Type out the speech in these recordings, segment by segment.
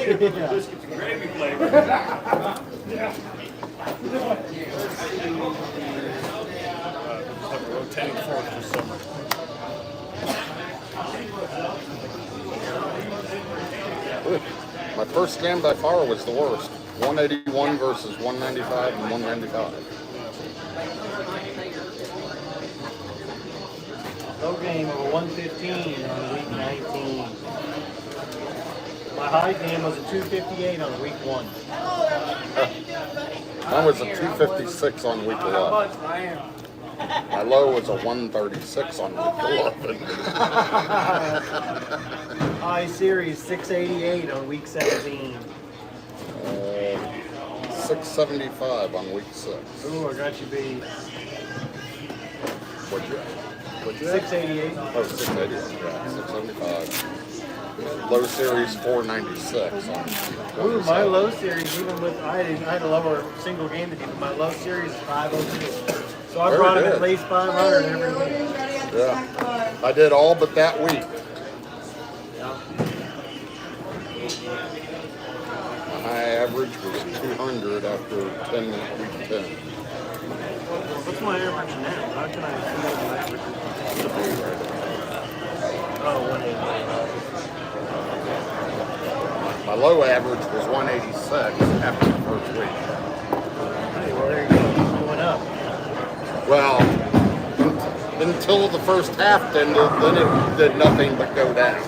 Biscuits and gravy flavor. Just have a rotating fork this summer. My first game by far was the worst. 181 versus 195 and 195. No game of a 115 on week 19. My high game was a 258 on week 1. Mine was a 256 on week 11. My low was a 136 on week 11. High series 688 on week 17. 675 on week 6. Ooh, I got you beat. What'd you have? 688. Oh, 688. Yeah, 675. Low series 496 on Ooh, my low series, even with I had a lower single game to do, but my low series is 502. So I brought him at least 500 every week. Yeah, I did all but that week. My high average was 200 after week 10. What's my average now? How can I see what my average is? Oh, 180. My low average was 186 after the first week. Hey, well, there you go. You went up. Well, until the first half ended, then it did nothing but go down.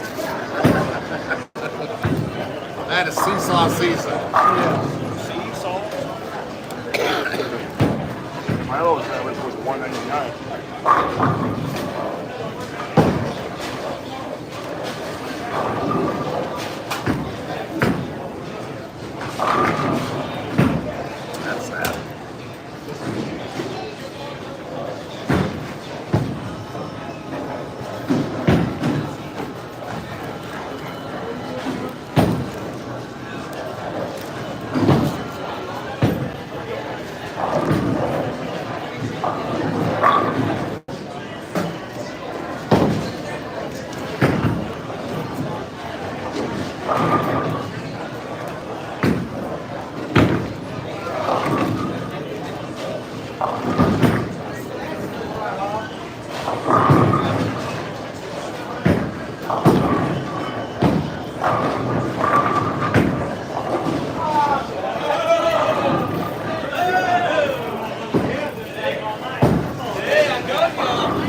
I had a seesaw season. Yeah. Seesaw? My lowest average was 199. That's sad.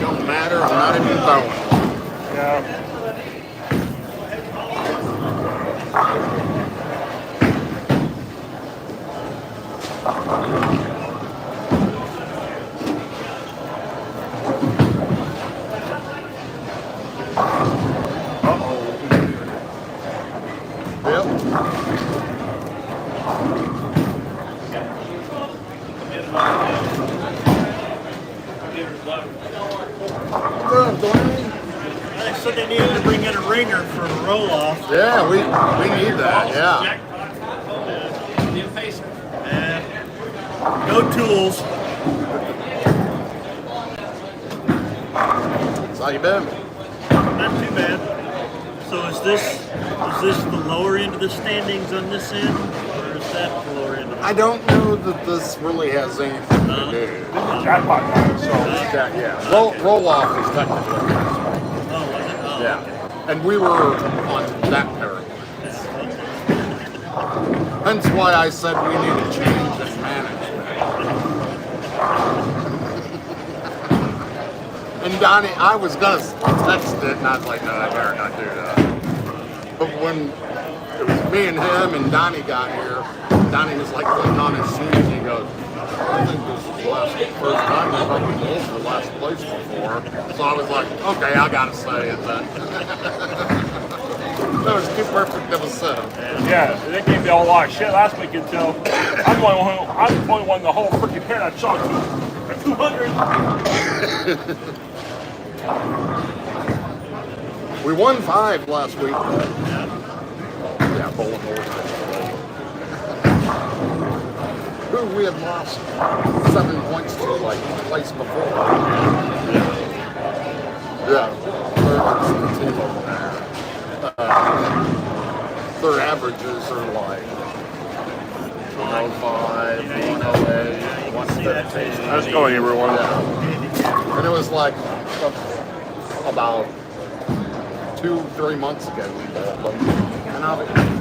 Don't matter, I'm not even going. Yeah. They said they needed to bring in a ringer for a roll-off. Yeah, we need that, yeah. No tools. So how you been? Not too bad. So is this the lower end of the standings on this end, or is that the lower end? I don't know that this really has anything to do. This is jackpot time, so. Yeah, roll off is technically next week. Oh, was it? Oh, Yeah, okay. and we were on that parent. Hence why I said we need a change in management. And Donnie, I was gonna text it, and I was like, no, I better not do that. But when it was me and him and Donnie got here, Donnie was like putting on his shoes, and he goes, I think this is the first time I've ever been for last place before. So I was like, okay, I gotta say it then. That was too perfect of a setup. Yeah, they gave me a lot of shit last week until I'm the only one in the whole freaking pen I shot 200. We won 5 last week. Yeah, bowling horse. Who we had lost 7 points to like twice before. Yeah. Ferguson's the team over there. their averages are like 105, 108, 115. How's it going, everyone? Yeah. And it was like about 2-3 months ago we bought them.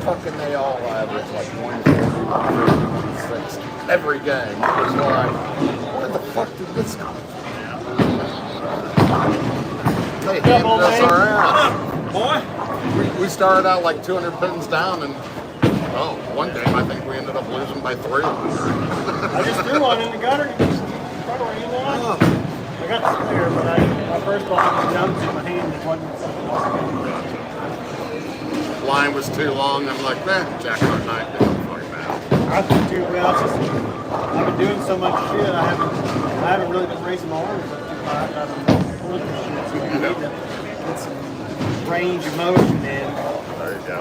And they all average like 140, 160 every game. It was like, where the fuck did this come from? They handed us our ass. Boy. We started out like 200 pins down, and one game I think we ended up losing by 300. I just threw one in the gutter. I got the spare, but my first ball was jumped in my hand. It wasn't Line was too long. I'm like, jackknife knife didn't fucking matter. I think too well. It's just, I've been doing so much shit. I haven't really been raising my arms up too high. I've been pulling the shit. So you need to get some range of motion in. There you go.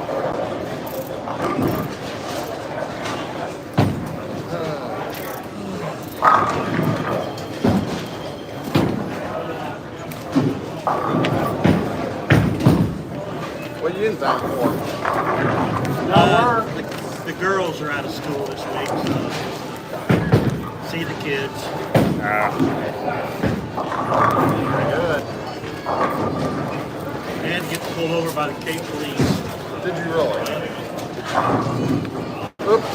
What are you in town for? The girls are out of school this week, so see the kids. Very good. And get pulled over by the Cape Police. Did you really? Oops.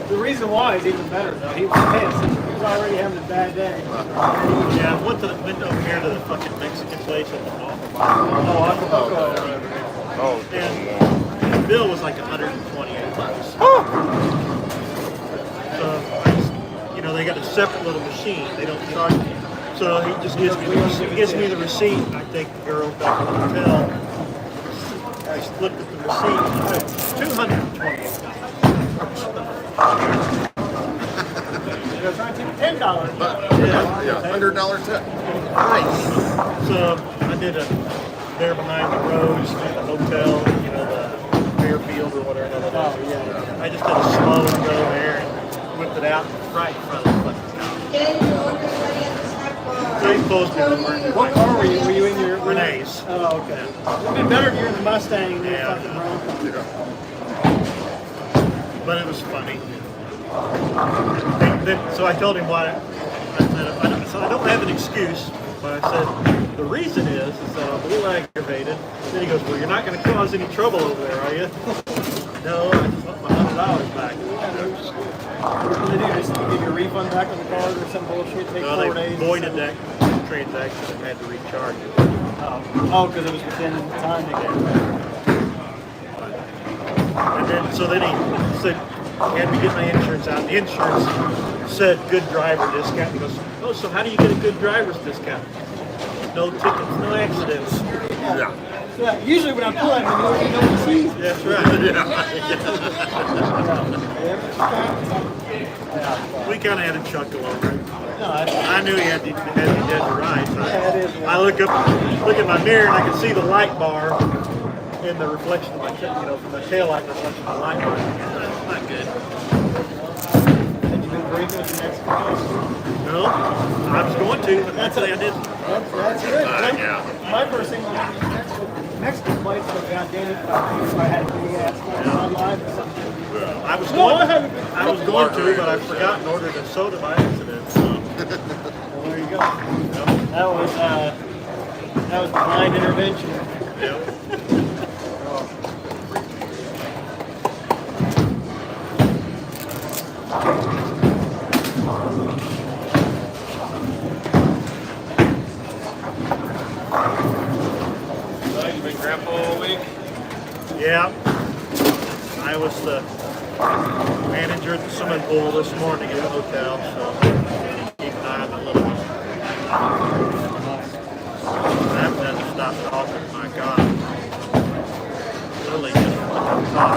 The reason why is even better though. He was pissed. He was already having a bad day. Yeah, I went over here to the fucking Mexican place at the mall. And the bill was like $128. So, they got a separate little machine. They don't charge me. So he just gives me the receipt. I take the girls back to the hotel. I looked at the receipt. $228. They're trying to take $10. Yeah, $100 tip. Nice. So I did there behind the roads at the hotel, the airfield or whatever. I just did a slow and go there and whipped it out right in front of the fucking car. They closed me over. What car were you? Were you in your Renee's. Oh, okay. It'd be better if you were in the Mustang than the fucking Bronco. But it was funny. So I told him why. I said, I don't have an excuse, but I said, the reason is that I'm a little aggravated. Then he goes, well, you're not going to cause any trouble over there, are you? No, I just want my $100 back. What did they do? Just give you a refund back on the card or some bullshit? Take 4 days? They voided that transaction and had to recharge it. Oh, because it was within the time to get it. And then he said, had me get my insurance out. The insurance said good driver discount. He goes, oh, so how do you get a good driver's discount? No tickets, no accidents. Yeah. Yeah, usually when I'm pulling, you know what he sees. That's right. We kind of had a chuckle over it. I knew he had me dead to rights. I look at my mirror and I can see the light bar in the reflection of my tail, from the tail light reflection of the light bar. That's not good. Had you been drinking with the Mexican place? No, I was going to, but actually I didn't. That's good. Yeah. My first thing was Mexican place, but goddamn it, if I had a big ass on live or something. I was going to, but I forgot and ordered a soda by accident. So. Well, there you go. That was blind intervention. Yep. You been grandpa all week? Yeah. I was the manager at the swimming pool this morning at the hotel, so keep an eye on the little one. I haven't had to stop talking, my God. Lily just talk.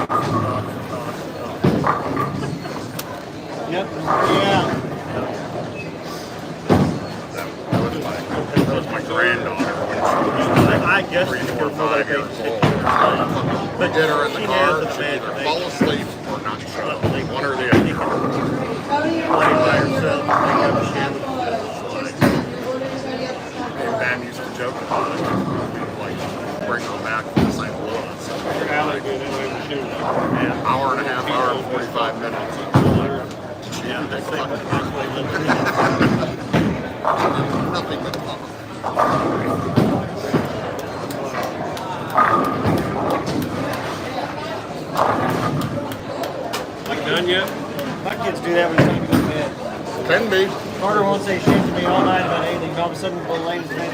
Yep. Yeah. That was my granddaughter when she I guess was 3, it's 4, because 5 nobody years pays old. attention. We get her in the She car, has an she'd either imagination. fall asleep or not show up. One or the She other. can play by herself and make up shit. Me and Bam used to joke about it. We'd like bring her back from St. Louis. Alex. Hour and a half, hour and 45 minutes. Yeah, that's the best way to live. Nothing but fun. Done yet? My kids do that when they go to bed. Can be. Carter won't say shit to me all night about anything, but all of a sudden, the lane's made it.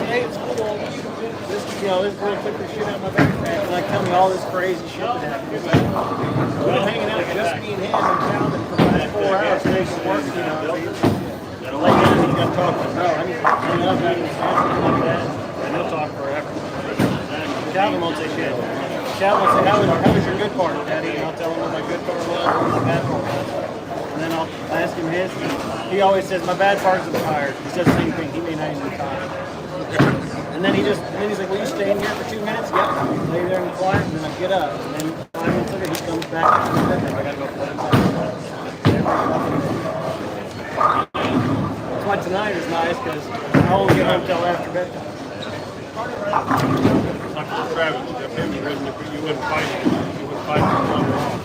Hey, it's cool. This girl took the shit out of my backpack, and like tell me all this crazy shit that happened. It's like, we've been hanging out just me and him in town for the last 4 hours. He's working, you know. So late night, he's got to talk to bro. I need to hang up out of his house and like that, and he'll talk forever. Calvin won't say shit. Calvin will say, how was your good part, Daddy? And I'll tell him what my good part was and what my bad part was. And then I'll ask him his. He always says, my bad part is I'm tired. He says the same thing. He may not even be tired. And then he's like, will you stay in here for 2 minutes? Yep. Lay there and quiet, and then I get up. And then 5 minutes later, he comes back and I gotta go play. That's why tonight is nice, because I won't get home till after bedtime. Travis, if him, you wouldn't fight him. You wouldn't fight him longer on.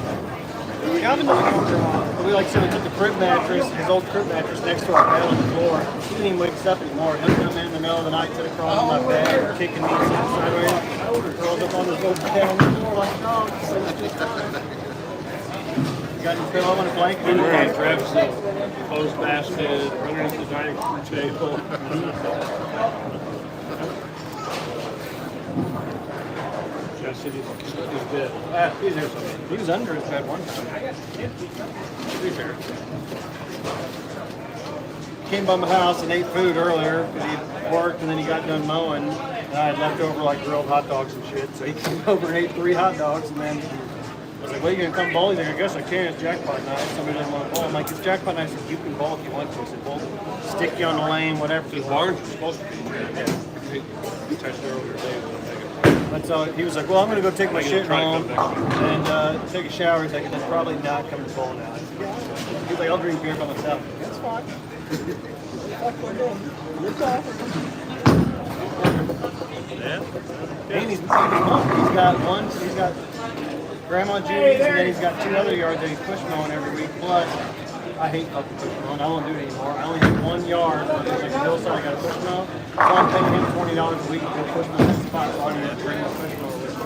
Calvin doesn't come around. We like said, we took the crib mattress, his old crib mattress next to our bed on the floor. He didn't even wake us up anymore. He'll come in the middle of the night, sit across my bed, kicking me sideways, curls up on his old bed on the floor like a dog. Got his pillow on a blanket. We were at Travis's clothes basket, underneath the dining room table. He's dead. He's there somewhere. He was under his bed one time. Be fair. Came by my house and ate food earlier because he worked and then he got done mowing. And I had left over like grilled hot dogs and shit. So he came over and ate 3 hot dogs and then I was like, well, you gonna come bowl? He's like, I guess I can. It's jackpot night. Somebody doesn't want to bowl. I'm like, it's jackpot night. I said, you can bowl if you want to. I said, well, stick you on the lane, whatever. His barns are supposed to be. Yeah. He texted earlier today. But so he was like, well, I'm going to go take my shit home and take a shower. He's like, that's probably not coming to bowl now. He's like, I'll drink beer by myself. That's fine. And he's got Grandma Judy's, and then he's got 2 other yards that he's push mowing every week. Plus, I hate fucking push mowing. I won't do it anymore. I only have 1 yard. There's like a hillside I got to push mow. So I'm paying him $20 a week to go push mow that spot. So I need to bring my push mower with me.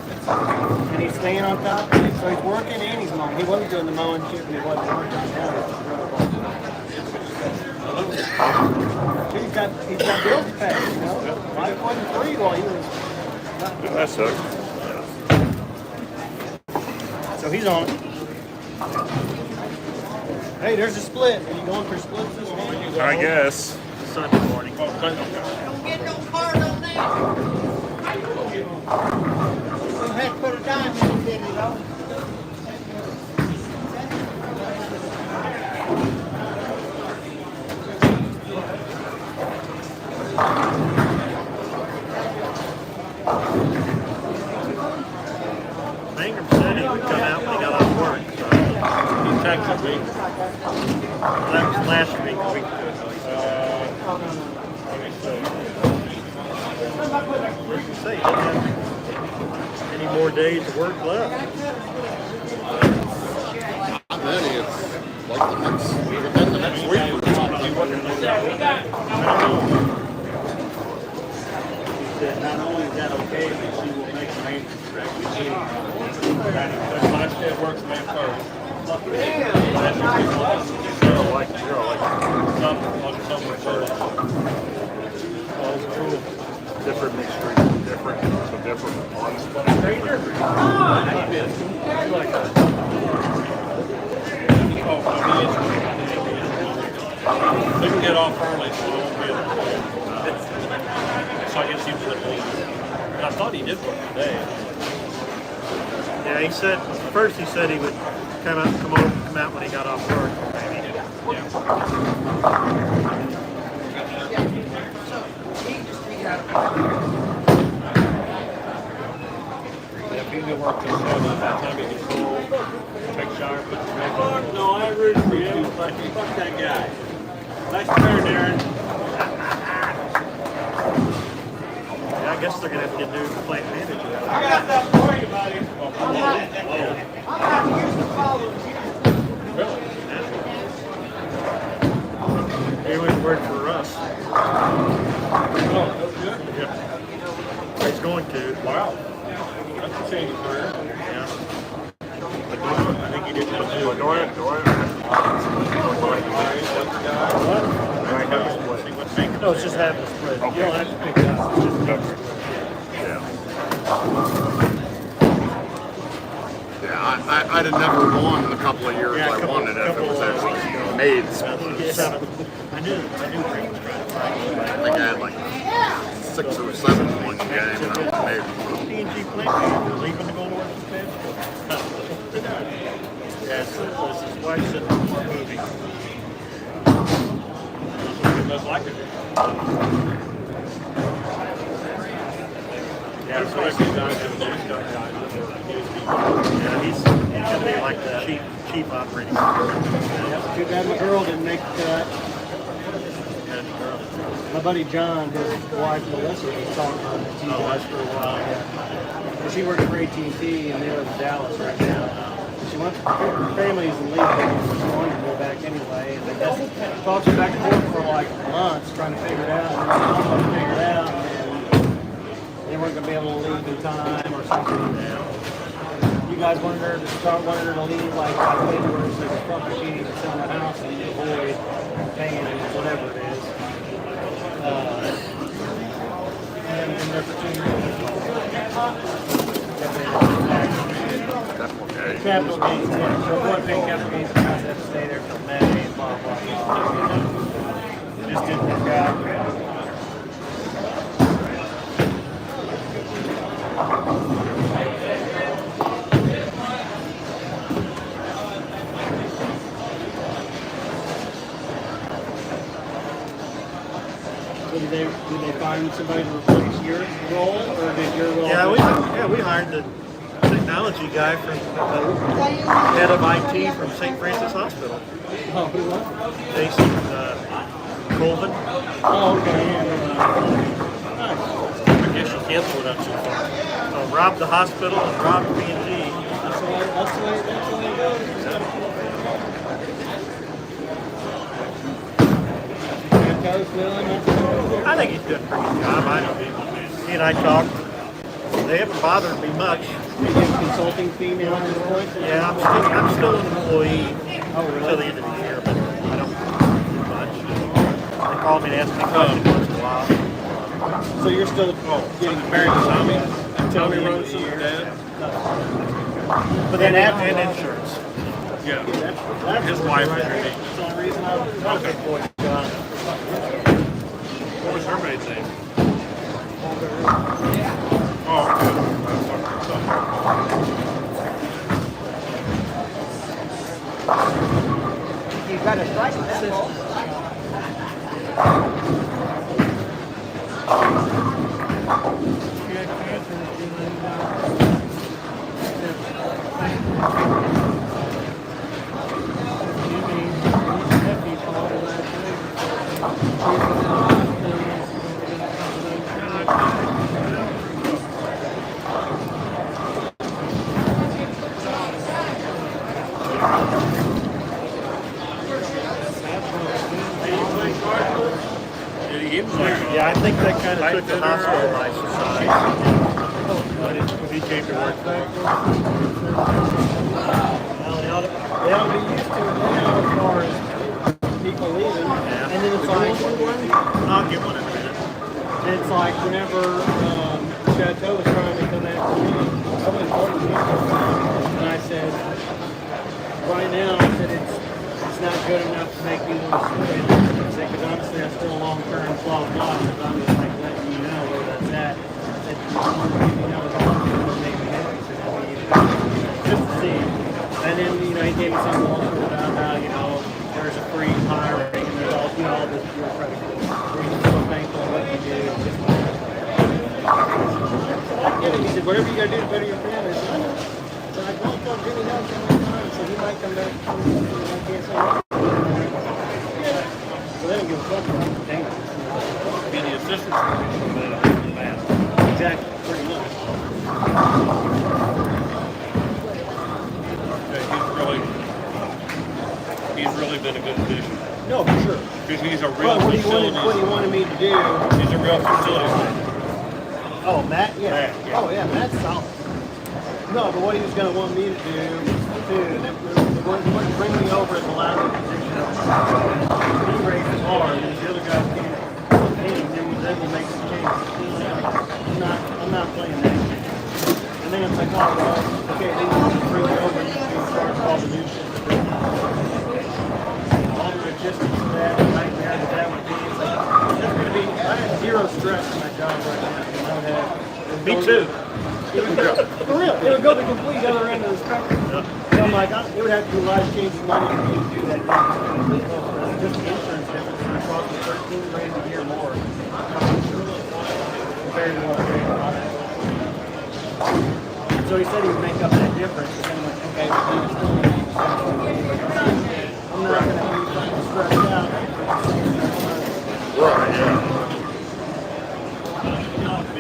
And he's staying on top of it. So he's working and he's mowing. He wasn't doing the mowing shit and he wasn't working. Now he's got bills to pay, you know. Life wasn't free while he was. That sucks. So he's on it. Hey, there's a split. Are you going for splits this morning? I guess. Sunday morning. Don't get no card on that. You had to put a dime in it, you know. Ingram said he would come out when he got off work. So he texted me. That was last week. A week ago. What did you say? He didn't have any more days of work left. Not many. It's like within the next week or something. He said not only is that okay, but she will make the maintenance correct. That's last day of work, man, first. Zero like somewhere service. Different mixture, different, so different. Stranger? Like that. They can get off early, so they won't be able to. So I guess he was at least. And I thought he did work today. Yeah, he said first he said he would come out when he got off work. Maybe. If he did work till 7, by the time he gets home, take a shower, put the makeup on. No, I root for you. Fuck that guy. Nice pair, Darren. Yeah, I I guess they're gonna have to get a new plant manager. I got that for you, buddy. I'm not used to following you. He always worked for us. Yep. He's going to. Wow. That's a change of career. Yeah. I think he did that too. Dorian. No, it's just having a spread. You don't have to pick it up. It's just Yeah, I'd have never won the couple of years Yeah, I won it if it was actually made. I knew Green was trying to find I think I had like 6 or 7 one game and I made. P&G plant manager leaving to go to work for Pepsi. Yes, his wife said more movie. That's like it. Yeah, It's like you guys have a nice guy. yeah, he's gonna be like the chief operating officer. too bad my girl didn't make the cut. My buddy John, his wife Melissa, was talking on the TV for a while. Yeah. She works for AT&T and they live in Dallas right now. She wants her family's in leave, so she wanted to go back anyway. And they just talked back and forth for like months trying to figure it out. And they couldn't figure it out, and they weren't going to be able to leave in time or something. You guys wanted her to leave like by February, so it's probably she needs to sell the house and avoid paying whatever it is. And been there for 2 years. Capital gains, yeah. So one thing, capital gains, I have to stay there till May, blah, blah, blah. It just didn't work out. So did they find somebody to replace your role, or did your role? We hired the technology guy from head of IT from St. Francis Hospital. Oh, who was? Jason Colvin. Oh, okay. Yeah. Nice. I guess you can't throw that too far. So robbed the hospital and robbed P&G. That's the way it goes. I think he's doing a pretty good job. I know he and I talked. They haven't bothered me much. You get a consulting fee now at this point? Yeah, I'm still an employee really? until the end of the year, but I don't do much. They call me and ask me questions once in a while. So you're still getting married to Tommy? Tommy runs the dad. But then and insurance. Yeah. That's His wife right. underneath. That's the only reason I was looking for it, John. What was her maid's name? Oh, You got a strike that ball. Yeah, I think that kind of took the hospital by surprise. He came to work for us. Well, they ought to be used to it now as far as people leaving. Yeah. And then it's like, I'll get one in a minute. it's like whenever Chateau was trying to come after me, someone told me, and I said, right now, I said it's not good enough to make me want to switch. Because honestly, I'm still long-term blah blah. Because I'm just like letting you know where that's at. I said, you know, it's make me happy. So just to see. And then he gave me some bullshit about how there's a free hiring and there's all this bureaucratic. We're so thankful for what you do. He said, whatever you gotta do to better your family. I said, I know. So I don't tell Jimmy no so many times, so he might come back. I can't say that. So they don't give a fuck about the thing. be the assistant superintendent of the band. Exactly, pretty much. He's really been a good addition. No, for sure. Because he's a real But what he facility. wanted me to do. He's a real facility man. Oh, Matt? Yeah. Matt, yeah. Oh, yeah, Matt's solid. No, but what he was going to want me to do he wanted to bring me over at the last position. He races hard, and the other guy can't. Then we'll make some changes. I'm not playing that. And then it's like, oh, well, okay, then you just bring me over and you can start all the new shit. All the logistics of that, the nightmare that would be. It's like, that's going to be, I have zero stress in my job right now. And I would have. Me too. For real, it would go the complete other end of the spectrum. So I'm like, it would have to be life-changing money for me to do that. Just the insurance difference would cost me $13,000 a year more compared to what I'm paying. So he said he would make up that difference. And then I'm like, okay, well, then it's still going to be I'm not going to be fucking stressed out. Right, yeah.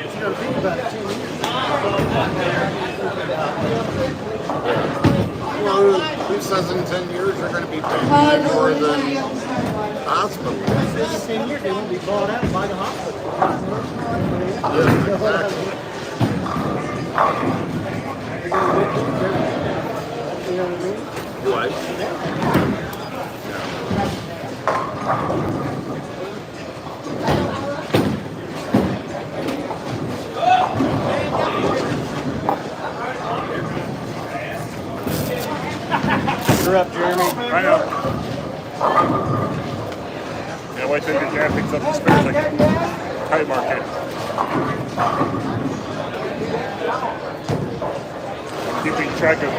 You know, think about it too. Well, who says in 10 years you're going to be paying more than the hospital? In 10 years, they won't be bought out by the hospital. Yeah, exactly. You know what I mean? Right. You're up, Jeremy. I know. Yeah, wait till your dad picks up the spares like a kite market. Keeping track of it.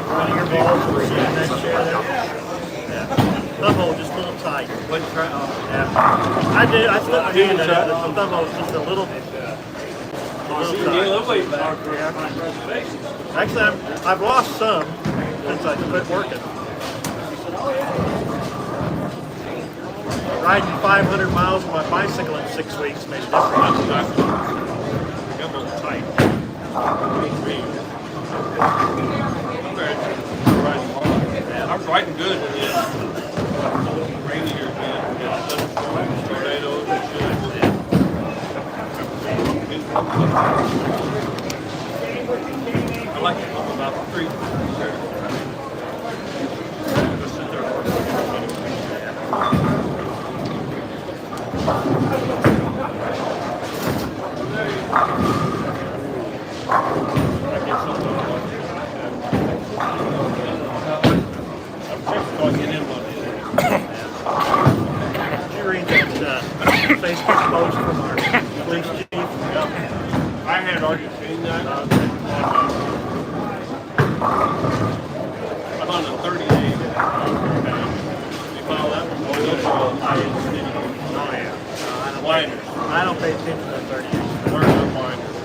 One of your balls will sit in that chair there. Yeah. Thumb hole just a little tight. Yeah. I did. I slipped my hand in it. The thumb hole was just a little tight. Actually, I've lost some since I quit working. Riding 500 miles on my bicycle in 6 weeks made a difference. I'm a little tight. I'm riding good when it's rainier, man. Tornadoes and shit. I like to come about the creek. Just sit there for I get something I'll get in one of these. Did you read that Facebook post from our police chief? I had already seen that. I'm on the 30 days. You follow that one? Oh, yeah. Liners. I don't pay attention to that 30 days. Learn the liners.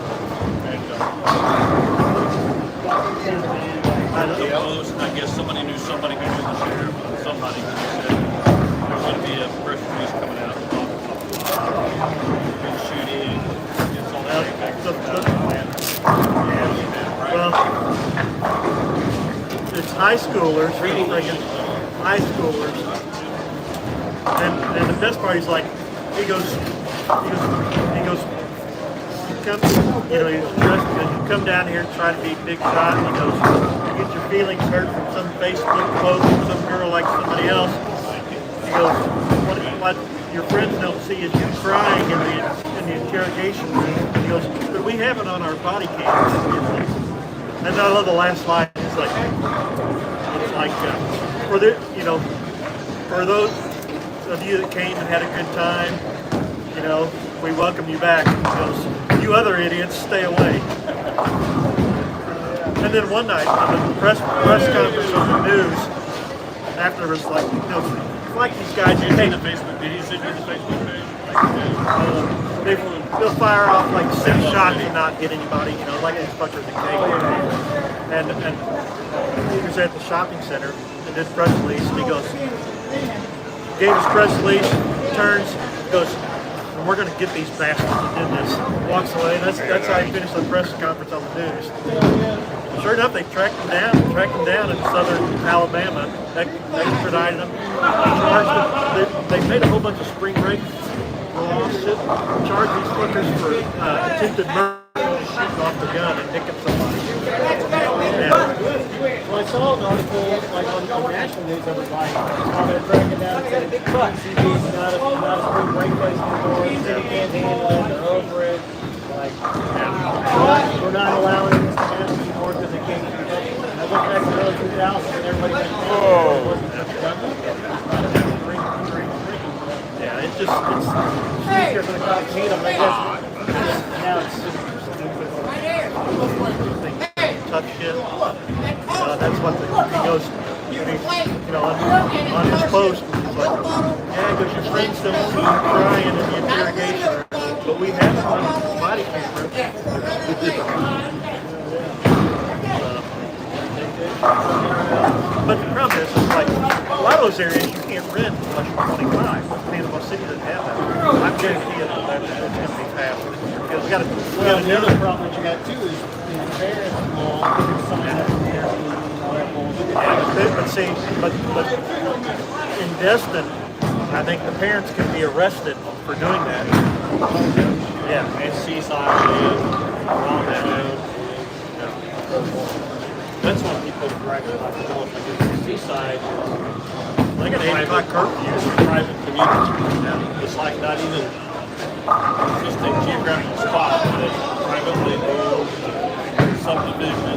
And the post, I guess somebody knew somebody who knew the sheriff, somebody who said there's going to be a press release coming out. Shooting. It's all that Well, it's high schoolers, high schoolers, and the best part is like, he goes, you come, you know, he's dressed, you come down here and try to be big shot, and he goes, you get your feelings hurt from some Facebook post from some girl like somebody else. He goes, what your friends don't see is you crying in the interrogation room. He goes, but we have it on our body cams. And I love the last line. It's like for the, you know, for those of you that came and had a good time, you know, we welcome you back. He goes, you other idiots, stay away. And then one night, on the press conference on the news, after it was like, you know, like these guys, Did you see the Facebook? Did you send me the Facebook page? they'll fire off like 6 shots and not hit anybody, you know, like these fuckers in Cake. And he was at the shopping center and did press release, and he goes, gave us press release, turns, goes, we're going to get these bastards that did this. Walks away. That's how he finished the press conference on the news. Sure enough, they tracked him down in southern Alabama. They extradited him. Charged them. They made a whole bunch of spring break lawsuits. Charged these fuckers for attempted murder, shooting off the gun and nicking somebody. Well, I saw an article like on national news that was like, how they're tracking down and saying, CB's not a spring break place anymore, the city can't handle it, they're over it. Like, we're not allowing this to happen anymore because they can't keep up. I look back to the early 2000s and everybody got Yeah, it's easier for the cops to handle, I guess. Now it's tough shit. That's what he goes, on his post. He's like, yeah, because your friends don't see you crying in the interrogation, but we have it on body camera. But the problem is, like, a lot of those areas you can't rent unless you're 25. Panama City doesn't have that. I'm guaranteeing that's going to be fast. Because we got another problem that you got too is parents will sign up for Airbnb and all that bullshit. But in Destin, I think the parents can be arrested for doing that. Yeah, And Seaside is around that. That's when people brag about the golf. Like in Seaside, they got 8 o'clock curfew. private community. It's like not even just a geographical spot, but it's privately owned subdivision,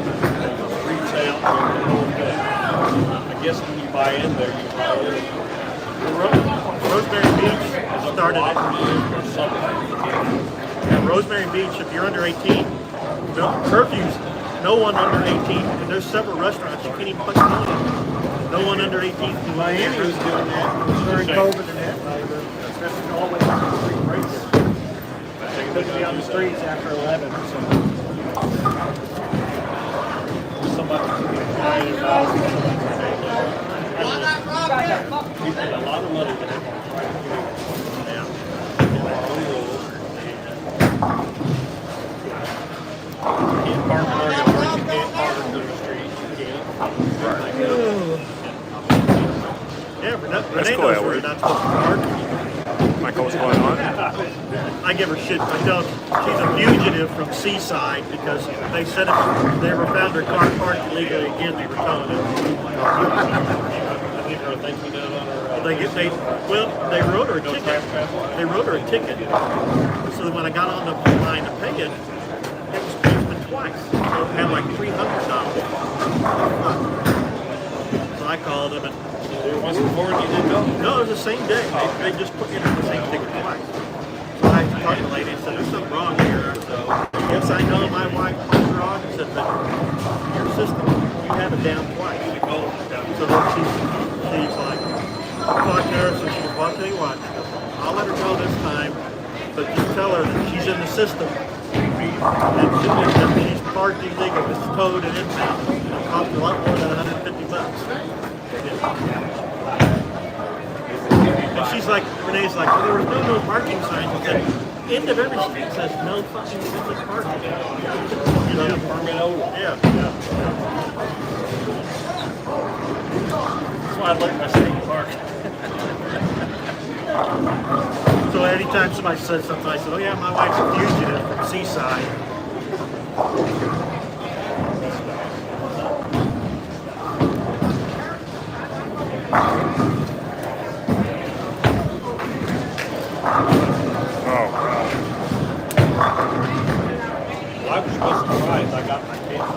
retail, and the whole thing. I guess when you buy in there, you buy in. Rosemary Beach started it. Or something. At Rosemary Beach, if you're under 18, curfews, no one under 18, and there's several restaurants you can't even put money in. No one under 18 can Miami was doing that during COVID and that. That's always on the street right there. They couldn't be on the streets after 11 or something. Somebody complaining about people with a lot of money that have you can't park where you are, you can't park in the street, you can't. Yeah, Renee That's cool, knows that where word. you're not supposed to park. Michael, what's going on? I give her shit. I tell her she's a fugitive from Seaside because they said if they ever found her car parked illegally again, they were towing it. They wrote her a ticket. They wrote her a ticket. So that when I got on the line to pay it, it was policeman twice. So it had like $300. So I called him and Once before you didn't go? no, it was the same day. They just put me in the same ticket twice. So I talked to the lady and said, there's something wrong here. So, yes, I know my wife was wrong. I said, but your system, you have it down twice. So then she's like, I'll talk to her. So she goes, well, I'll tell you what, I'll let her go this time, but just tell her that she's in the system. And she's parked illegal, it's towed and impounded. It'll cost a lot more than $150. And she's like, Renee's like, well, there was no parking signs. At the end of every street says no fucking public parking. You know, permit over. Yeah. That's why I like my state park. So anytime somebody says something, I said, oh yeah, my wife's a fugitive from Seaside. Well, I was supposed to drive. I got my case.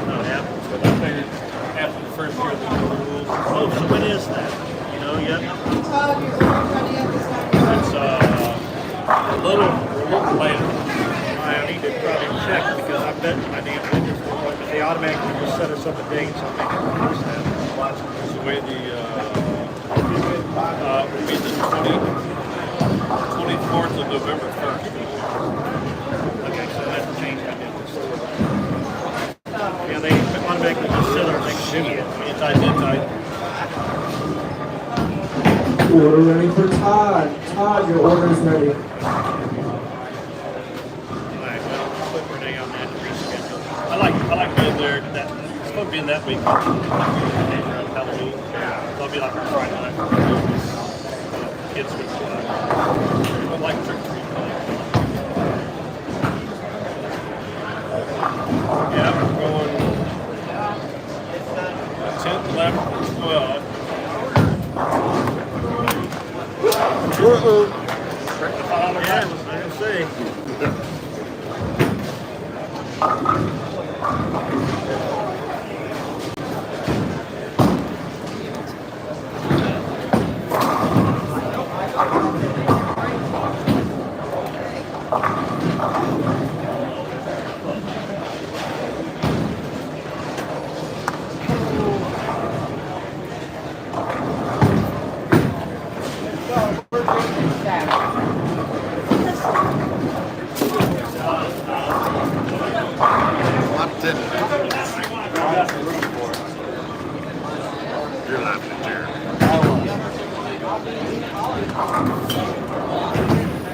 Not happening. But I figured after the first year of the rules, Oh, so when is that? You know yet? it's a little later. I need to probably check because I bet my damn windows will work, but they automatically just set us up a date, so I think it's first that. It's the way the will be the 24th of November 1st. Okay, so that's changed. I did this. Yeah, they automatically just set our next date. Anti-dentite. Order ready for Todd. Todd, your order is ready. Alright, well, I'll put Renee on that to reschedule. I like being there. It's supposed to be in that week. Around Halloween. Yeah. So I'll be like on Friday night. Kids would I like trick or treat. Yeah, we're going 10th, 11th, 12th. Yeah, I can see. I didn't. You're laughing at Jared.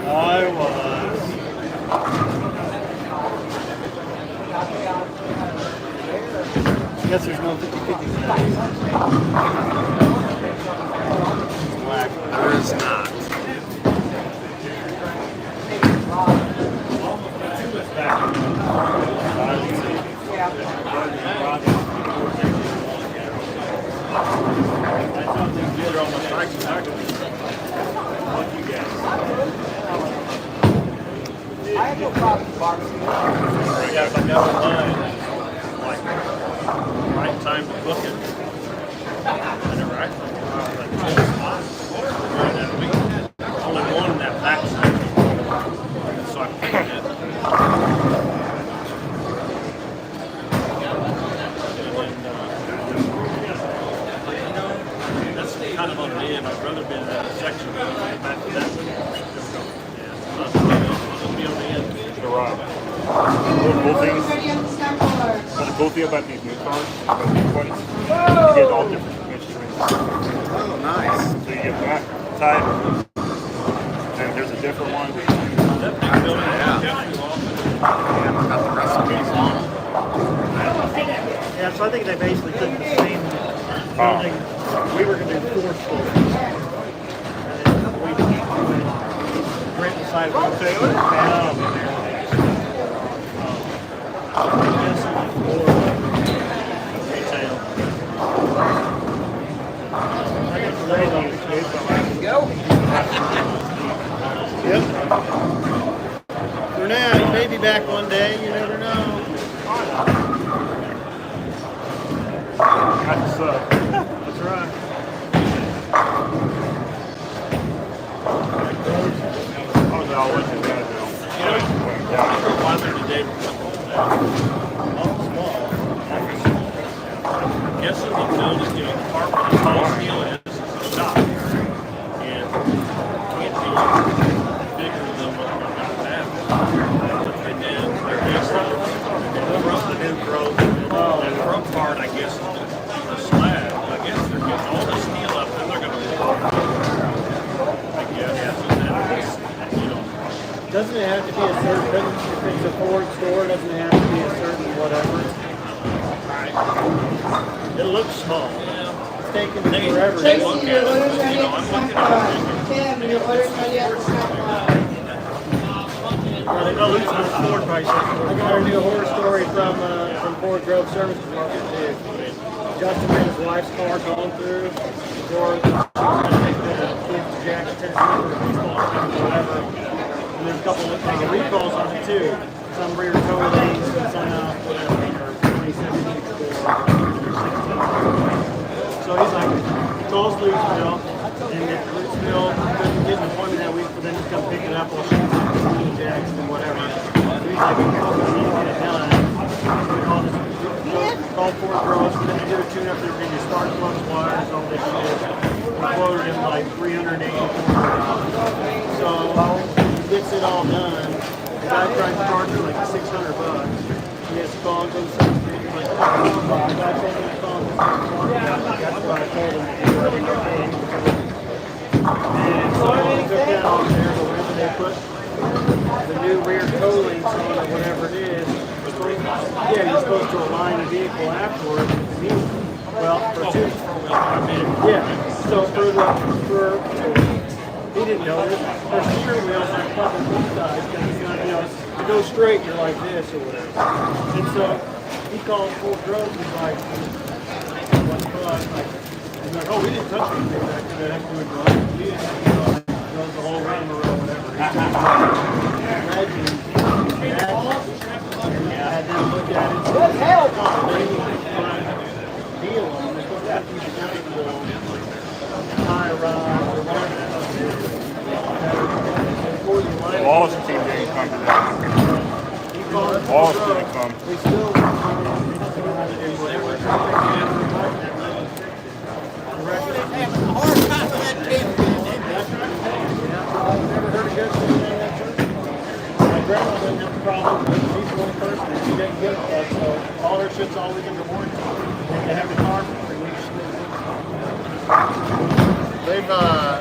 I was. I guess there's no 50-50 black. There is not. I have no problem with barbecue. Yeah, if I got online, like, right time to book it. I never actually like 10 spots. That week. Only one in that back side. So I picked it. And that's kind of on the end. I'd rather be in that section than back to that one. Yeah, it'll be on the end. The cool things. The cool thing about these new cars, about these ones, you get all different instruments. Oh, nice. So you get that type, and there's a different one. That big building, Yeah. I've got the recipes on them. Yeah, so I think they basically took the same building. We were going to do 4 floors. And then we rent the side of the bathroom. retail. I got the raise on the Go. Yep. For now, he may be back one day. You never know. That's That's right. I was always in that I drove by there today. I'm guessing the building, the apartment is all steel and it's a shop. And can't be bigger than what we've got now. And then they're basically, from the new growth, that front part, I guess, is the slab. I guess they're getting all the steel up and they're gonna pour it. I guess, and then it's, you know, Doesn't it have to be a certain, if it's a Ford store, doesn't it have to be a certain whatever? It looks small. It's taking They- forever. they Tracy, look your at it, order's you ready know, at I'm the looking snack at bar. it. Tim, your order's ready at the snack bar. Well, they know it's not Ford price. I got a new horror story from Ford Grove Service Department too. Justin and his wife's car going through. Ford, she was gonna take the kids to Jackson, Tennessee for a baseball game or whatever. And there's a couple of making recalls on it too. Some rear toe lanes and some whatever, or 2017 So he's like, he calls Louisville, and if Louisville couldn't get an appointment that week for them to come pick it up, or Jackson or whatever. So he's like, oh, we need to get it done. We called Fort Gross for them to do a tune-up. They were going to start close wires, all they did. We quoted him like $380. So he gets it all done. The guy tried to charge her like $600. He has to call and go to some he's like, oh, the guy told me to call him. That's what I told him to do. I didn't know. And so I took that off there, but whenever they put the new rear coatings on or whatever it is, you're supposed to align the vehicle afterwards with the new one. Well, for two, so he didn't know this. For steering wheels, like probably both sides, because to go straight, you're like this or whatever. And so he called full gross. He's like, oh, we didn't touch anything back there. That had to do with drugs. We didn't have to drugs the whole round or whatever. He took I had them look at it. What hell? Deal on it. They're supposed to have to use a high rod or whatever. Wallace team didn't come today. Wallace didn't come. We still Hard time with that tape. I've never heard a good thing in that church. My grandma didn't have a problem, but she's the one person that she didn't get it. So all her shit's always in the morning. And they have the car for 3 weeks.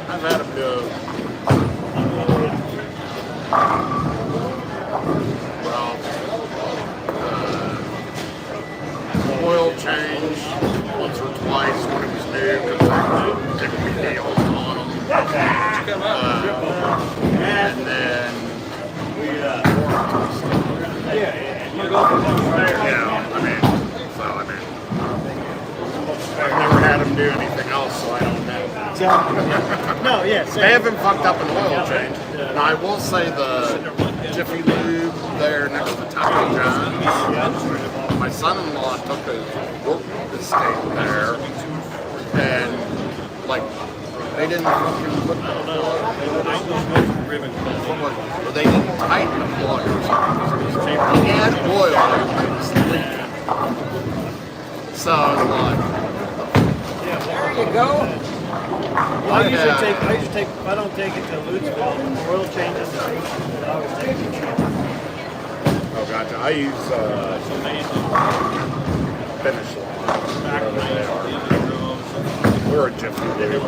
I've had them do, oil change once or twice when it was new because they didn't be deals on them. And then I've never had them do anything else, so I don't know. No, yes. They haven't fucked up an oil change. Now I will say the Jiffy Lube there next to Taco John's. My son-in-law took his work estate there, and like they didn't fucking put the plug. They didn't tighten the plug or something. He had oil that was leaking. So I was like, There you go. I usually take, if I don't take it to Lutesville, oil changes, I always take it. oh gotcha. I use Finish Line. We're a Jiffy Lube.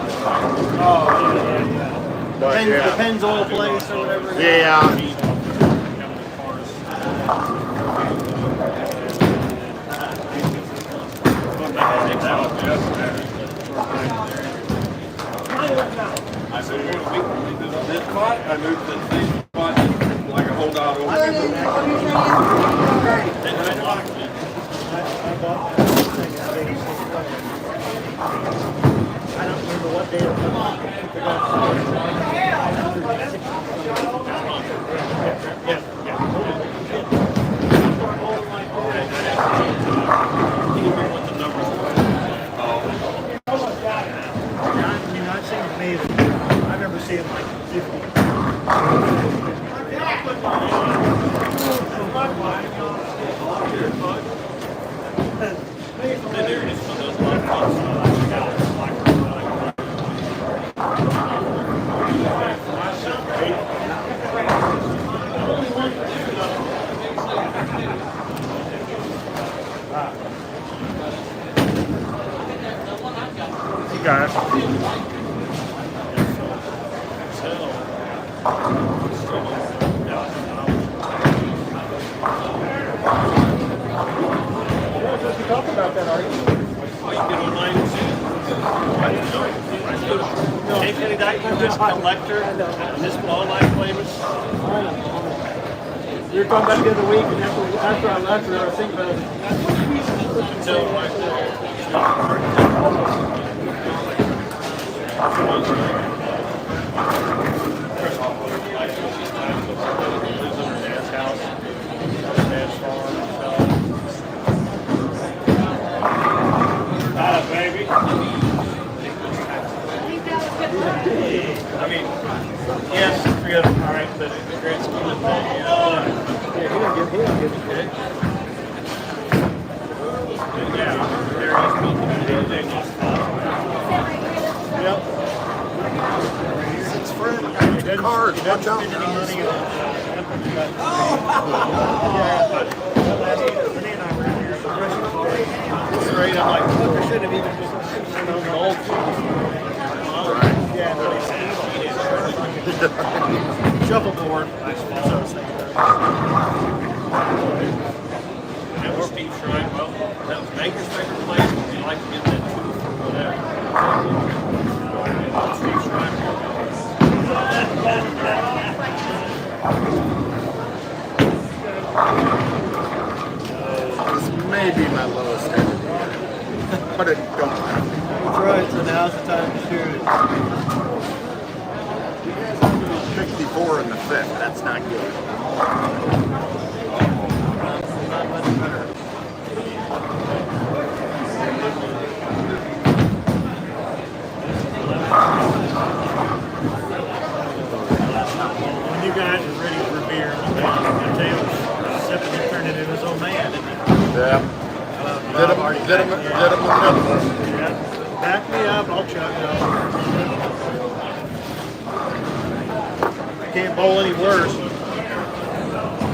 But Depends oil place or whatever. yeah. This spot, I moved to the same spot like a whole dot over. I don't remember what day it was. I've seen it amazing. I remember seeing like 50. You got it. Talk about that, are you? Take any document, this collector, and this online claimants. We were talking about the other week, and after I left, I was thinking about it. Baby. I mean, yes, forget it, all right, but the grand scheme of things, He don't give a shit. Yep. It's for cars. Watch out. Straight, I'm like, fuck, I should have even just, old. Yeah, Shuffleboard. That's what I was thinking of. That was Steve Shrine. Well, that was Baker's favorite place. He liked to get that too for whatever. Steve Shrine. This may be my lowest energy, but it don't matter. That's right, so now's the time to shoot it. 64 in the fifth. That's not good. Not much better. When you guys are ready for beer, Taylor's sipping and turning into his old man, isn't he? Yeah. Get him the middle. Yeah. Back me up, I'll chuck it off. I can't bowl any worse.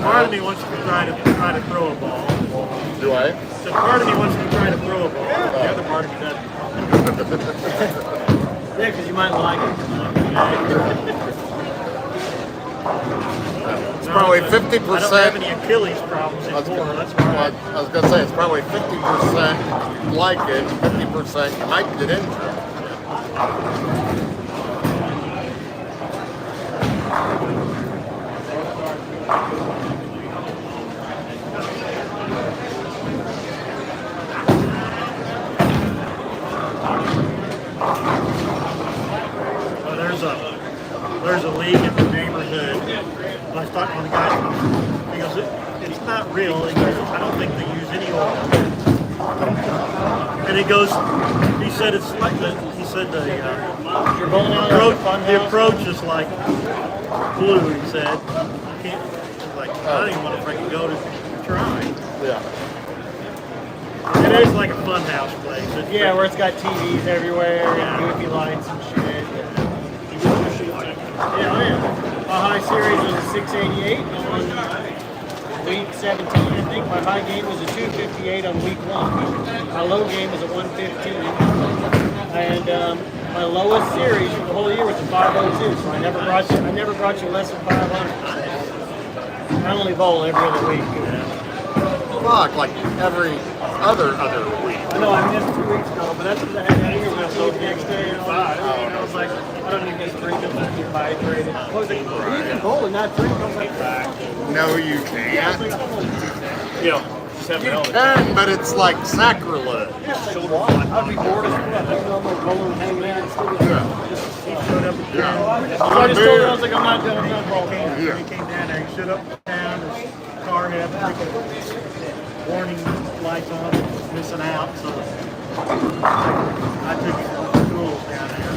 Part of me wants to try to throw a ball. Do I? So part of me wants to try to throw a ball. The other part of me doesn't. Yeah, because you might like it. It's probably I don't have 50%. any Achilles problems I was anymore. That's gonna, why. I was gonna say it's probably 50% like it, 50% you might get into it. Well, there's a league in the neighborhood. I was talking to the guy. He goes, it's not real. He goes, I don't think they use any oil. And he goes, he said it's like the You're bowling out of the fun the house. approach is like glue. He said, you can't. Like I don't even want to freaking go to try. Yeah. It is like a fun house place. Yeah, where it's got TVs everywhere and goofy lights and shit. Yeah, I am. My high series was a 688 on week 17. I think my high game was a 258 on week 1. My low game was a 115. And my lowest series for the whole year was a 502. So I never brought you less than 500. I only bowl every other week. Fuck, like every other week. I know I missed 2 weeks ago, but that's what I had here. We got the next day and all that. And I was like, I don't even get drinking, I'm just dehydrated. I was like, you can bowl and not drink. I was like, No, you can't. Yeah. Just have You it all the can, but it's like sacrilege. I'd be bored as fuck. I don't know, I'm like bowling, hanging out, and still Showed up at Yeah. So I just told her, I was like, I'm not done, I'm not bowling. Yeah. He came down there, he showed up down, his car had freaking warning lights on, it was missing out, so I took him to the schools down there.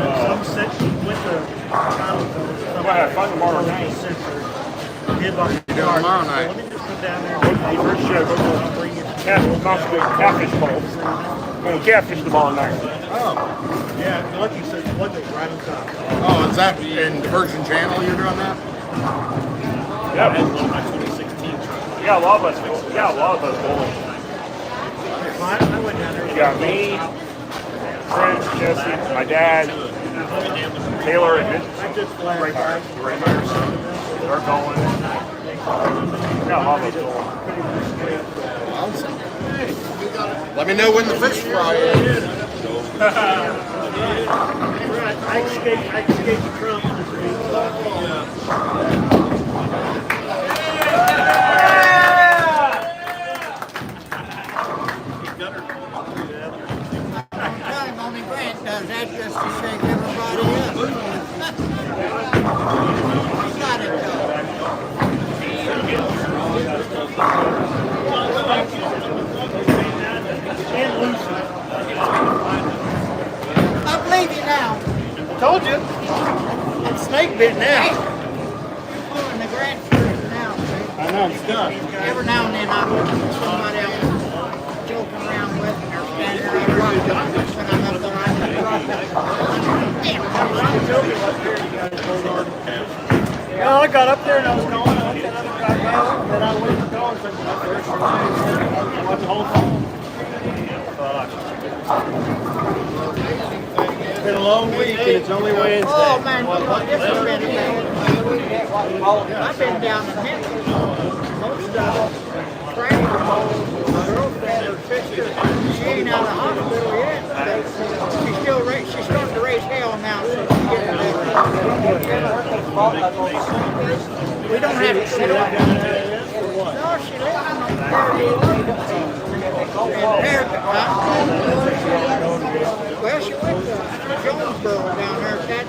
Some set, went to I'm gonna have fun tomorrow night. Kid like tomorrow night? Let me just come down there. First show, go to catfish bowl. Going to catfish tomorrow night. Oh, yeah, Lucky said, Lucky right on top. Oh, is that in Virgin Channel you're doing that? Yeah, my 2016 truck. we got a lot of us. We got a lot of us bowling. I went down there. You got me, French, Jesse, my dad, Taylor, and his I just flat. they're going. We got a lot of us bowling. Let me know when the fish fry is. I escaped the Trump. Time only Grant does that just to shake everybody up. He got it though. And Lucy. I believe you now. Told you. I'm snake bit now. Pulling the Grant first now. I know, I'm stuck. Every now and then I look at somebody else joking around with and they're standing there when I'm up there. I'm Well, I got up there and I was calling, I looked at another guy go, and then I went to call and said, well, there's your line. I watched the whole phone. been a long week and it's only Wednesday. Oh man, look, this has been bad. I've been down in Memphis. Most of Frank, my girlfriend, her sister, she ain't out of the hospital yet. She's starting to raise hell now. So she's getting better. We don't have to sit up. No, she lives in well, she went to Jonesboro down there at that.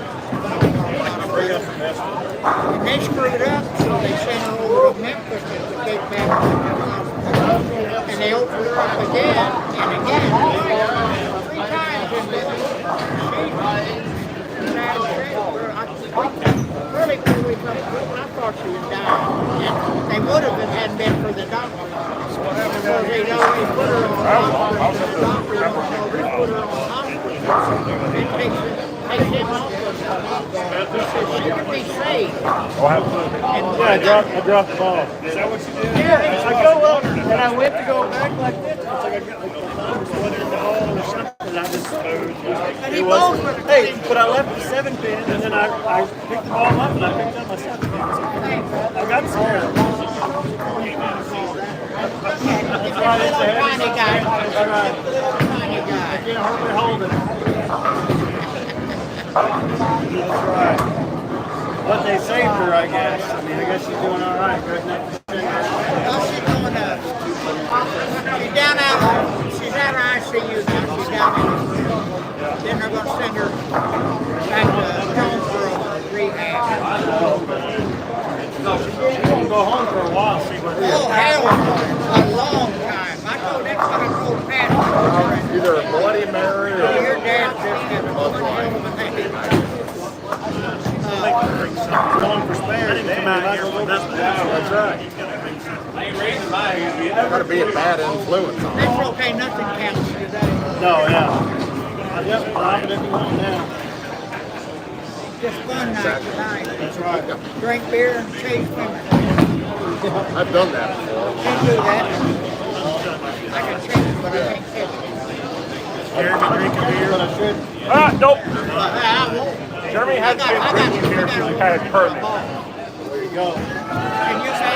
And they screwed up, so they sent her over to Memphis to take back to the hospital. And they opened her up again and again. 3 times in Memphis. Really good week up. I thought she was dying. And they would have if it hadn't been for the doctor. Because they always put her on hospital. The doctor don't know they put her on hospital. It takes him off of he says she could be saved. What happened? Yeah, I dropped the ball. Is that what you did? Yeah, I go up and I went to go back like this. It's like I got like one in the hole or something. And I just it was. Hey, but I left the 7-pin and then I picked the ball up and I picked up my 7-pin. I got scared. It's a little tiny guy. That's right. Tiny guy. I can't hardly hold it. That's right. But they saved her, I guess. I mean, I guess she's doing all right. Right now. Well, she's doing she's down out. She's out of ICU now. She's down in. Then they're going to send her back to Jonesboro for rehab. She's going to go home for a while, see what it is. Oh, hell, a long time. I told that's what I told Pat. Either a Bloody Mary or Your dad just had one hell of a thing. Going for spares. That's right. gotta be a bad influence on them. That's okay, nothing counts today. No, yeah. Yep, drop it if you want now. Just fun night tonight. That's right. Drink beer and chase women. I've done that before. Can't do that. I can chase it, but I can't catch it. Jeremy drinking beer, but I should. Nope. I won't. Jeremy hasn't been drinking beer since he had a permit. There you go. And you say,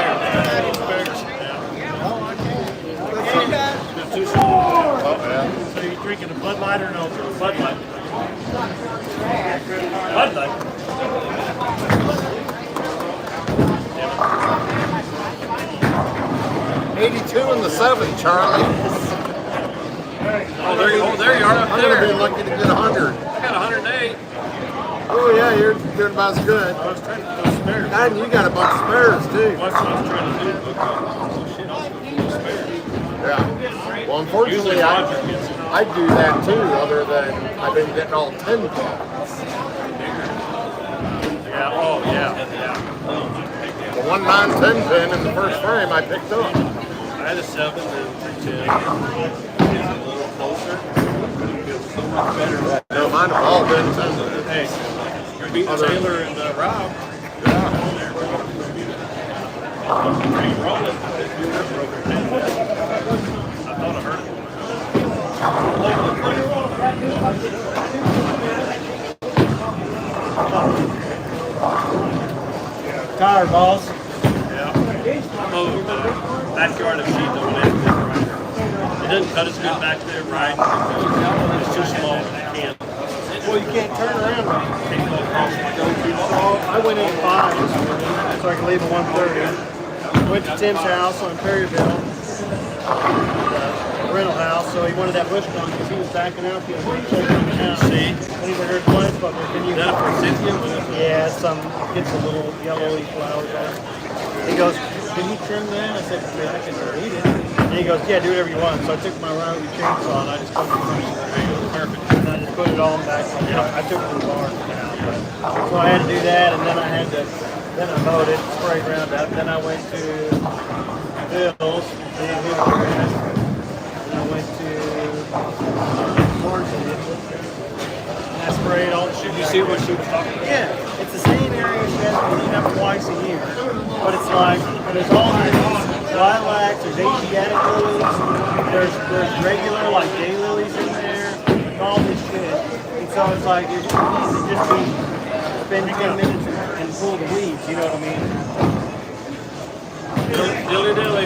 but she does. Oh, yeah. So you drinking a Bud Light or no? Bud Light. Bud Light. 82 in the 7, Charlie. Oh, there you are. Up I'm gonna be there. lucky to get 100. I got 108. Oh yeah, you're doing about as good. I was trying to throw spares. And you got a bunch of spares too. That's what I was trying to do. Yeah. Well, unfortunately, I do that too. Other than I've been getting all 10 pins. Yeah. Oh, yeah. The 1 9 10 pin in the first frame I picked up. I had a 7 and 310. It's a little closer. It feels so much better. No, mine have all been 10. Hey, you're beating Taylor and Rob. I thought I heard it. Tired, boss. Yeah. I mowed the backyard of sheep over there. It doesn't cut as good back there, right? It's too small. I can't. Well, you can't turn around. Can't go across my go-to. I went in 5 this morning, so I could leave at 1:30. Went to Tim's house on Perryville, rental house, so he wanted that bush gun because he was backing out the other day. See? And he's like, "There's plants, but can you?" Is that a forsythia? Yeah, some gets a little yellowy flowers on it. He goes, "Can you trim that?" I said, "Yeah, I can eat it." And he goes, "Yeah, do whatever you want." So I took my Riley chainsaw and I just put it perfect. And I just put it all back. I took it to the barn. So I had to do that, and then I had to. Then I mowed it, sprayed Roundup. Then I went to Bill's, and I went to Martin. And I sprayed all the shit. You see what she was talking about? Yeah, it's the same area she has to clean up twice a year. But it's like, there's all these lilacs, there's Asiatic lilies, there's regular like daylilies in there, and all this shit. And so So it's like it should just be spend 10 minutes and pull the weeds. You know what I mean? Dilly dilly.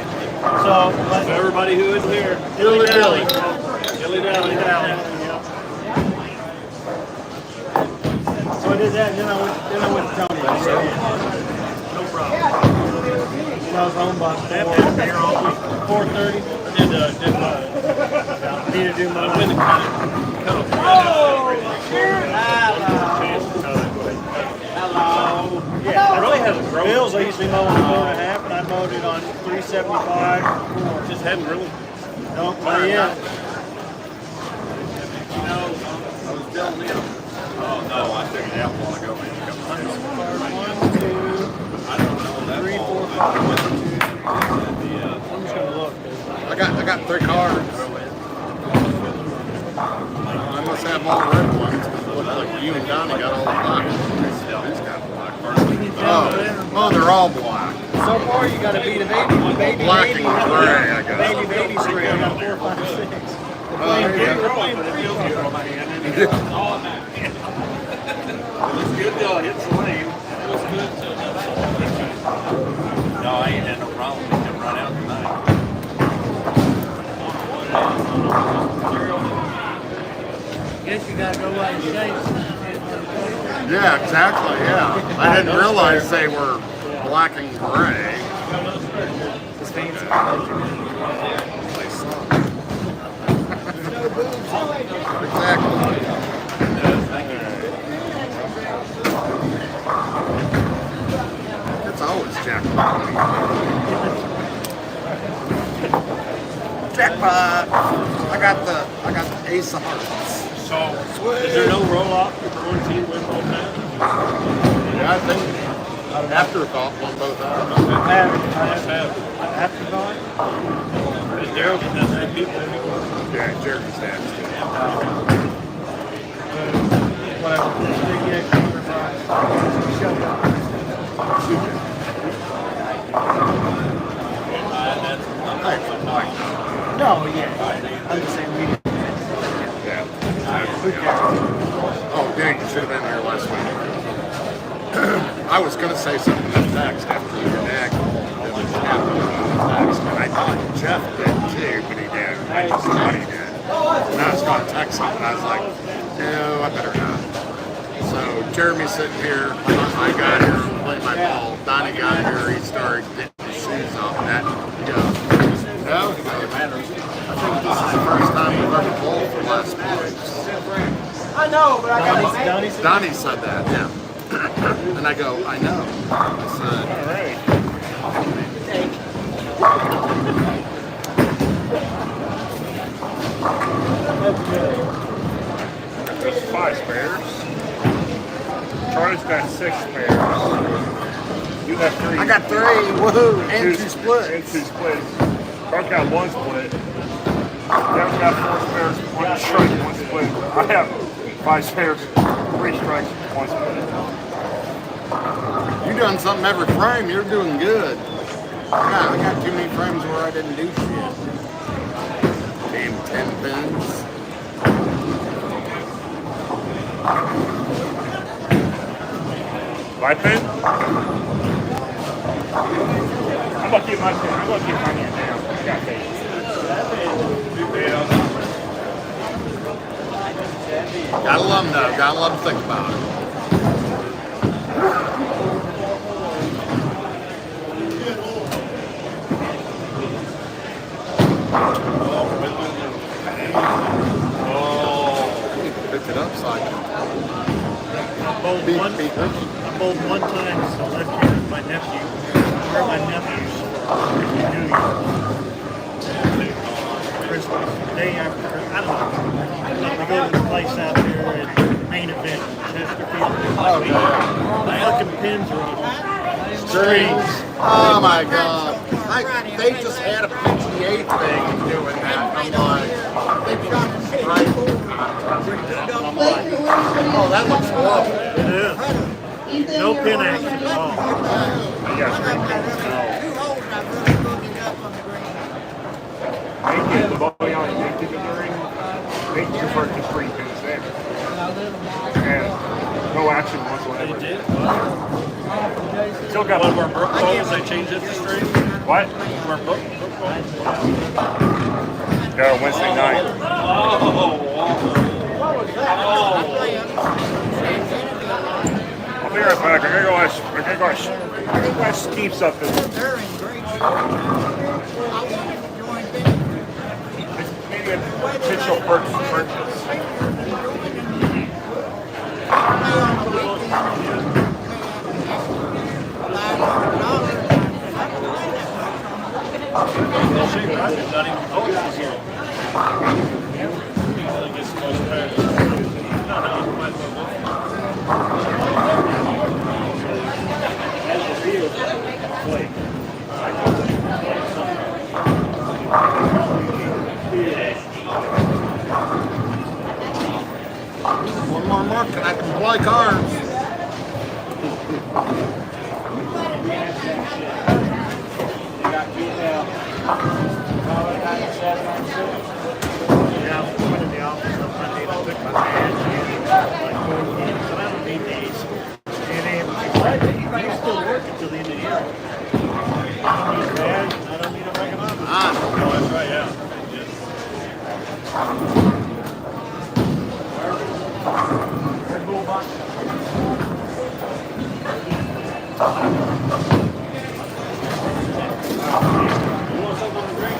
So, but For everybody who isn't here. Dilly dilly. Dilly dally dally. so I did that, and then I went to Tony. No problem. And I was home by 4:30. I need to do my I've been kind of Yeah, it really hasn't grown. Bills I usually mow on 4.5, and I mowed it on 375. Just hadn't really. No, not yet. You know, I was telling them. Oh no, I figured it out a while ago. Maybe a couple months. 1, 2, I don't know that 3, long. 4, 5. I'm just gonna look. I got 3 cards. I must have all red ones. It looks like you and Donnie got all the black ones. Who's got black cards? Oh, they're all black. So far, you got to beat a baby. Black and gray, I got. Baby spray. I got 4, 5, 6. Oh, there you go. It was good till I hit the lane. It was good till no, I ain't had no problem. We can run out tonight. Guess you gotta go out and shave. Yeah, exactly, yeah. I didn't realize they were black and gray. Exactly. It's always jackpot. Jackpot! I got the ace of hearts. So, is there no roll off if one team wins all time? Yeah, I think afterthought on both ends. Afterthought? Is Daryl getting that many people? Yeah, Jerry's dad too. Whatever. Big extra shut up. No, yeah. I'm just saying we didn't. Oh, dang, you should have been here last week. I was going to say something in the text after your dad called. It was happening on the text, and I thought Jeff did too, but he didn't. I just thought he did. And I was going to text him, and I was like, no, I better not. So Jeremy's sitting here. I got here, played my ball. Donnie got here. He started getting his shoes off. And that, he goes, no, he goes, I think this is the first time we've ever bowled for last month. I know, but I got Donnie said that, yeah. And I go, I know. I said, There's 5 spares. Charlie's got 6 spares. You got 3. I got 3, woohoo, and 2 splits. And 2 splits. Charles got 1 split. Devin's got 4 spares, 1 strike, 1 split. I have 5 spares, 3 strikes, 1 split. You done something every frame, you're doing good. I got too many frames where I didn't do shit. Damn 10 pins. My pin? I'm gonna keep my pin. I'm gonna keep my hand down. I got faith. Gotta love them though, gotta love to think about it. Pick it up so I can I bowled one time so left here with my nephew. Or my nephews for New Year. Christmas, day after, I don't know. We go to the place out there at main event, Chesterfield. The fucking pins are on strings. Oh my god. They just had a PTA thing doing that. I'm like, right? I'm like, oh, that looks lovely. It is. No pin action at all. I got 3 pins now. Make it the bowling on the 50 ring. Make your first 3 pins there. no action whatsoever. They did. Still got One of our brook bowls, they changed it to straight. what? One of our brook bowls. Got a Wednesday night. I'll be right back. I gotta go ask Steve something. They're in great shape. I wanted to join them. Maybe a potential purchase. Play on the weekend. Not even coaches here. I guess most parents. No, might as well One more mark and I can play cards. Yeah, I went in the office on Monday and I took my badge and like 4 games, and I don't need these. And then you still work until the end of the year. I don't need a badge, I don't need a regular office. Ah, Oh, that's right, yeah. Red Bull box. You want something to drink?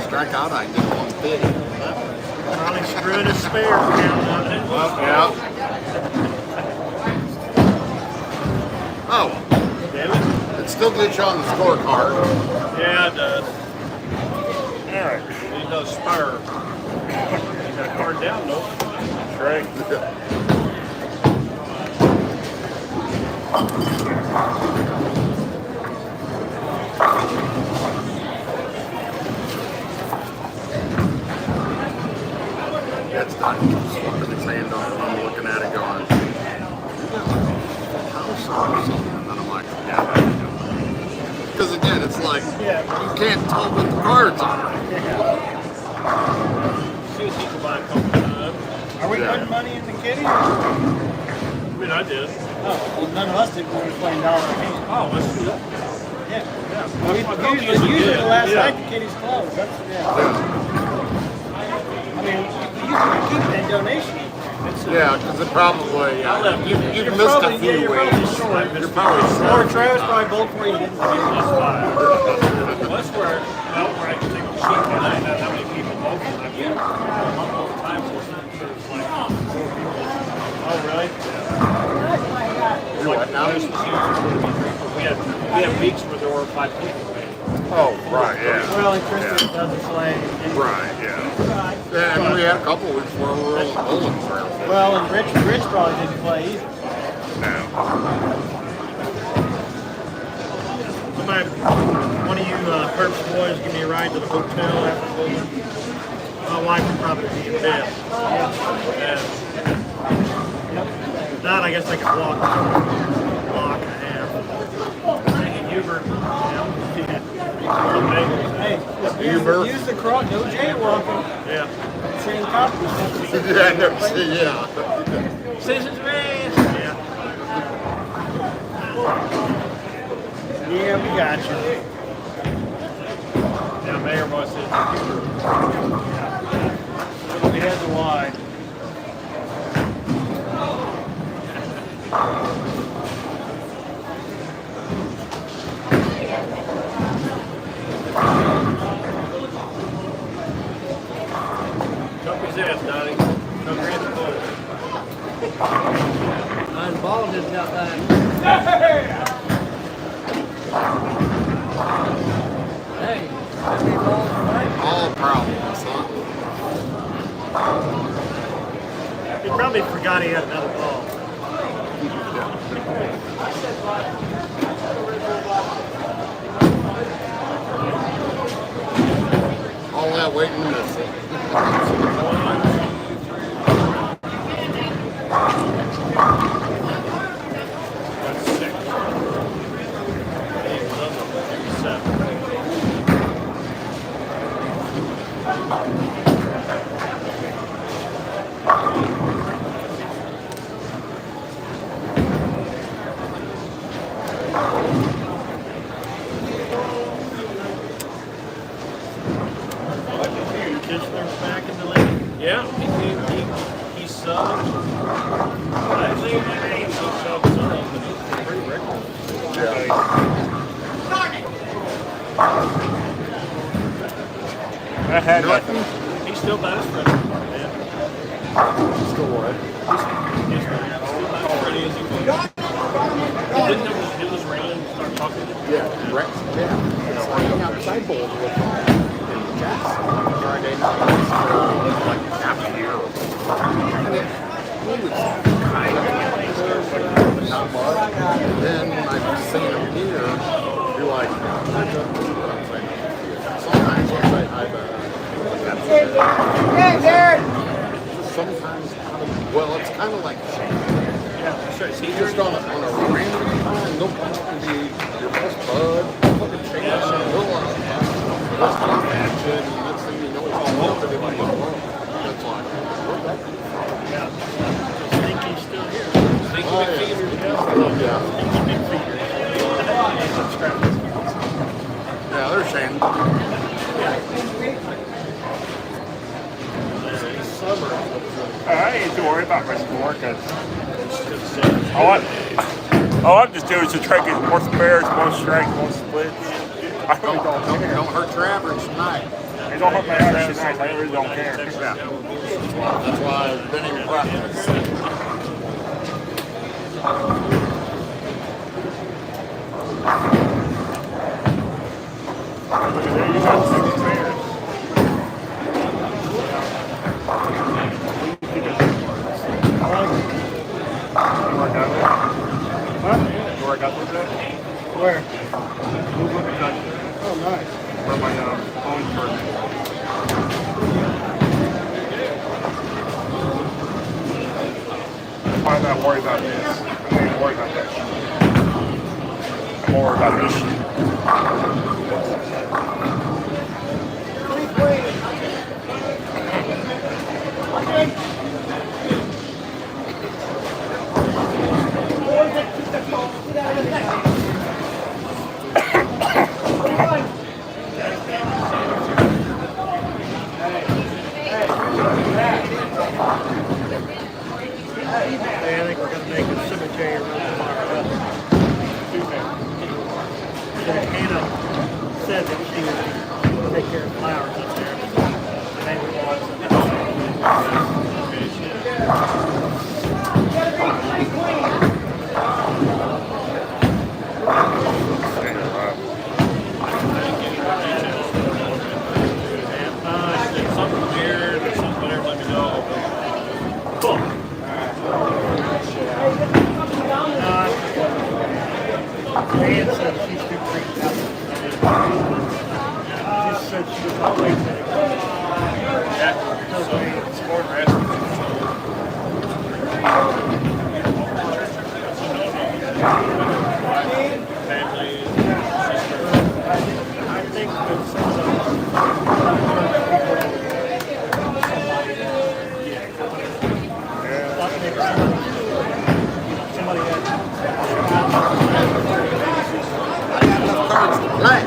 strike out, I can get 150. Probably screwing a spare count on it. Yeah. Oh, Damn it. it still gets you on the scorecard. Yeah, it does. All right. Need no spur. You got a card down, though. That's right. That's not slumping his hand on it. I'm looking at it going, house or something. And I'm like, yeah. Because again, it's like, you can't tell what the cards are. See if he can buy a couple times. Are we Yeah. putting money in the kitty? I mean, I did. Oh, well, none of us did when we were playing dollar a hand. Oh, let's do that. Yeah. Yeah. Usually the last Yeah. night the kitty's closed. That's, I mean, you can keep that donation. Yeah, because it probably, you've missed a few you're weeks. probably short. You're probably Or short. Travis probably both for you didn't play. Well, that's where, where I can take a sheet and I know how many people vote for that. Yeah. Multiple times, it's like 4 people. Oh, really? You're what now? We had weeks where there were 5 people. Oh, right, yeah. Well, and Tristan doesn't play. Right, yeah. And we had a couple weeks where we were only bowling for him. Well, and Rich probably didn't play either. Somebody, one of you Perps boys give me a ride to the hotel after bowling. My wife would probably be in bed. And if not, I guess I could walk a block and a half. Taking Uber. Hey, Uber. use the cross. No jaywalking. Yeah. Same copies. Yeah, I never see, yeah. Scissors, man. Yeah. Yeah, we got you. Now, Mayor wants to We had the wide. Jump his ass, Donnie. Come grab the ball. The ball just got back. Hey, how many balls tonight? All problems, huh? He probably forgot he had another ball. All that waiting to see. That's 6. Kitchener's back in the league. Yeah, he subbed. I've seen the names. He subbed some, but he's pretty regular. I had Nothing. He's still about as pretty. Yeah. Still what? He's still about as pretty as he was. Didn't it was rain and start talking to him? Yeah, Rex. Yeah. It's like hang out sideboard with him in Jackson on Friday nights for like half a year. And he was kind of but not much. And then I've seen him here. You're like, sometimes I'll say hi back. Sometimes, well, it's kind of like That's right. See, just on a random time, they'll come up and be your best bud, fucking change and they'll let's talk at you, and next thing you know, it's all up and everybody goes, well, that's like, where'd that come from? Stinky's still here. Stinky Oh, McFeeder. yeah. Stinky McFeeder. Yeah, they're saying, I ain't too worried about my score because all I'm just doing is to try to get more spares, more strikes, more splits. I really don't care. don't hurt your average tonight. It don't hurt my average tonight. I really don't care. Yeah. That's why I've been in practice. Look at there, you got 6 spares. Where I got that? Huh? Where I got those at? Where? Move with the gun. Oh, nice. Where my phone for. I'm not worried about this. I'm not even worried about that shit. I'm more worried about this shit. Hey, I think we're going to make a cemetery around tomorrow. Hannah said that she would take care of flowers up there. Maybe we'll watch If something weird or something, whatever, let me know. Cool. Dan said she's too freaked out. She said she was always Sport wrestling. Family, I think that some of somebody had Enough cards to play.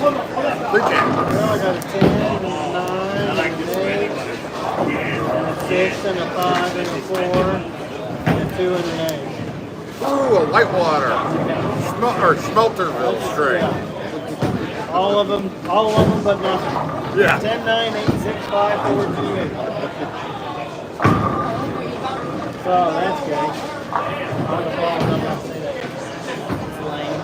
Well, I got a 10, and a 9, and an 8, and a 6, and a 5, and a 4, and a 2, and an 8. Ooh, a Whitewater. Smelterville straight. All of them but nothing. Yeah. 10, 9, 8, 6, 5, 4, 2, 8. So that's good. On the ball, I'm not saying that. It's lame.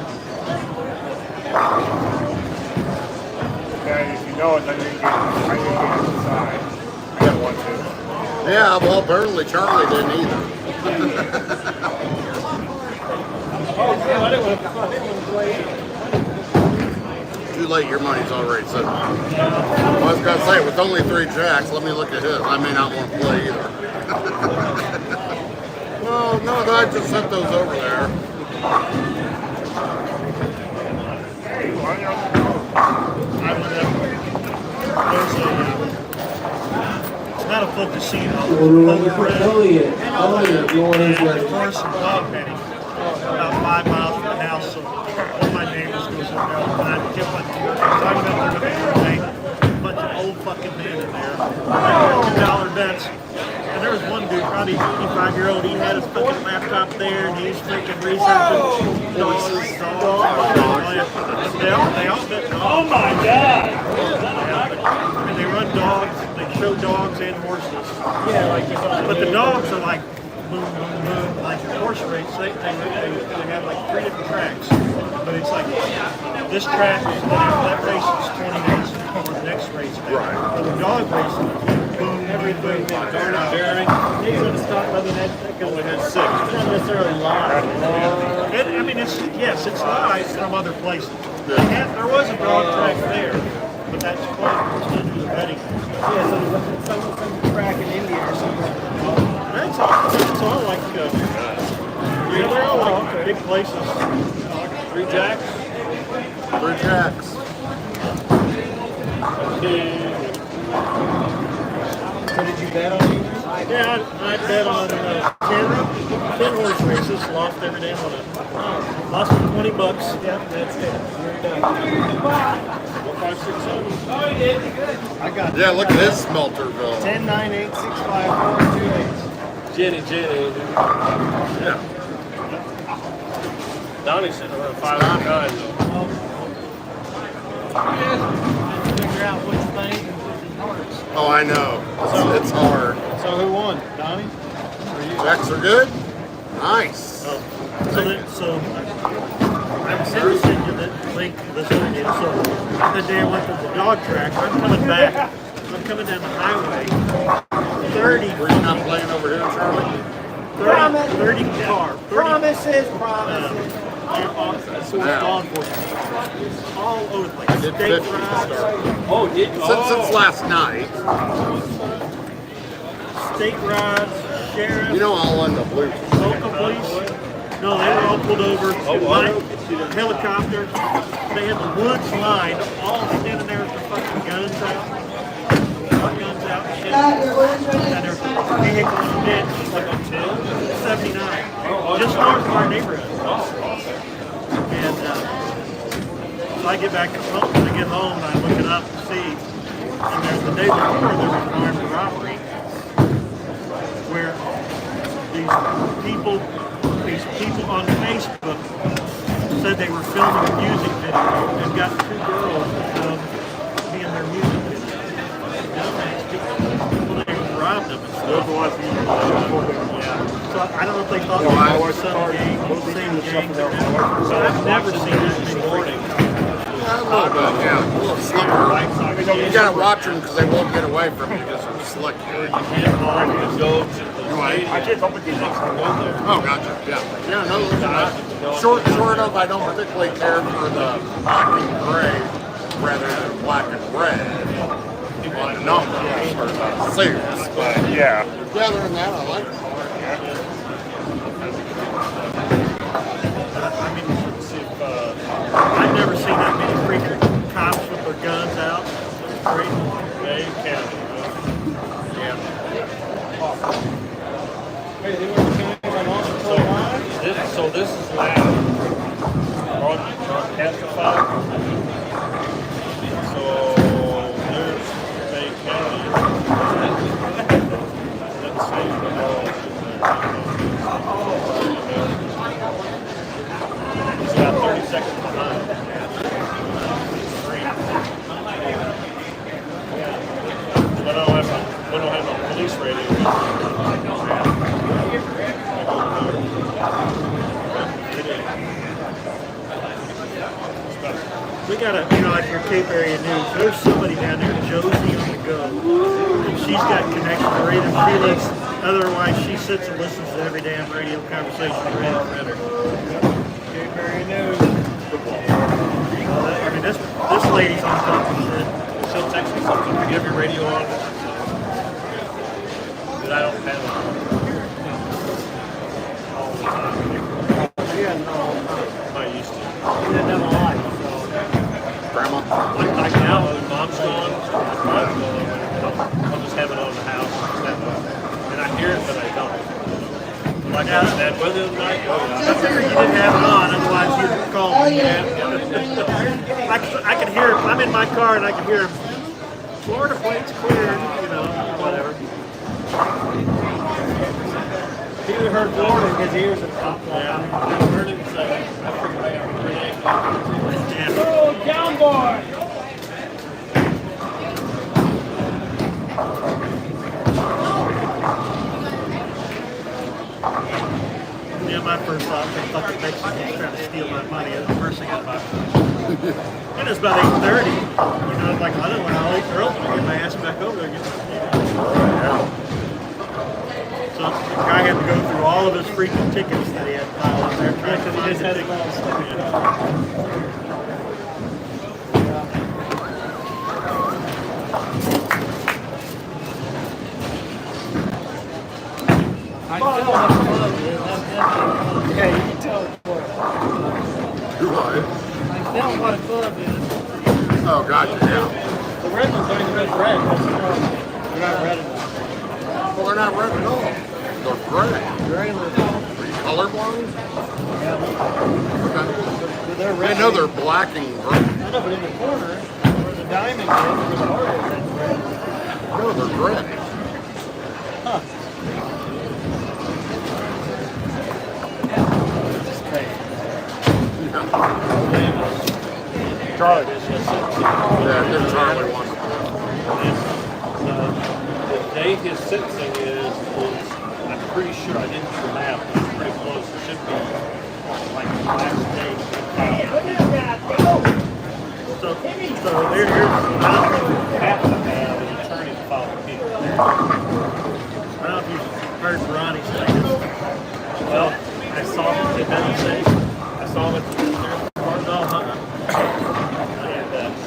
And if you know it, then you get inside. I got one too. Yeah, well, apparently Charlie didn't either. late, your money's already sitting. I was gonna say, with only 3 jacks, let me look at his. I may not want to play either. No, I just sent those over there. I went up. There's it's not a full casino. Order ready for Elliot. Elliot, your order is ready. Horse and dog petting. About 5 miles from the house. So one of my neighbors goes in there, and I kept on talking about the other day. A bunch of old fucking men in there. $2 bets. And there was one dude, probably 85-year-old. He had his fucking laptop there, and he was freaking researching dogs. They all bet dogs. Oh my God! And they run dogs. They show dogs and horses. Yeah, like But the dogs are like boom, boom, boom, like a horse race. They have like 3 different tracks. But it's like this track is that race is 20 minutes before the next race. Right. But the dog race, boom, everything. He's going to stop running that because Only had 6. it's not necessarily live. I mean, it's live from other places. There was a dog track there, but that's closed into the betting. Yeah, so there's some track in India or something. That's all like, they're all like big places. 3 jacks. 3 jacks. So did you bet on anything? Yeah, I bet on 10 horse races, lost every damn one of them. Lost $20. Yep, that's it. You're done. 1, 5, 6, 7. Oh, you did. I got Yeah, look at his Smelterville. 10, 9, 8, 6, 5, 4, 2, 8. Jenny. Yeah. Donnie's sitting around 5 and 9 though. Figure out which thing and which is horse. Oh, I know. It's hard. So who won? Donnie? Jacks are good? Nice. So I was going to send you the link to this video. So the day I went to the dog track, I'm coming back. I'm coming down the highway. 30. Were you not playing over here, Charlie? 30 car. 30 Promises. law enforcement. All over the place. I did State 50 to rides, start. Oh, did you? Since last night. state rides, sheriff, You know I'll end up losing. local police. No, they were all pulled over. Helicopter. They had the woods lined, all standing there with their fucking guns out. Guns out and shit. And there's a vehicle in the ditch, like on 79. Just north of our neighborhood. And so I get back at home, and I get home and I look it up and see. And there's the day before there was an armed robbery where these people on Facebook said they were filming a music video and got 2 girls to come be in their music video. People that robbed them and stuff. Yeah. So I don't know if they thought they were some gang, same gang. So I've never seen that many morning. A little bit, yeah. A little slicker. You gotta watch them because they won't get away from you because they're slick. You can't walk and go to the stadium. I can't open these up. Oh, gotcha. Yeah. Yeah, no, listen, short of, I don't particularly care for the black and gray rather than black and red on the numbers or the suits. But Yeah. other than that, I like it. I mean, I've never seen that many freaking cops with their guns out. It's crazy. Dade County. Yeah. Hey, they were counting on also live? So this is loud. On Castrify. So there's Dade County. Let's see. It's about 30 seconds behind. We don't have no police radio. We got like your Cape Area News, there's somebody down there, Josie on the go. And she's got connection to radio. She lives, otherwise she sits and listens to every damn radio conversation. Cape Area News. I mean, this lady's on top of shit. She'll text me something. You have your radio on? But I don't have it all the time. Yeah, no. I used to. You didn't have a life, so. Grandma. Like now, when mom's gone, I'll just have it on the house. And I hear it, but I don't. Like I was bad weather tonight. I figured you didn't have it on, otherwise you'd call me. I could hear him. I'm in my car and I can hear him. Florida plate's cleared, you know, whatever. He heard Florida in his ears at the top. Yeah, I heard him say, I figured I Yeah. Oh, down boy! Yeah, my first thought was fucking Mexicans trying to steal my money. That's the first thing I thought. And it's about 8:30. You know, I'm like, I don't know how late they're open. I get my ass back over there and get my So the guy had to go through all of his freaking tickets that he had piled up there trying to find his ticket. Yeah, you can tell what. Do I? I tell what a club is. Oh, gotcha, yeah. The red ones aren't even red. They're not red enough. Well, they're not red at all. They're gray. Gray and Are you colorblind? yeah, Okay. they're I red. know they're black and gray. I know, but in the corner, where the diamond is, where the heart is, that's red. No, they're gray. Huh. This is crazy. Charlie. Yeah, they're Charlie one. The day his sentencing is I'm pretty sure I didn't do the math, but it's pretty close. It should be like the last day. So here's I don't have to have an attorney to file a appeal. I don't know if you've heard Ronnie's latest. Well, I saw him at the say. I saw him at the No, and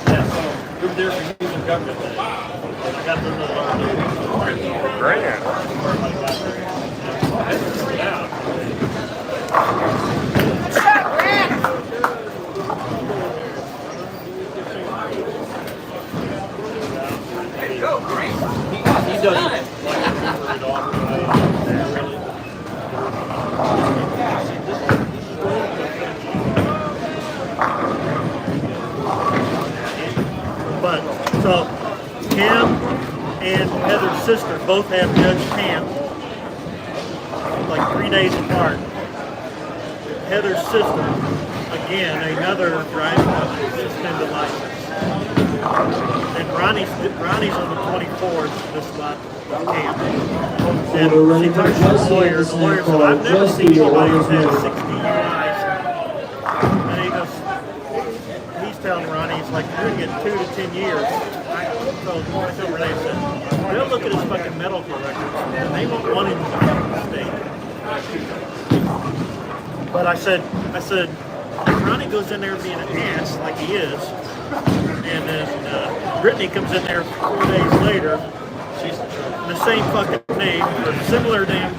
yeah, so we were there for using government day. And I got the little Great. He doesn't like remember it all. Really. But so him and Heather's sister both have Judge Camp like 3 days apart. Heather's sister, again, another driving suspended license. And Ronnie's on the 24th, this month, with camp. And she talks to the lawyer. The lawyer said, I've never seen anybody who's had 60-year license. And he goes, he's telling Ronnie, he's like, you're going to get 2 to 10 years. So Renee said, they'll look at his fucking medical records, and they won't want him to stay. But I said, if Ronnie goes in there being an ass like he is, and then Brittany comes in there 4 days later, she's the same fucking name, or similar name.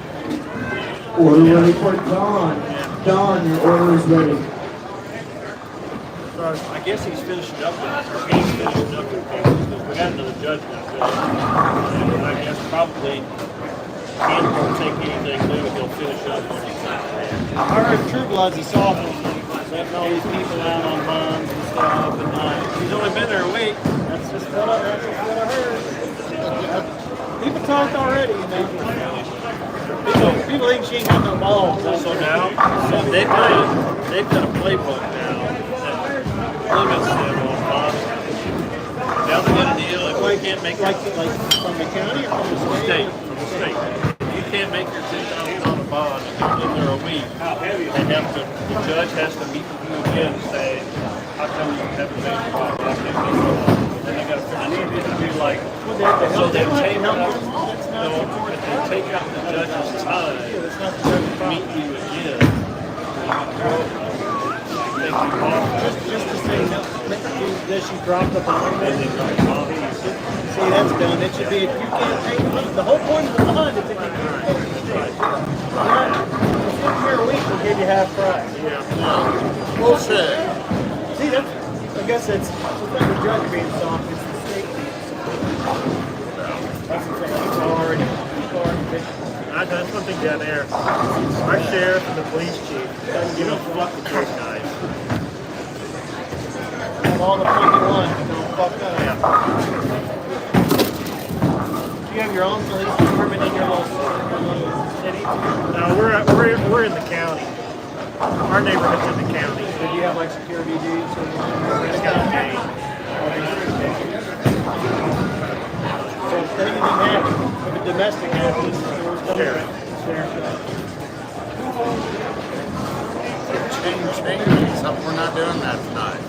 Order ready for Don. Don, your order is ready. So I guess he's finishing up with cases because we got another judgment. And I guess probably can't take anything new. He'll finish up when he's not there. I heard True Blood's a soft one, letting all these people out on bonds and stuff and He's only been there a week. that's just what I heard. People talk already, you know. People think she ain't got no balls. So now, they've got a playbook now that limits them on bonds. Now they got a deal if you can't make Like from the county or from the state? From the state. If you can't make your $10,000 bond and you're in there a week, the judge has to meet with you again and say, how come you haven't made your bond? And they got to be like, so they take out the judge's time to meet you again. Take you off. Just to say no. Does she drop the bond? See, that's done. It should be, if you can't take the whole point of the bond is if you can't take the state. If you're a week, we'll give you half price. Bullshit. See, that's, I guess it's not the judge being soft, it's the state being soft. That's the thing. People already picked. That's one thing down there. Our sheriff and the police chief, you don't fuck with those guys. Have all the fun you want, don't fuck up. Do you have your own police department in your little city? No, we're in the county. Our neighborhood's in the county. Did you have like security dudes? It's got a name. So if anything happens, if a domestic happens, Sheriff. We're not doing that tonight.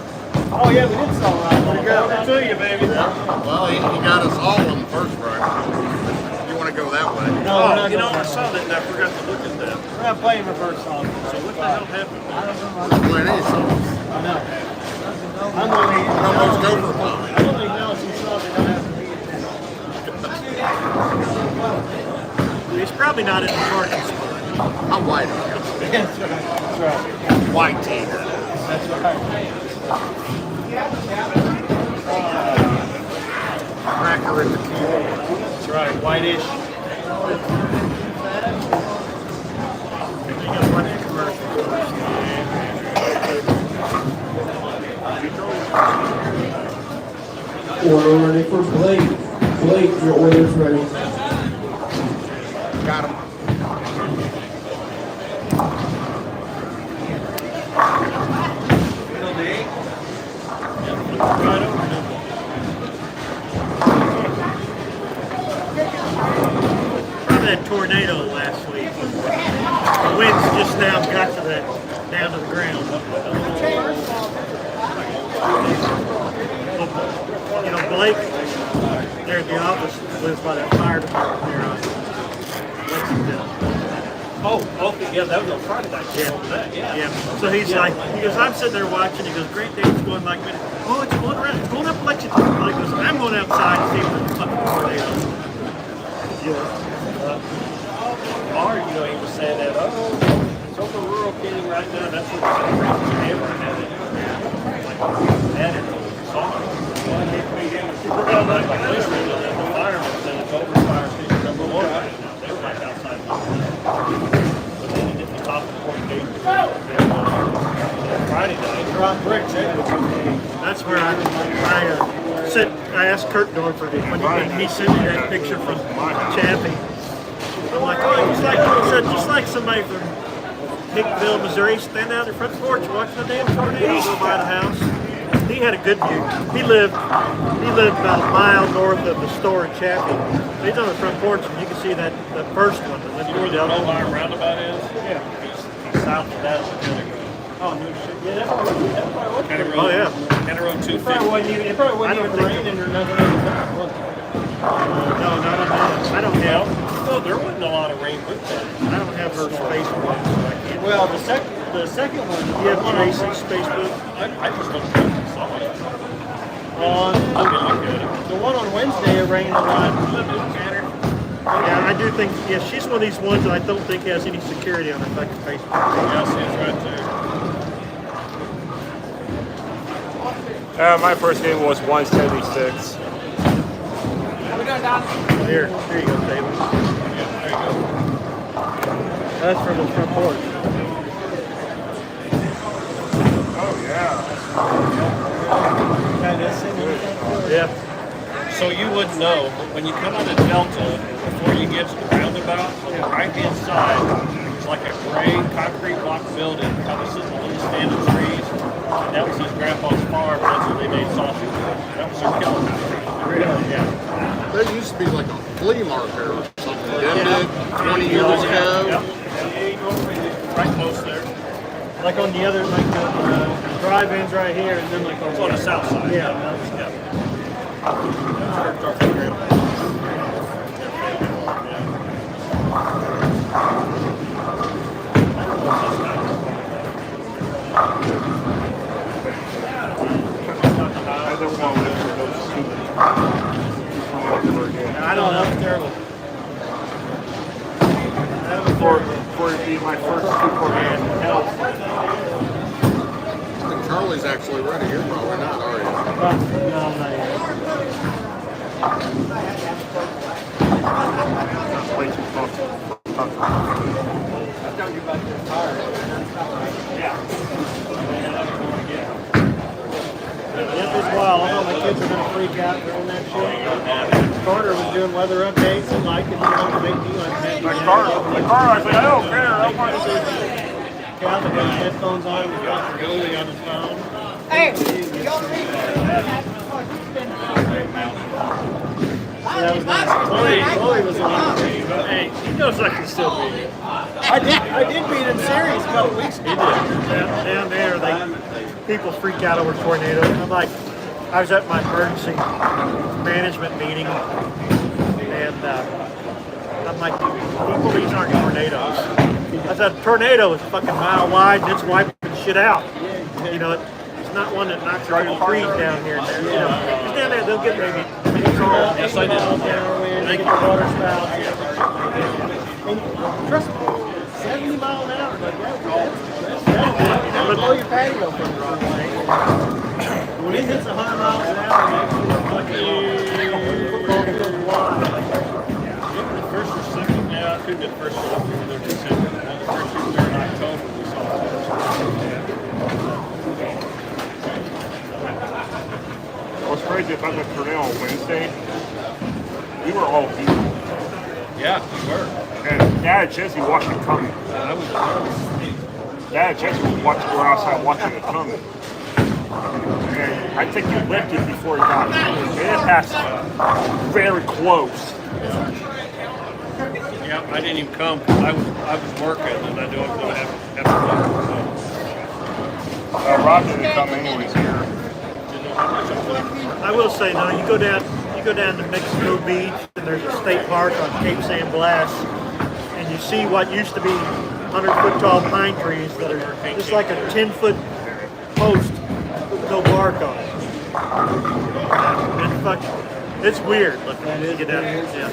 Oh yeah, we did sell right. There you go. To you, baby. Well, he got us all in the first round. You want to go that way? No, we're not You know, going I saw that and I forgot to look at that. We're not playing reverse song. So what the hell happened? Playing any songs. No. I'm only. Almost over time. I don't think now some songs they don't have to read. He's probably not in the parking spot. I'm white. That's right. That's right. White tee. That's right. Cracker in the keyboard. That's right. Whitish. You got one in commercial. Order ready for Blake. Blake, your order's ready. Got him. Right over him. Probably that tornado last week. The winds just now got to that, down to the ground. You know, Blake, there at the office, lives by that fire department there on Lexington. Oh, okay, yeah, that was on Friday night. Yeah. So he's like, he goes, I'm sitting there watching. He goes, Great Dane's going like, oh, it's going around, it's going up Lexington. He goes, I'm going outside to see what the fucking tornado. Or, you know, he was saying that, it's over rural Kenny right now. That's what the celebrations are right now. That is song. Like listening to the firemen said it's over fire station number 1 right now. They were like outside. But then he did the top of the port gate. Friday night. Drop bricks, eh? That's where I asked Kurt Dorfer when he sent me that picture from Chappie. I'm like, oh, he said, just like somebody from Hickville, Missouri, stand out on their front porch watching the damn tornado go by the house. He had a good view. He lived about a mile north of the store in Chappie. He's on the front porch and you can see that the first one. And then You know where the old iron roundabout is? Yeah. He's south of that on County Road. Oh, no shit. Yeah, that probably would. County Road. Oh, yeah. County Road It 250. probably wouldn't even raining or nothing. No, not on that. I don't have. No, there wasn't a lot of rain with that. I don't have her Facebook, so I can't. Well, the second one, You have Tracy's Facebook? I just looked at it and saw it. on I mean, look at it. the one on Wednesday, it rained a lot. Yeah, I do think, yeah, she's one of these ones that I don't think has any security on her fucking Facebook. Yeah, see, it's right there. My first game was 176. Here you go, David. That's from the front porch. Oh, yeah. Yeah. So you wouldn't know, when you come out of Delta, before you get to the roundabout, on the right-hand side, it's like a gray concrete block building, kind of sitting in little standing trees. And that was his grandpa's farm, that's where they made sausage. That was their killing. Really? Yeah. There used to be like a flea market or something, didn't it? 20 years ago. Yep. Right close there. Like on the other, like the drive-ins right here, and then like It's on the south side. Yeah. Yeah. never want to live through those two ever again. I don't know. It's terrible. For it to be my first two tornadoes in hell. I think Charlie's actually ready. You're probably not, are you? No, not yet. That's way too tough. Yep, it's wild. I know my kids are going to freak out during that shit. Carter was doing weather updates and like, and he wanted to make me like that. My car, I said, I don't care. I want to see. Calvin had headphones on and was watching Goldie on his phone. Hey, y'all read That was nice. Chloe was on. Hey, he knows I can still beat it. I did beat him serious a couple weeks ago. Down there, people freak out over tornadoes. I'm like, I was at my emergency management meeting, and I'm like, people, these aren't tornadoes. I said, a tornado is fucking mile wide and it's wiping shit out. You know, it's not one that knocks a little tree down here and there. You know, just down there, they'll get maybe. Yes, I did. They get the water spouts. And trust me, 70 mile an hour, like that'll blow your patio from the wrong way. When it hits 100 miles an hour, it makes you fucking wide. The first or second, yeah, I couldn't get first or second in December. The first week there in October, we saw What's crazy about the tornado on Wednesday, we were all beat. Yeah, we were. And Dad and Jesse watched it coming. I was Dad and Jesse were outside watching it coming. And I think he lifted before he got here. And it passed very close. Yeah, I didn't even come because I was working and I knew I was going to have to work. Roger didn't come anyways here. I will say though, you go down to Mexico Beach and there's a state park on Cape San Blas, and you see what used to be 100-foot tall pine trees that are just like a 10-foot post with no bark on it. And fucking, it's weird looking when you get down there. Yeah.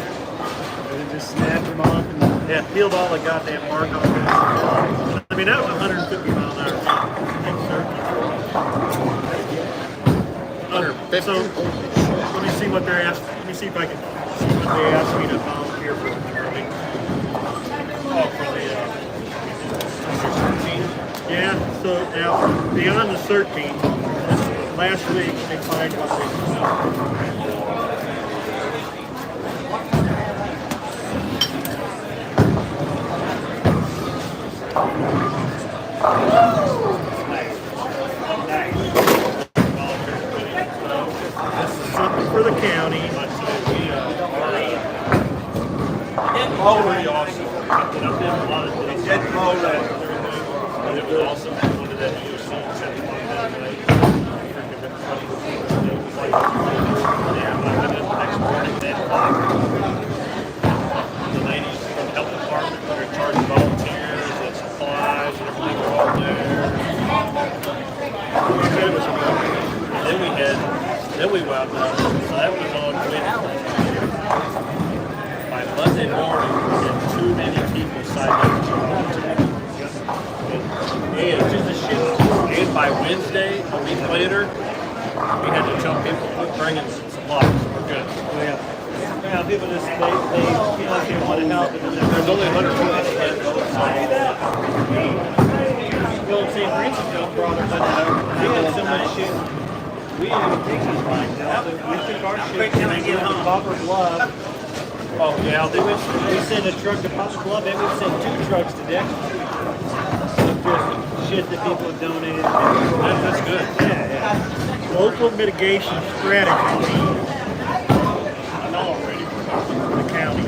They just snapped them off. Yeah, peeled all the goddamn bark off. I mean, that was 150 mile an hour. So, let me see what they're asking. Let me see if I can see what they asked me to volunteer for. Yeah, so now beyond the 13th, last week they find what they something for the county. The ladies from the health department that are in charge of volunteers and supplies and everything were all there. Then we wound up. So that was on Wednesday. By Monday morning, we had too many people signed up to volunteer. And by Wednesday, a week later, we had to tell people quit bringing supplies. We're good. Yeah, people just they feel like they want to help, and then There's only 100 people. the old St. Francis don't bother, but we had so much shit. We didn't even take these lines out. We took our shit and we get on Poplar Bluff. Oh, yeah, they went. We sent a truck to Poplar Bluff, and we sent 2 trucks to Dexter. Just shit that people have donated. That's good. Yeah. Local mitigation strategy. The county.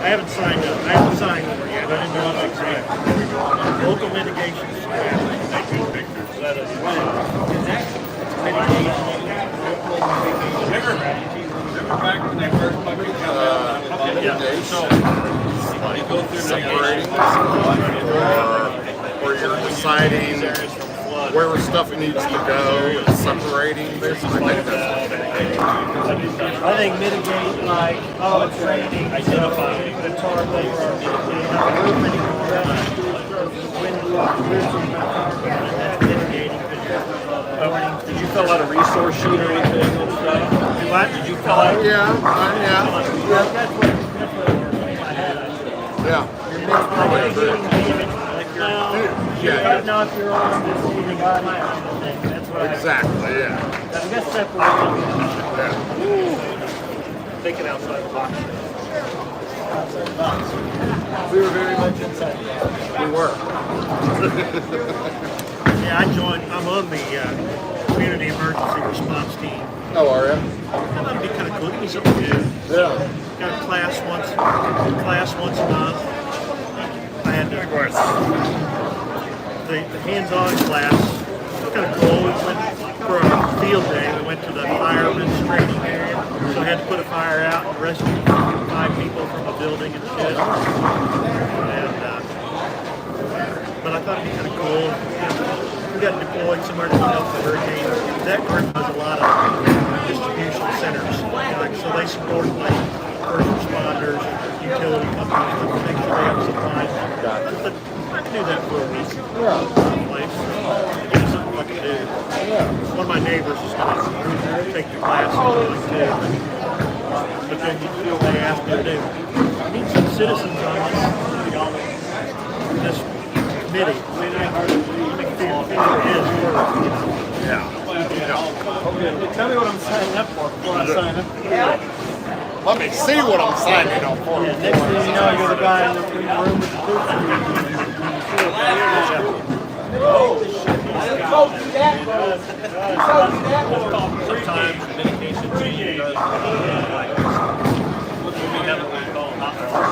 I haven't signed up. I haven't signed over yet. I didn't know what to expect. Local mitigation strategy. Remember back when they first Dates, so they go through separating, or you're deciding areas from flood. where stuff needs to go, separating this. I think that's I think mitigate, like, oh, it's raining, identifying the tarp over our roof anymore. Wind blew off the roof, so we're not talking about it. That's mitigating because of warning. Did you fill out a resource sheet or anything and stuff? What? Did you fill out? yeah. That's what in my head I said. Yeah. Mitigating damage, like you're cutting off your arm, just leaving God my arm. That's what Exactly, yeah. I guess separating. Yeah. Thinking outside the box. Outside the box. We were very much inside the box. We were. Yeah, I'm on the community emergency response team. Oh, are you? And that'd be kind of cool. Give me something to do. Yeah. Got a class once a month. I had the hands-on class. Kind of cool. We went for our field day. We went to the fireman's training area, so I had to put a fire out and rescue 5 people from a building and shit. And but I thought it'd be kind of cool. We got deployed somewhere to help the hurricane. That group has a lot of distribution centers, like, so they support like first responders, utility companies, to make sure they have supplies. But I can do that for a week. Place. Give me something I can do. One of my neighbors is going to take the class too. But then they asked me to do. I need some citizens on this committee. Tell me what I'm signing up for before I sign up. Let me see what I'm signing up for. Yeah, next thing you know, you're the guy in the room with the food. Sometimes medication change does like we haven't been called hot for a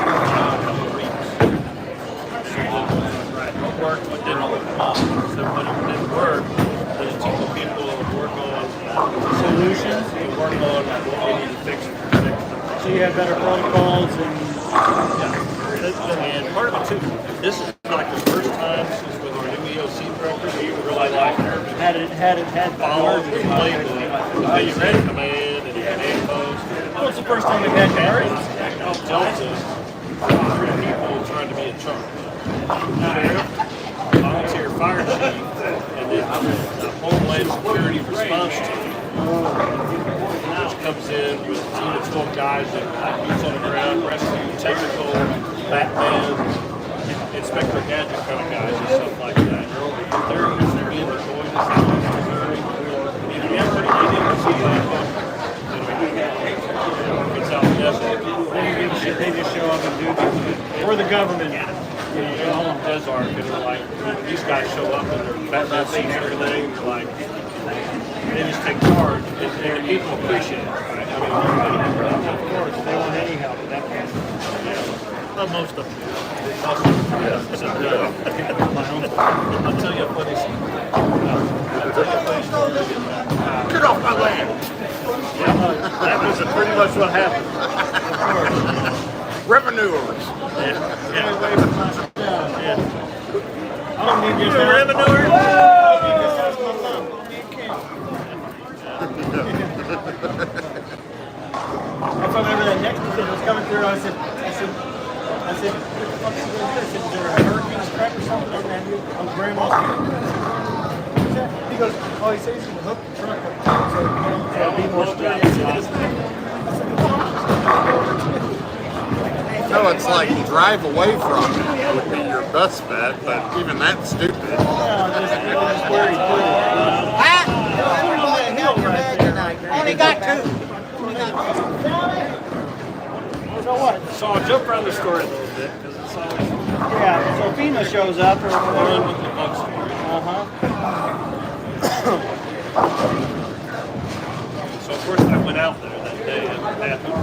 couple of weeks. What worked, what didn't work. So when it didn't work, there's a team of people that work on Solutions. to work on what we need to fix. So you have better protocols and And part of it too, this is like the first time since with our new EOC director, we really like had followed and played the unit command and command post. Well, it's the first time we've had guardians. Delta, 3 people trying to be in charge. Sheriff, volunteer fire chief, and then the Homeland Security response team. Which comes in with a team of 12 guys that boots on the ground, rescue, technical, Batman, Inspector Gadget kind of guys and stuff like that. They're used to being deployed to if you ever didn't see that, it's out in the desert. They just show up and do this. Or the government. All of them Desark, and they're like, these guys show up and they're Batman sees everything, and they're like, they just take charge, and the people appreciate it. Right? I mean, Of course, they want any help. That Well, most of them. I'll tell you a funny story. Get off my land! That was pretty much what happened. Revenuers. Stay away from my stuff. I don't need You your a help. revenuer? That's my mom. If I remember that next decision was coming through, I said, what the fuck is he gonna do? I said, is there a hurricane strike or something on grandma's here? He goes, oh, he says he's gonna hook the truck up so it'll be more sturdy. No, it's like drive away from it would be your best bet, but even that's stupid. Just where he put it. Only got 2. So what? So I'll jump around the story a little bit because it's always Yeah, so FEMA shows up or Run with the bug story. So of course I went out there that day and happened.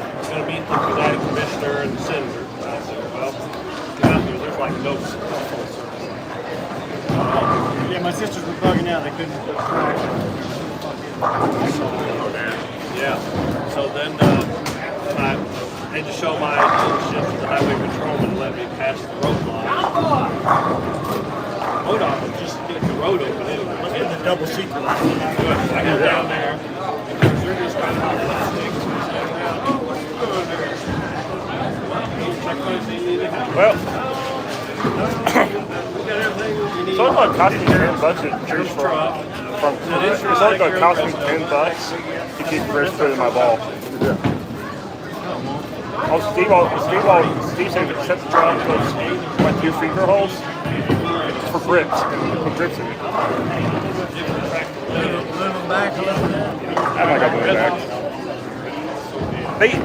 I was going to meet the presiding commissioner and the senator. I said, well, out here there's like no phone service. Yeah, my sisters were bugging out. They couldn't put track. Yeah. So then I had to show my leadership to the highway patrolman to let me pass the roadblock. double secret. I go down there, because they're just kind of Well, it's only going to cost me $10 to choose from. It's only going to cost me $10 to keep Chris putting my ball. Oh, Steve said set the truck, puts my 2 finger holes for grips. Put grips in it. Move them back a little bit. I'm not going to move it back.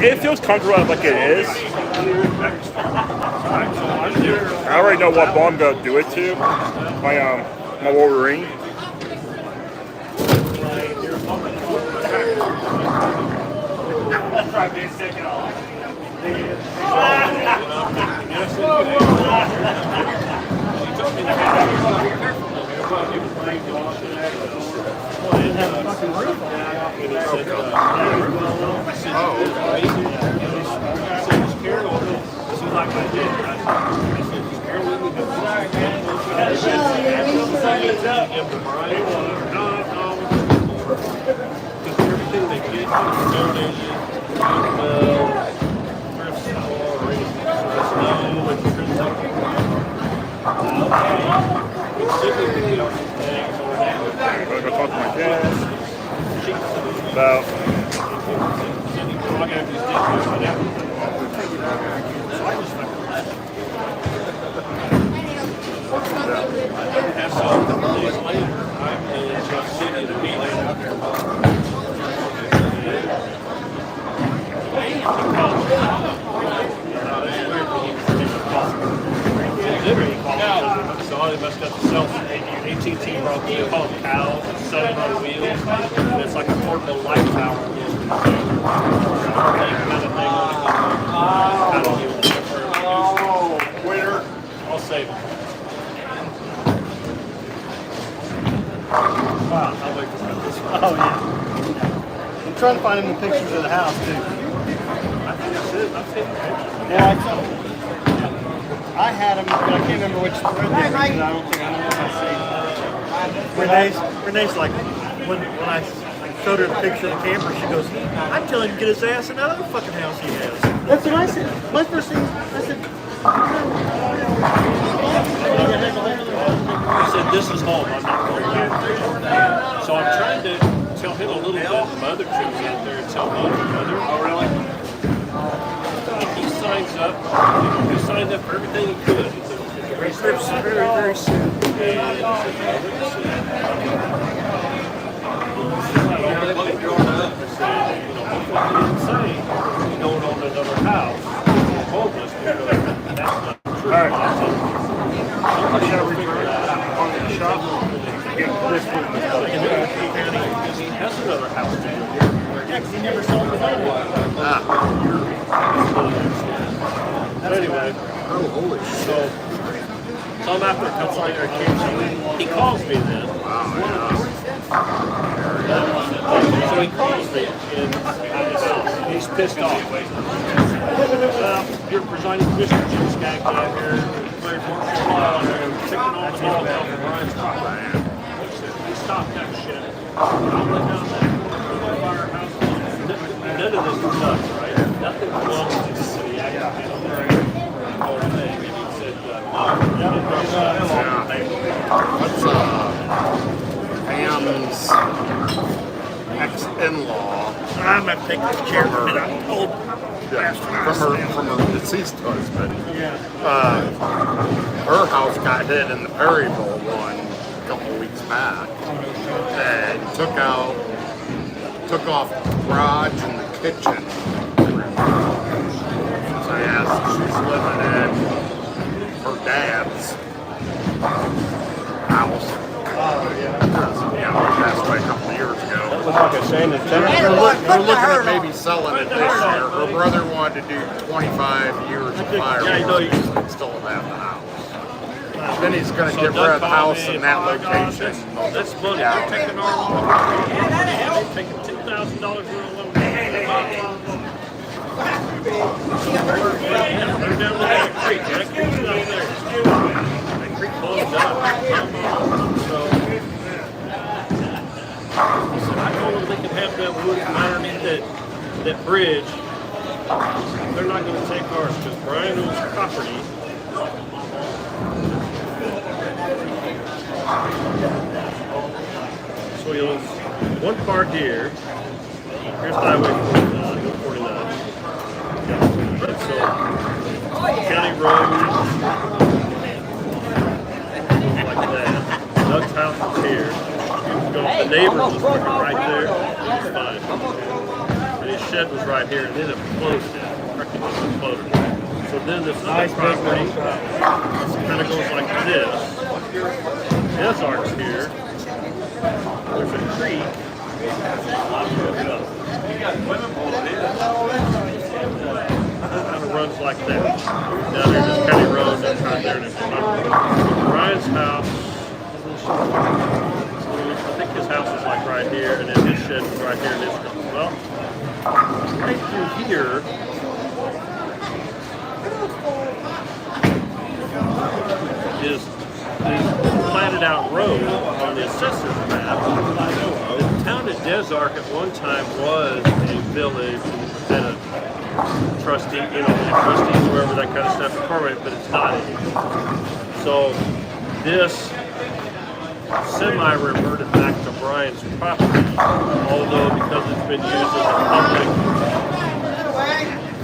It feels comfortable like it is. I already know what ball I'm going to do it to. My Wolverine. everything they get donated, I'm going to go talk to my dad about so they must have to sell AT&T brought they call them cows, selling on wheels, and it's like a portable light tower. winner. I'll save it. Wow, I'll wait for this one. Oh, yeah. I'm trying to find him the pictures of the house, too. I've seen it. Yeah, I saw them. I had them, but I can't remember which thread they were, because I don't think I know if I saved them. Renee's like, when I showed her the picture of the camper, she goes, I'm telling him to get his ass in that other fucking house he has. That's what I said. My first thing, I said, He said, this is home, I'm not going back. So I'm trying to tell him a little bit of mother trips out there and tell mother. Oh, really? He signs up, he signed up for everything he could. He said, trips very, very soon. Going on another house, homeless, because that's not true. All right. I'm going to return on the shop. Get Chris with me. That's another house. yeah, 'cause he never sold the other one. But anyway, so I'm after a couple of years. He calls me then. So he calls me and he's pissed off. You're presiding Mr. Jim Skaggs out here. He stopped that shit. I went down there. None of this is nuts, right? Nothing belongs to the city. I got it. That's Pam's ex-in-law. I'm going to take this chair from it. I'm old. From her deceased husband. Her house got hit in the Perryville one a couple weeks back, and took off the garage and the kitchen. So yes, she's living in her dad's house. He passed away a couple of years ago. Looks like a Shannon We're looking at maybe selling it this year. Her brother wanted to do 25 years of fireworks and still have the house. Then he's going to get rid of the house in that location. That's money. They're taking our loan. They're taking $10,000 worth of loan. They're down there at the creek. That creek's down there. That creek closed up. So that bridge, they're not going to take ours because Brian owns property. So he owns one part here. Here's Highway 49. And so county road like that. Doug's house is here. The neighbors was working right there. It's fine. And his shed was right here, and then it floated. So then this other property kind of goes like this. This arc's here. There's a creek. Kind of runs like that. Down there, this county road, that's right there. Ryan's house, I think his house is like right here, and then his shed is right here, and this goes. Well, right through here, is platted out road on the assessor's map. The town of Des Arc at one time was a village, had a trustee, trustees, wherever that kind of stuff incorporated, but it's not anymore. So this semi-reverted back to Brian's property, although because it's been used as a public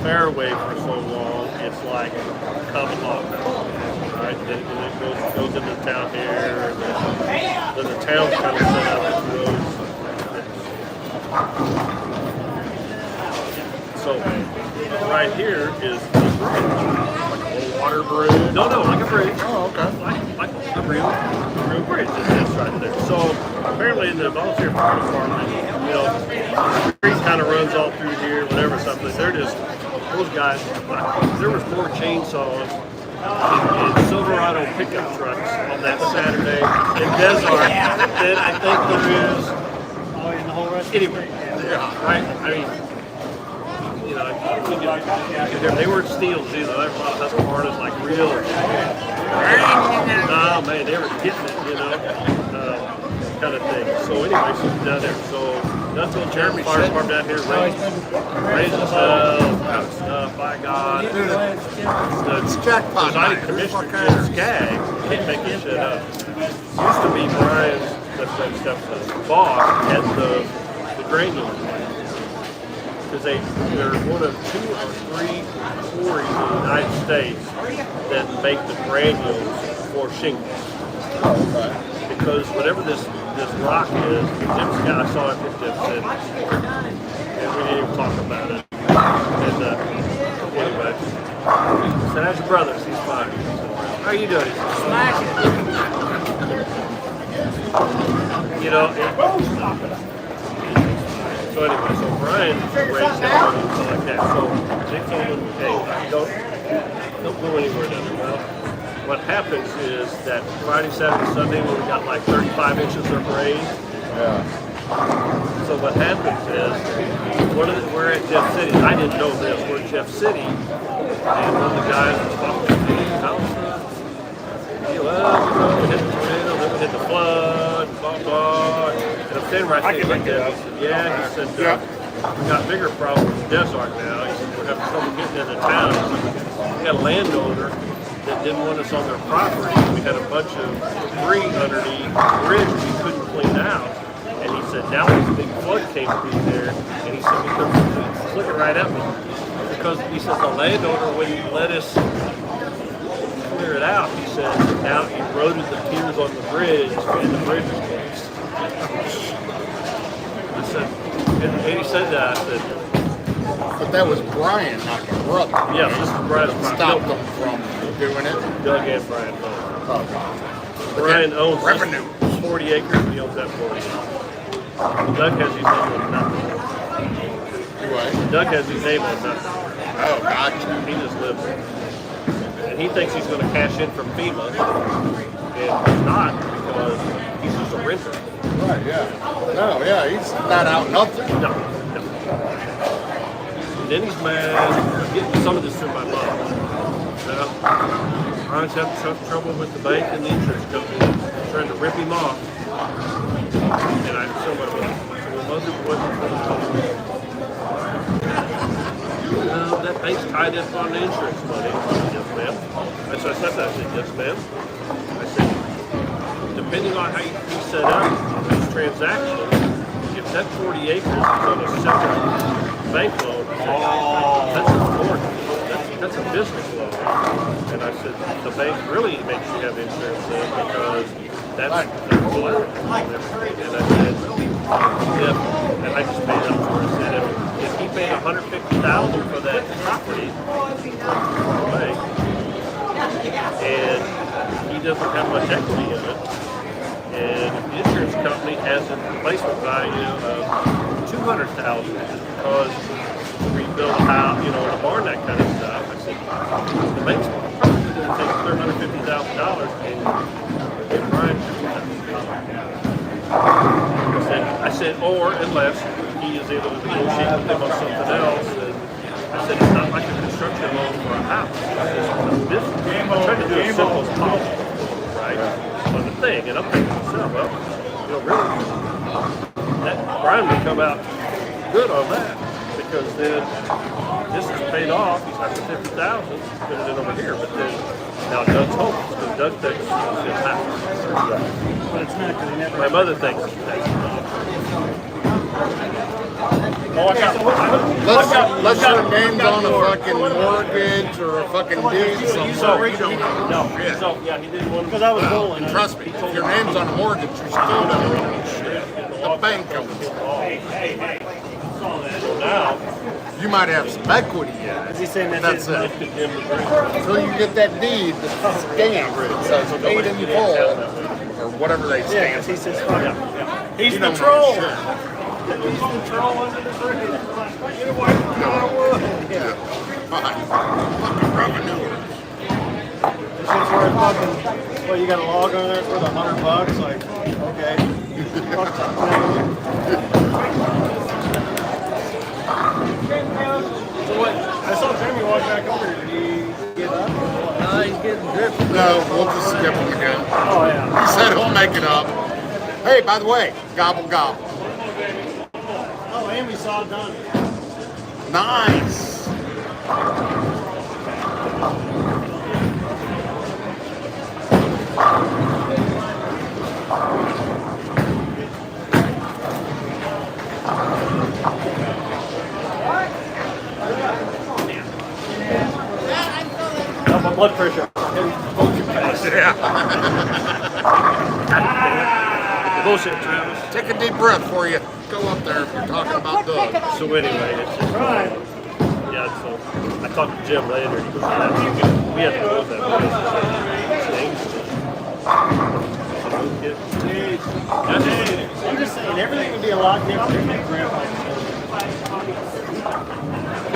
fairway for so long, it's like common law. Right? And it goes into the town here, and then the town's kind of set up its roads. So right here is the bridge. Like a little water bridge? No, like a bridge. Oh, okay. Like a real bridge is this right there. So apparently in the volunteer fire department, the creek kind of runs all through here, whatever something. They're just, those guys, there was more chainsaws and Silverado pickup trucks on that Saturday in Des Arc than I think there is anyway. Yeah, right? I mean, they weren't steels either. There were a lot of Husqvarnas, like real. Oh man, they were getting it, kind of thing. So anyway, so down there. So that's what Jeremy Fire Department down here raises stuff. By God, the presiding commissioner Jim Skaggs can't make this shit up. Used to be Brian's boss at the granular plant. Because they're one of 2 or 3 quarries in the United States that make the granules for shingles. Because whatever this rock is, Jim Scott, I saw it with Jim City, and we didn't even talk about it. And anyway, so that's your brother. He's fine. How are you doing? Smack it. So anyway, so Brian raised him and stuff like that. So they told him, hey, don't go anywhere down there. Well, what happens is that Friday, Saturday, Sunday, when we got like 35 inches of rain. Yeah. So what happens is, we're at Jeff City. I didn't know this. We're at Jeff City, and one of the guys was talking to me. We hit the tornado, then we hit the flood, blah, blah. And I'm standing right there. He said, we got bigger problems in Des Arc now. He said, we're having trouble getting into town. We had a landowner that didn't want us on their property. We had a bunch of debris underneath the bridge we couldn't clean out. And he said, now this big flood came through there. And he said, he's looking right at me. Because he said, the landowner wouldn't let us clear it out. He said, now he eroded the piers on the bridge, and the bridge is closed. I said, and he said that. I said, but that was Brian, not your brother. Yeah, this is Brian's stopped them from doing it. Doug and Brian both. Brian owns 40 acres, he owns that 40 acres. Doug has his name on nothing. What? Doug has his name on nothing. Oh, gotcha. He just lives there. And he thinks he's going to cash in from FEMA, and he's not, because he's just a renter. Right, yeah. No, yeah, he's not out nothing. No. And then he's mad. I'm getting some of this through my mom. Brian's having trouble with the bank and the insurance company, trying to rip him off. And I'm so much with him. So my mother wasn't That bank's tied up on the insurance money. Yes, ma'am. So I said that. I said, yes, ma'am. I said, depending on how you set up these transactions, if that 40 acres is on a separate bank loan, that's a mortgage. That's a business loan. And I said, the bank really makes you have insurance then because that's the collateral. And I said, and I just made up for it. I said, if he paid $150,000 for that property, right, and he doesn't have much equity in it, and if the insurance company has a replacement value of $200,000 because rebuild a house, a barn, that kind of stuff, I said, the bank's probably going to take their $150,000 and give Brian $50,000. I said, or unless he is able to negotiate with them on something else. And I said, it's not like a construction loan for a house. I'm trying to do as simple as possible, right? On the thing, and I'm thinking to myself, well, really, that Brian would come out good on that because then this is paid off. He's got the $50,000, put it in over here, but then now Doug's home because Doug thinks it's his house. But it's not because he never. My mother thinks it's his house. Unless your name's on a fucking mortgage or a fucking deed somewhere, you don't know. Yeah, he didn't want to. Because I was bowling. And trust me, if your name's on a mortgage, you still don't own shit. The bank owns it. So now, You might have some equity in it. Is he saying That's that's it. Until you get that deed that stamp that says paid in full, or whatever they Yeah, stamp. because he says, fuck it. He's You the don't know troll. shit. He's the troll under the bridge. You know what? Yeah. Fucking revenue. This shit's worth fucking, well, you got a log on there for the $100? Like, okay. So what? I saw Jeremy walk back over here. Did he give up? No, he's getting dripped. No, we'll just skip him again. Oh, yeah. He said he'll make it up. Hey, by the way, gobble gobble. Oh, and we saw it done. Nice. Now my blood pressure. Yeah. bullshit, Travis. Take a deep breath before you go up there if you're talking about Doug. So anyway, it's just, yeah, so I talked to Jim later. He goes, yeah, we have to go with that place. I'm just saying, everything would be a lot different if my grandpa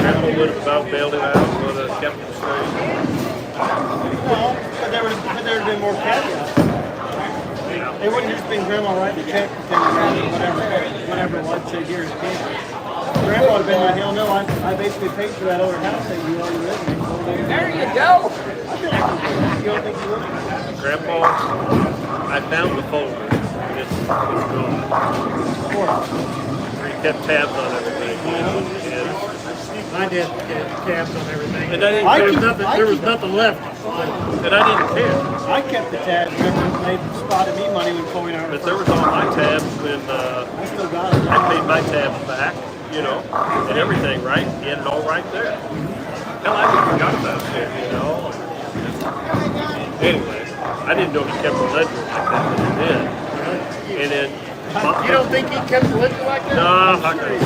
I would have about bailed him out, would have kept him straight. No, but there would have been more caveats. They wouldn't just been grandma writing the check for 10 grand or whatever it was, say, here's a kid. Grandpa would have been like, hell no, I basically paid for that other house that you already lived in. There you go. I feel like you don't think you would? Grandpa, I found the folder. It's gone. He kept tabs on everything. I did get tabs on everything. And I didn't, there was nothing left. and I didn't care. I kept the tabs. Remember, they spotted me money when Chloe and I were But there was all my tabs when I still got it. I paid my tabs back, you know, and everything, right? He had it all right there. Hell, I even forgot about it, you know. Anyway, I didn't know he kept a ledger like that, but he did. And then You don't think he kept the ledger like that? no,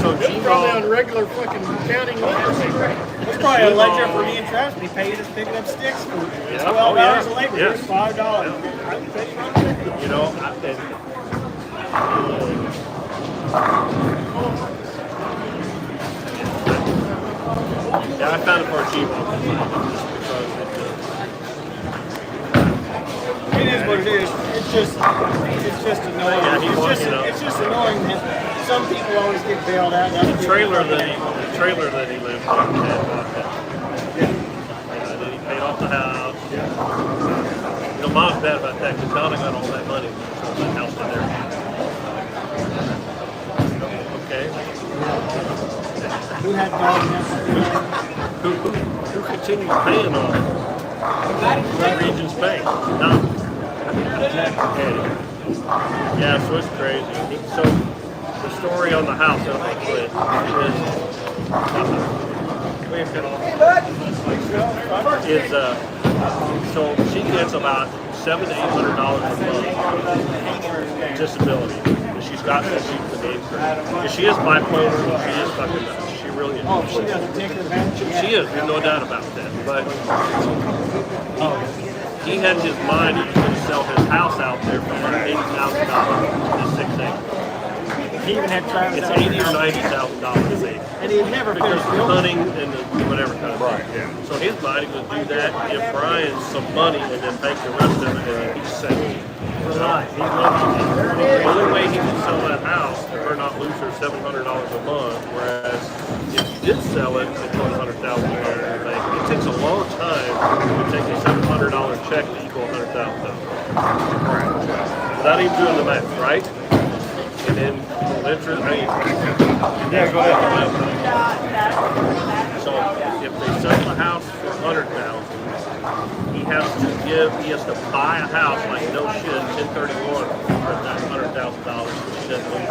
so It's probably on regular fucking counting ledger. It's probably a ledger for me and Travis. He paid us picking up sticks for $12 a labor. Yeah. Here's $5. you know, yeah, I found it for a cheap one It is what it is. It's just annoying. Yeah, It's just annoying that some people always get bailed out. And other the people trailer don't. that he lived in had bought that. And then he paid off the house. You know, mom's bad about that because Donna got all that money from that house in there. Okay. Who had dog Who continues paying on it? Regions Bank. No. Yeah, so it's crazy. So the story on the house that I'm going to put is so she gets about $700 to $800 a month disability. She's got that she's the name for. She is bipolar. She is fucking nuts. She really is. Oh, she doesn't take advantage of She is. There's no doubt about that. But he had his mind. He was going to sell his house out there for $80,000. Just 6 acres. He even had Travis It's out $80,000 there. or $90,000 a acre. And he had never Because finished of building. hunting and the whatever kind of Right, thing. yeah. So his body would do that, give Brian some money, and then take the rest of it, and then he's set. Right. He lived The only way he could sell that house to her not lose her $700 a month, whereas if you did sell it at $100,000, it takes a long time to take a $700 check to equal $100,000. Without even doing the math, right? And then interest. Yeah, go ahead. So if they sell the house for $100,000, he has to buy a house like no shit, 1031 for that $100,000. She doesn't lose.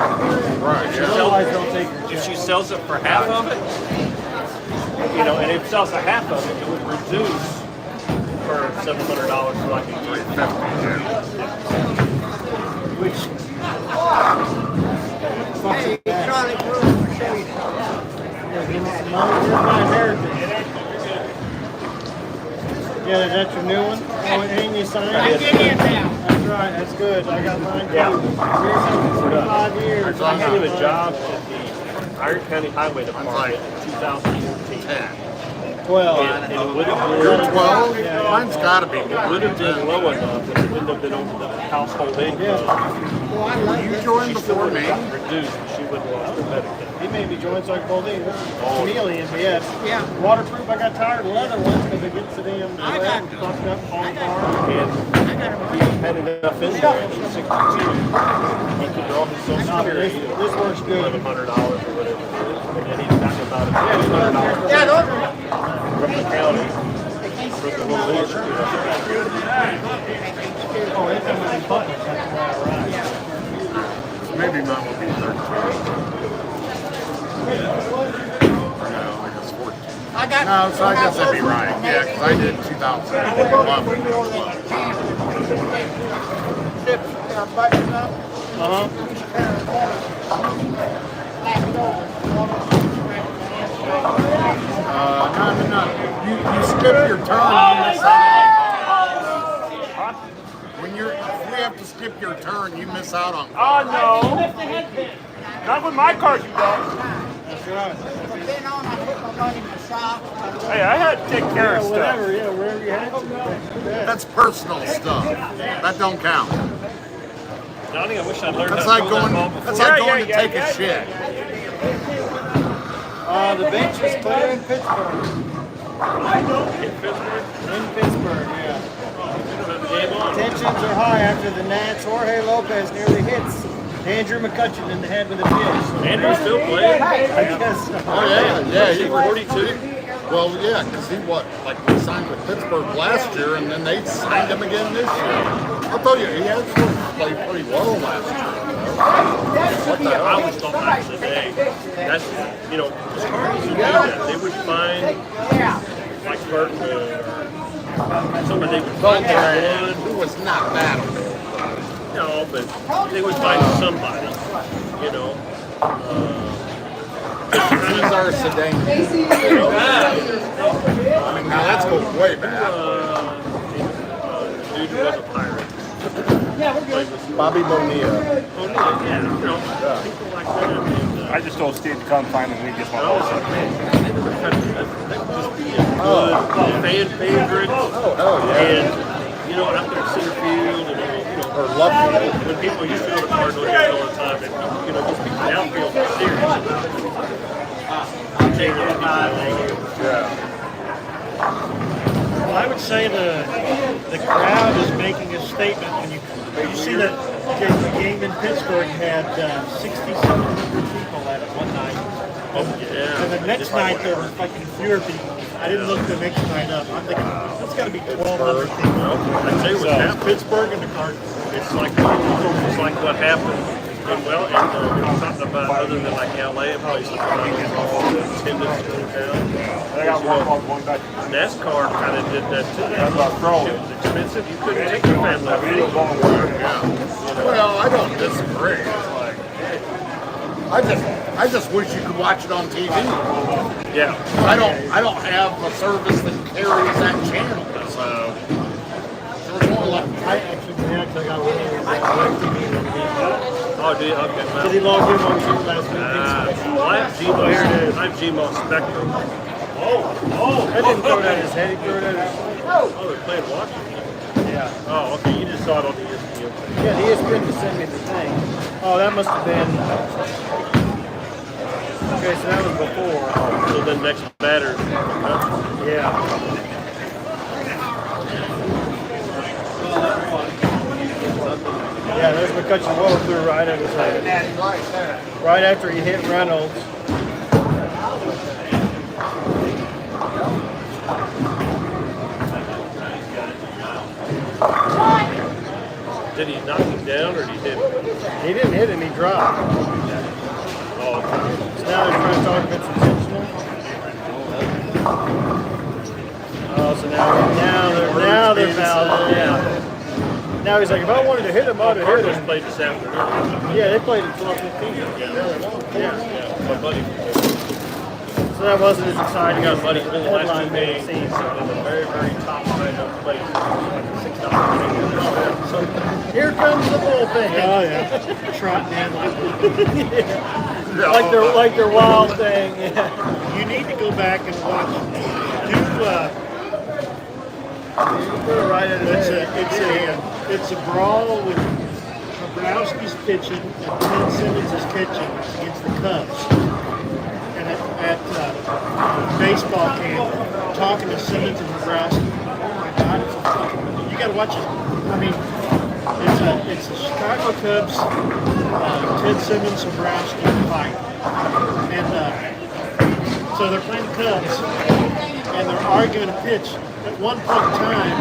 Right, yeah. Otherwise, don't take your If check. she sells it for half of it, and if it sells for half of it, it would reduce her $700 to like $350. Which Hey, Charlie, we'll show you. yeah, give me some money. Here's my inheritance. Yeah, that's your new one? Oh, and you signed I it? get in now. That's right, that's good. I got mine too. Yeah. Here's something for 5 years. I gave him a job at the Iron County Highway Department in 2014. 12. And it would have been 12? Yeah. Mine's got to be It would have been low enough that it wouldn't have been over the household income. Yeah. Oh, I love You this. joined She still before would me. have gotten reduced, but she wouldn't have lost her Medicaid. He made me join, so I called in. Chameleon, but yes. Yeah. Waterproof, I got tired of leather ones because it gets the damn I wet got- and fucked up, falling And apart. I got a he had enough in there at 62. He could draw his social No, security. this works good. $1,100 or whatever it is. And then he's gotten about $1,200 Yeah, those are. from the county. For the little leader. Oh, it's in my bucket. That's why I ride. Maybe mine will be 13. Or no, I guess 14. I got. No, so I guess I'd be right. Yeah, because I did 2011. Zips, button up. Uh-huh. No. You skip your turn, you miss out. When if we have to skip your turn, you miss out on. Oh, no. Not with my cars, you don't. That's right. From then on, I put my money in the shop. Hey, I had to take care of stuff. Whatever, yeah, wherever you had to. Yeah. That's personal stuff. That don't count. Johnny, I wish I'd learned That's how to like throw going. that ball before. That's like Yeah, going to yeah, take yeah, a shit. The bench is clear in Pittsburgh. In Pittsburgh, In Pittsburgh, yeah. you don't have the game on. Tensions are high after the Nats. Jorge Lopez nearly hits Andrew McCutcheon in the head with a pitch. Andrew's still playing. I guess. Oh yeah, He's 42. Well, yeah, because he we signed with Pittsburgh last year, and then they signed him again this year. I'll tell you, he actually played pretty well last year. What the I hell? always thought back in the day, that's, the Cardinals would do that. They would find, like Burton or somebody, they would find that Who was not bad. no, but they would find somebody, He's our Sedan. I mean, now that's going way back. Dude who was a pirate. Bobby Bonilla. People like that. And, I just told Steve to come find him. We just want I was to. like, man, that would just be a good fan favorite. Oh, hell yeah. And, out there at center field, and, Or left field. when people used to go to Cardinals games all the time, and, these people in the outfield are serious about it. Yeah. Well, I would say the crowd is making a statement. When you see that the game in Pittsburgh had 6,700 people at it one night. Yeah. And the next night there were fucking fewer people. I didn't look the next night up. I'm thinking that's got to be 1,200 people. I tell you what happened. Pittsburgh and the Cardinals. It's like what happened. And well, and something about other than like LA and places like attendance in town. They got one called going back. NASCAR kind of did that too. That's about throwing. It was expensive. You couldn't take your family. Well, I don't disagree. It's like, I just wish you could watch it on TV. Yeah. I don't have a service that carries that channel. So there's more like I actually got one of those Oh, do you? Okay. because he logged in on Zoom last week. I have Gmo Spectrum. I didn't throw it at his head. He threw it at his. Oh, they're playing Washington. Yeah. Oh, okay. You just saw it on the ESPN. Yeah, the ESPN just sent me the thing. Oh, that must have been. Okay, so that was before. So the next batter. Yeah. Yeah, there's McCutcheon Roll through right at his head. Right after he hit Reynolds. Did he knock him down or did he hit him? He didn't hit him, he dropped. Oh, okay. So now they're trying to talk if it's intentional. Oh, so now they're valid. Yeah. Now he's like, if I wanted to hit him, I'd have hit Cardinals him. played this afternoon. Yeah, they played at 12:15. Yeah. My buddy. So that wasn't as exciting. I got a buddy who the last Headline two made games it seem. in the very, very top lineup place. Like a $6 So here comes the bullpen. Oh yeah, trot down. Like their wild thing. Yeah. You need to go back and watch. Put it right at his head. It's a brawl with Bobrowski's pitching and Ted Simmons is pitching against the Cubs. And at baseball camp, talking to Simmons and Bobrowski. Oh my God, it's a fucking. You got to watch it. I mean, it's the Chicago Cubs, Ted Simmons, Bobrowski fight, and so they're playing the Cubs, and they're arguing a pitch. At one point in time,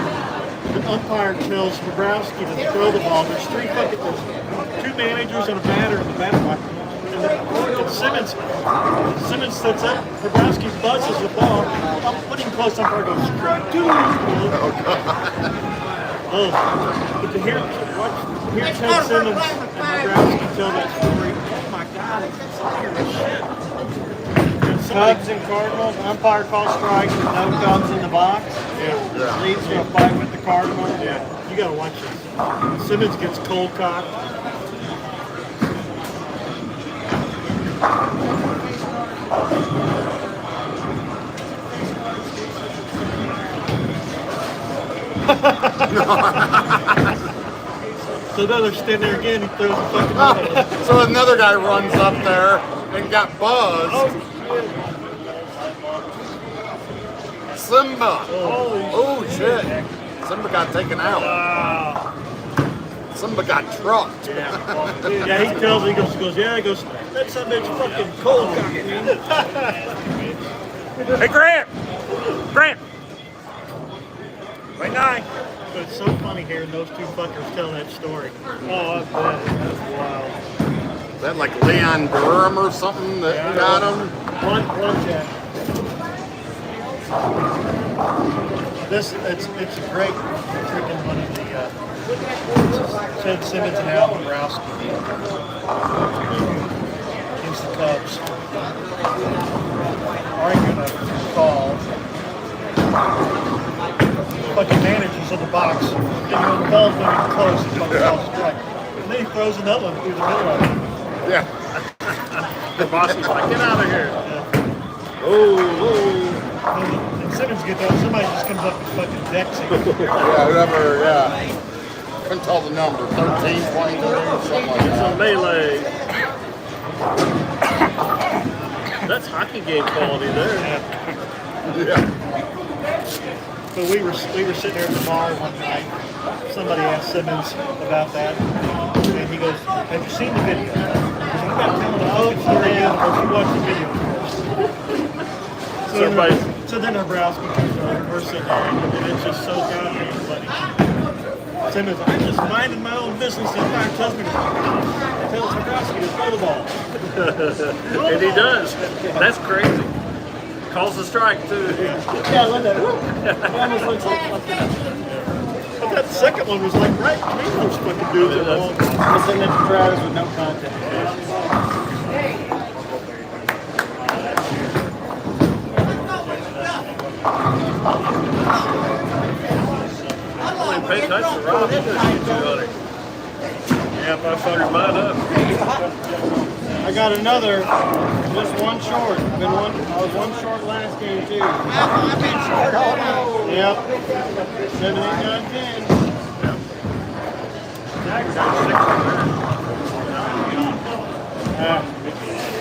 the umpire tells Bobrowski to throw the ball. There's two managers and a batter in the batter box. And Simmons sets up. Bobrowski buzzes the ball. I'm putting close. Umpire goes straight to but to hear Ted Simmons and Bobrowski tell that story, oh my God, it's scary shit. Cubs and Cardinals, umpire calls strikes with no Cubs in the box. Yeah. Leads to a fight with the Cardinals. Yeah, you gotta watch this. Simmons gets cold cocked. So then they're standing there again, he throws the fucking ball. so another guy runs up there and got buzzed. Simba. Oh shit. Simba got taken out. Simba got trucked. Yeah, he tells me, he goes, that son of a bitch fucking cold cocked me. Hey, Grant! Grant! Right nine. But it's so funny hearing those two fuckers tell that story. Oh, I bet. That's wild. Is that like Leon Durham or something that got him? One Jack. It's a great freaking one of the Ted Simmons and Al Bobrowski against the Cubs. Arguing a call. Fucking managers in the box. And when the ball's not even close, the fucking ball's strike. And then he throws another one through the middle of it. Yeah. The boss is like, get out of here. And Simmons gets out, somebody just comes up and fucking decks him. Yeah, whoever, yeah. Couldn't tell the number. 13, 22, something like It's a that. melee. That's hockey game quality there. Yeah. So we were sitting there at the bar one night. Somebody asked Simmons about that, and he goes, "Have you seen the video?" He goes, "I'm not telling the fucking story again, but you watch the video first." So everybody's So then our brows become we're sitting there, and it's just so goddamn funny. Simmons, I'm just minding my own business, and Fire tells me to tell Sarkowski to throw the ball. and he does. That's crazy. Calls the strike too. Yeah, look at it. It almost looks like But that second one was like right between those fucking dudes. Yeah, Along. I'm sending it to Travis with no contact. I didn't pay attention to Rob. He just hit 200. Yeah, if I fired mine up. I got another, just one short. I was one short last game too. I've been short all night. Yep. 7, 8, 9, 10.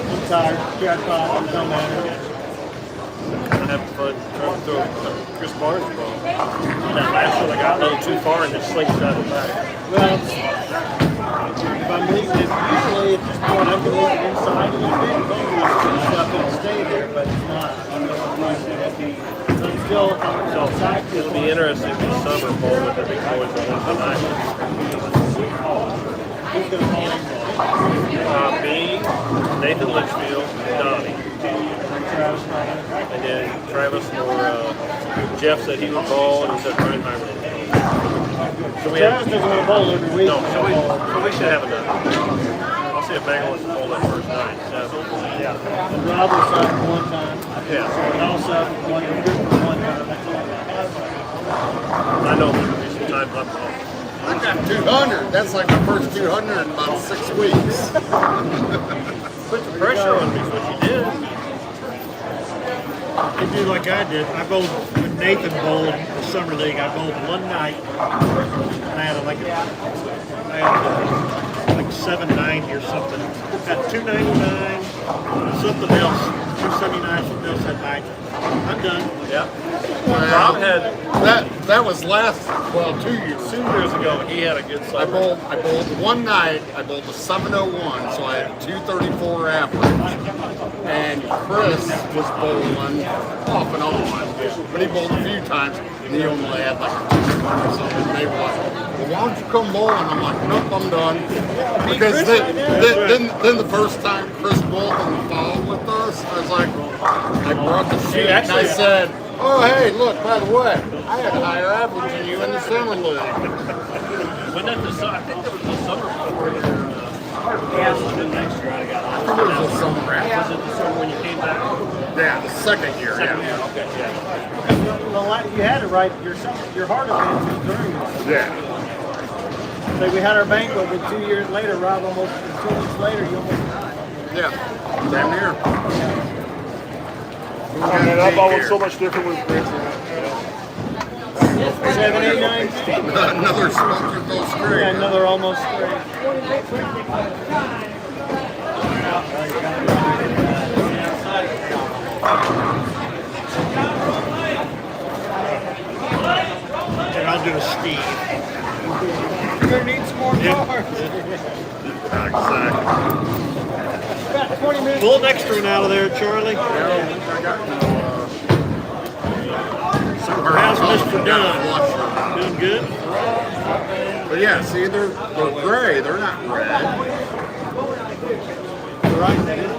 I'm tired. Got caught. I'm done matter. I'm having fun trying to throw Chris Barnes' ball. That last one I got a little too far and it slinks out the back. Well, if I'm leaving it, usually at this point I can leave it inside a little bit. Stuff will stay there, but it's not. I'm still outside. It'll be interesting this summer bowl with the big boys on Wednesday night. Who's going to call him? Me, Nathan Litchfield, Donnie. And then Travis or Jeff said he would bowl, and he said Brian Heimer would bowl. So we Travis doesn't want to bowl every week. no, so we should have enough. I'll see if Bagel wants to bowl that first night. Yeah. Rob will sub one time. Yeah. And I'll sub one time. That's all. I know there'll be some times I'm off. I got 200. That's like my first 200 in about 6 weeks. Put the pressure on me is what you did. You do like I did. I bowled when Nathan bowled in the summer league. I bowled one night, and I had like 790 or something. Had 299, something else, 279, something else that night. I'm done. Yeah. Well, Rob had that was 2 years. 2 years ago. He had a good I summer. bowled one night, I bowled a 701, so I had a 234 average. And Chris was bowling off and on, but he bowled a few times, and he only had like a 2 or something. And they were like, well, why don't you come bowling? I'm like, nope, I'm done. Because then the first time Chris bowled in the fall with us, I was like, I brought the sheet and I said, oh, hey, look, by the way, I had a higher average than you in the summer league. When that I think there was the summer before your next year I got I think it was a summer average. Was it the summer when you came back? Yeah, the second year, yeah. Okay, yeah. Well, you had it right. Your heart event was during this. Yeah. So we had our banquet, but 2 years later, Rob almost, 2 weeks later, you almost died. Yeah, damn near. And that ball was so much different with Chris. 7, 8, 9, 10. Another smoker goes straight. Yeah, another almost straight. And I'll do a Steve. You're going to need some more cards. Exactly. About 20 minutes. Pull an extra one out of there, Charlie. How's Mr. Dunn? Doing good? But yeah, see, they're gray. They're not red. You're right, that is.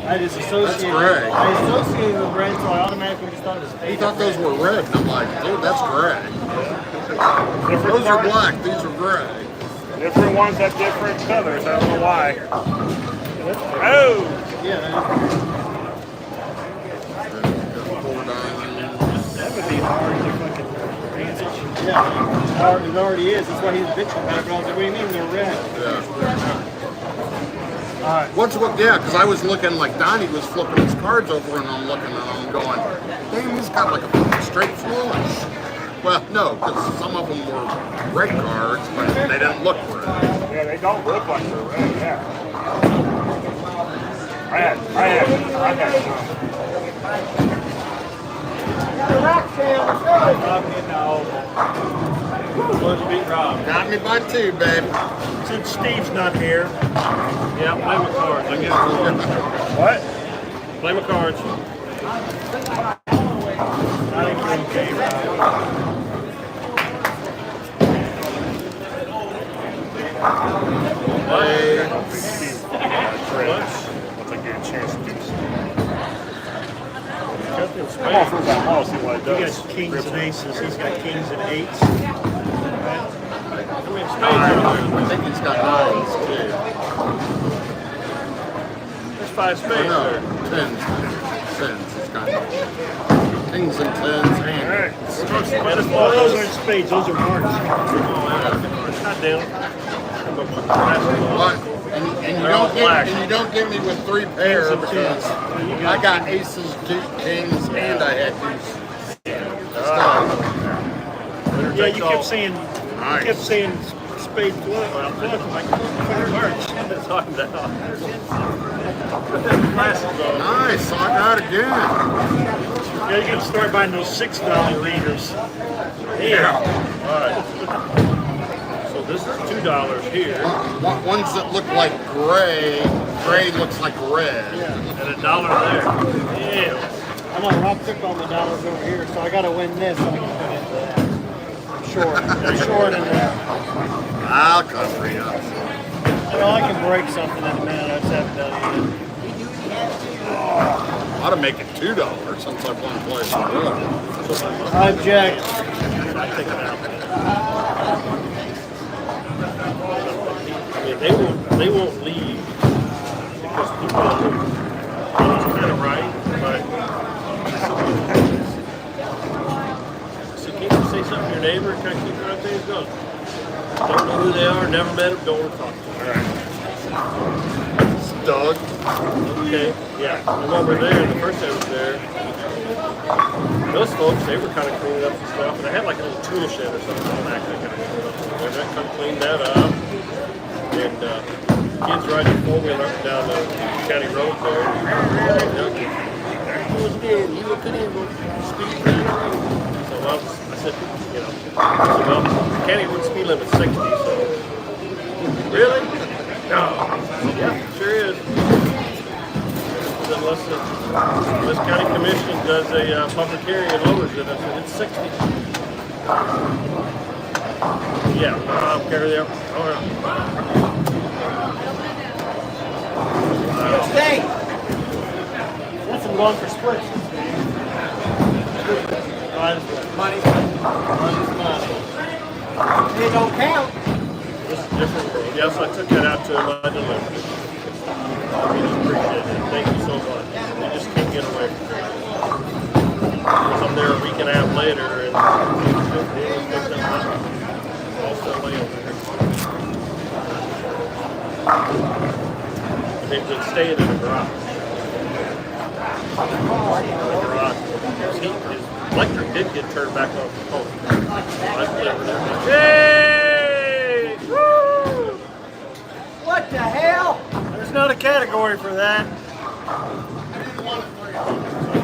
I just associated. That's gray. I associated with red, so I automatically just thought it was He faded. thought those were red, and I'm like, dude, that's gray. Those are black. These are gray. Different ones have different colors. I don't know why. Oh! Yeah, that That would be hard to fucking manage. is. Yeah, it already is. That's why he's bitching about it. But I was like, what do you mean they're red? Yeah. Yeah, because I was looking like Donnie was flipping his cards over, and I'm looking and I'm going, damn, he's got like a straight flush. Well, no, because some of them were red cards, but they didn't look red. Yeah, they don't look like they're red, yeah. I had some. Got me by 2, babe. Since Steve's not here, Yeah, play with cards. I get it. What? Play with cards. I Not even okay, right? Once I get a chance to do so. Spades. I'm all for that ball, see what it You does. got kings and aces. He's got kings and eights. How many spades are there? I think he's got nines too. There's 5 spades No, there. tens. Tens. He's got kings and tens and Alright. Oh, those aren't spades. Those are hearts. God damn it. what? And you don't get me with 3 pair because I got aces, kings, and I had these. Yeah, you kept saying, Nice. spade flush. I'm like, hearts. That's talking about. Nice, I got again. Yeah, you can start buying those $6 readers. Yeah. So this is $2 here Ones that look like gray. Gray looks like red. and $1 there. Yeah. I'm on rock pick on the dollars over here, so I gotta win this so I can put into that. I'm short in that. I'll cover you. Well, I can break something in a minute. I just haven't done it I ought to make it $2 since I won twice in a row. yet. I object. I mean, they won't leave because people are kind of right, but so can't you say something to your neighbor and kind of keep your own things going? Don't know who they are, never met them, don't want to talk to them. It's Doug. Okay, yeah. I remember there, the first time I was there, those folks, they were kind of cleaning up and stuff, and I had like a little tool shed or something on that kind of stuff. And I come clean that up, and kids riding a four-wheeler up and down the county road there. He was good. He couldn't even speed through the road. So I said, you know, well, county road speed limit's 60, so. Really? No. Yeah, sure is. Unless this county commission does a public hearing and lowers it, I said it's 60. Yeah, I'll carry the Hey! That's some going for splits. Money's money. It don't count. This is a different world. Yes, I took that out to my delivery. I really appreciate it. Thank you so much. You just can't get away from it. Because I'm there a week and a half later and picked up all still lay over there. And they've been staying in the garage. His electric did get turned back on the pole. I delivered it. Yay! Woo! What the hell? There's not a category for that.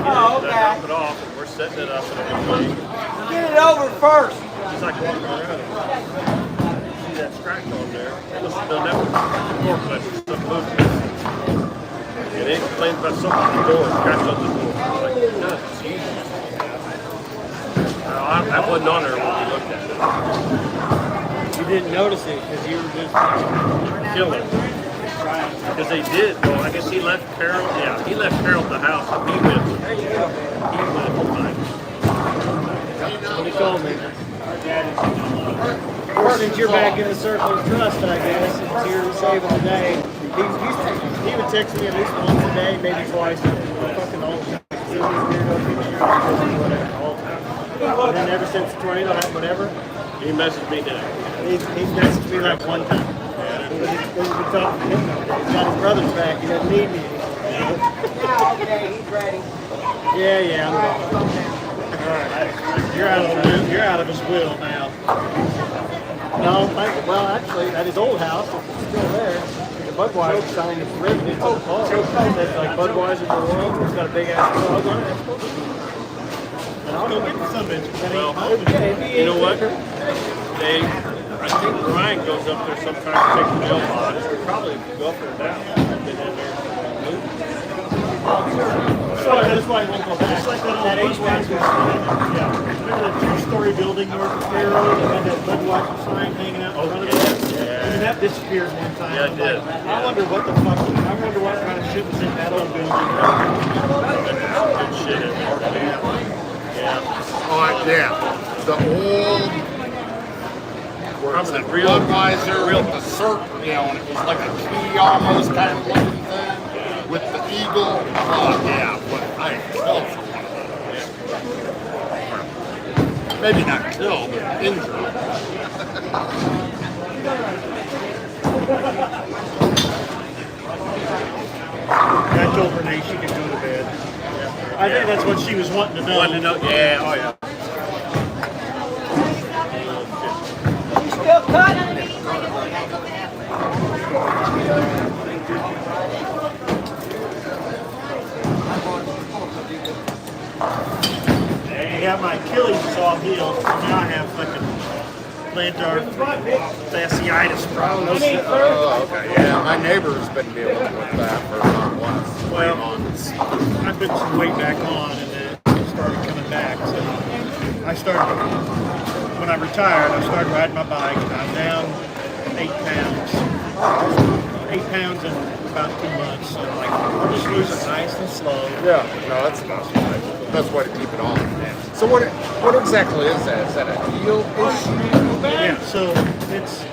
Oh, okay. Drop it off and we're setting it up and everything. Get it over first. Just like walking around. See that scratch on there? They'll never forklift something moving. And they complained about something on the door, scratched on the door. I'm like, no, it's easy. I wasn't on there when we looked at it. You didn't notice it because you were just Killing. Because they did. Well, I guess he left Carol. Yeah, he left Carol at the house and he went. He went behind. what he told me. Well, since you're back in the circle of trust, I guess, it's here to save the day. He would text me at least once a day, maybe twice. Fucking all the time. And then ever since the tornado happened, whatever, He messaged me today. he's messaged me like one time. He's got his brother's back. He doesn't need me. Yeah, okay, he's ready. Yeah, I'm going. You're out of his will now. No, well, actually, at his old house, it's still there. The Budweiser sign is written into the car. It says like Budweiser the world. It's got a big ass dog on it. And I'll go get some bitch. Well, you know what? I think Ryan goes up there sometimes to take the mailbox. Probably go up there now. Been in there. That's why I won't go back. Just like that old Budweiser sign. Yeah. Remember that two-story building north of Faro that had that Budweiser sign hanging out in front of it? Yeah. And that disappeared one time. Yeah, it did. I wonder what the fuck. I wonder what kind of shit was in that old building. Good shit in there. Yeah. Oh, yeah. The old. Probably Real Budweiser, real the circle, you know, and it was like a key almost kind of looking thing with the eagle. Oh yeah, but I killed for one of those. Maybe not kill, but injure. I told Renee she could go to bed. I think that's what she was wanting to know. Wanting to know? Yeah. Oh yeah. I got my Achilles is all healed, so now I have fucking plantar fasciitis problems. Oh, okay. Yeah, my neighbor's been dealing with that for the last 3 months. I put some weight back on and then it started coming back. So when I retired, I started riding my bike and I'm down 8 pounds. 8 pounds in about 2 months. So like, I'll just lose it nice and slow. Yeah, no, that's the best way to keep it on. So what exactly is that? Is that a heel issue? Yeah, so it's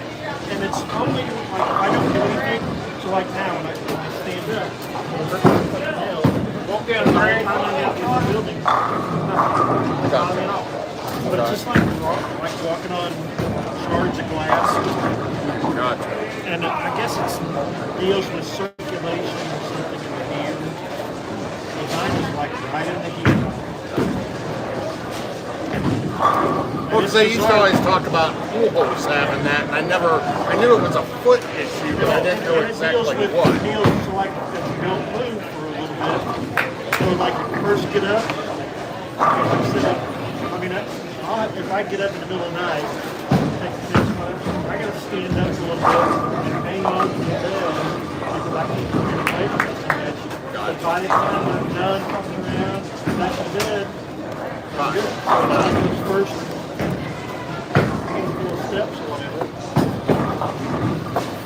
only like if I don't do anything. So like now when I stand up, walk down the hall, I'm out in the building. But it's just like walking on shards of glass. Gotcha. And I guess it deals with circulation or something in the hand. Mine is like right in the heel. Well, because they used to always talk about pool holes having that, and I knew it was a foot issue, but I didn't know exactly what. It deals with like if you don't move for a little bit. So like if you first get up, sit up. I mean, if I get up in the middle of the night, take 6 months, I gotta stand up a little bit and hang on to the bed because I can't get away from it so much. So by the time I'm done fucking around, back to bed, I'm good. So now those first handful of steps or whatever.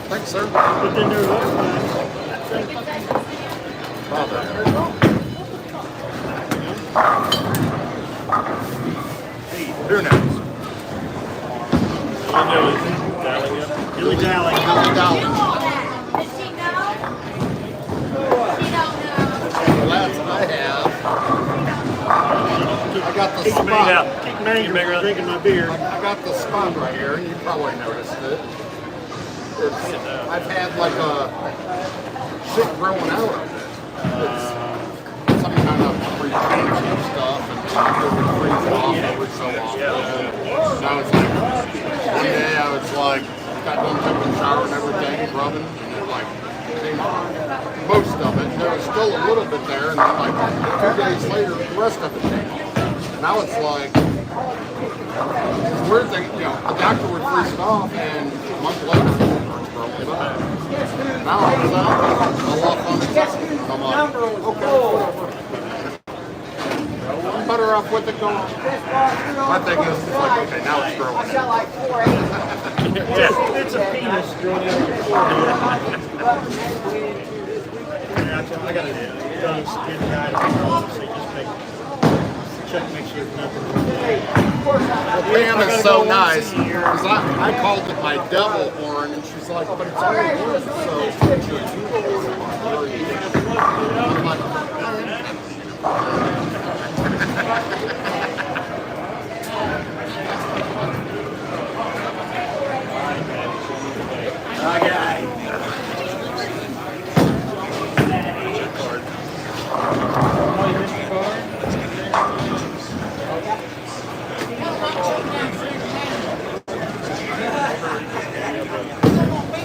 Thanks, sir. But then there are other times. Who knows? Dilly dally. Well, that's what I have. I got the Keep spot. drinking my beer. I got the spot right here, and you probably noticed it. I've had like a shit growing out of it. It's some kind of pre-cancer stuff, and it freezes off every so often. So I was like, one day I was like, got done taking a shower and everything, rubbing, and it like came off. Most of it. There was still a little bit there, and then like 2 days later, the rest of it came off. Now it's like, it's weird thing, you know, the doctor would freeze it off, and a month later, it's broken up. Now all of a sudden, I'm off on the test. I'm like, okay, whatever. I'm better off with it going. My thing is, it's like, okay, now it's growing. It's a penis growing out of your forehead. I got it. Those skin guys, they just make sure there's nothing. Pam is so nice, because I called it my devil horn, and she's like, but it's only one, so it's your evil horn. I'm like,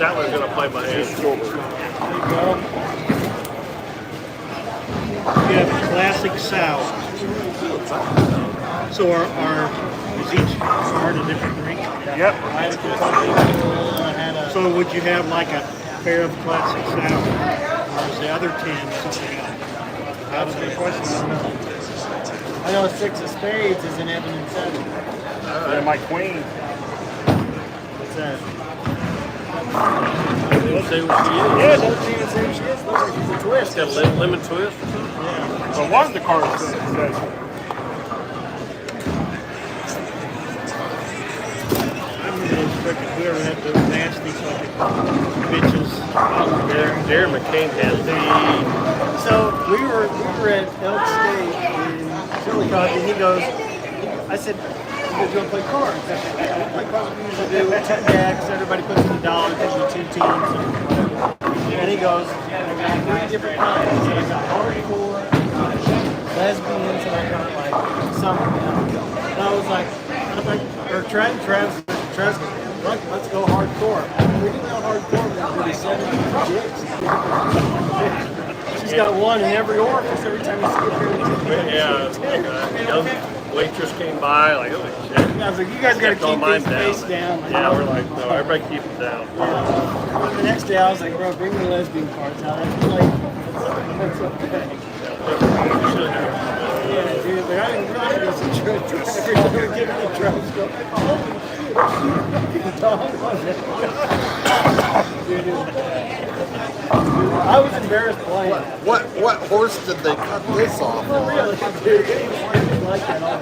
That one's gonna play my hand. We have classic sour. So is each card a different drink? Yep. So would you have like a pair of classic sour, or is the other 10 something else? That's a good question. I don't know. I know a 6 of spades is an Evan and 7. Yeah, my queen. What's that? Let's see what she is. Yeah, it doesn't even say who she is. Looks like she's a twist. Got a lemon twist. Yeah. But one of the cards says, Whoever had those nasty fucking bitches. Darren McCain has the. So we were at Elk State in Chillicothe, and he goes, I said, you want to play cards? I said, yeah, we'll play cards. We usually do 10 decks, everybody puts in $1, gives you 2 teams. And he goes, I got 3 different kinds. He said, I got hardcore, lesbians, and I got like summer. And I was like, or Travis, let's go hardcore. We didn't go hardcore, but we 70 chicks. She's got one in every orifice every time you see her. Yeah, young waitress came by, like, holy shit. I was like, you guys got to Kept all keep mine these face down. Yeah, we're like, no, everybody keep it down. And the next day I was like, bro, bring the lesbian cards out. That's like, that's okay. Yeah, dude, but I didn't know it was a trip. Every time we get in the trucks, go, holy shit. I was embarrassed playing. What horse did they cut this off? Really, dude, it was like that all.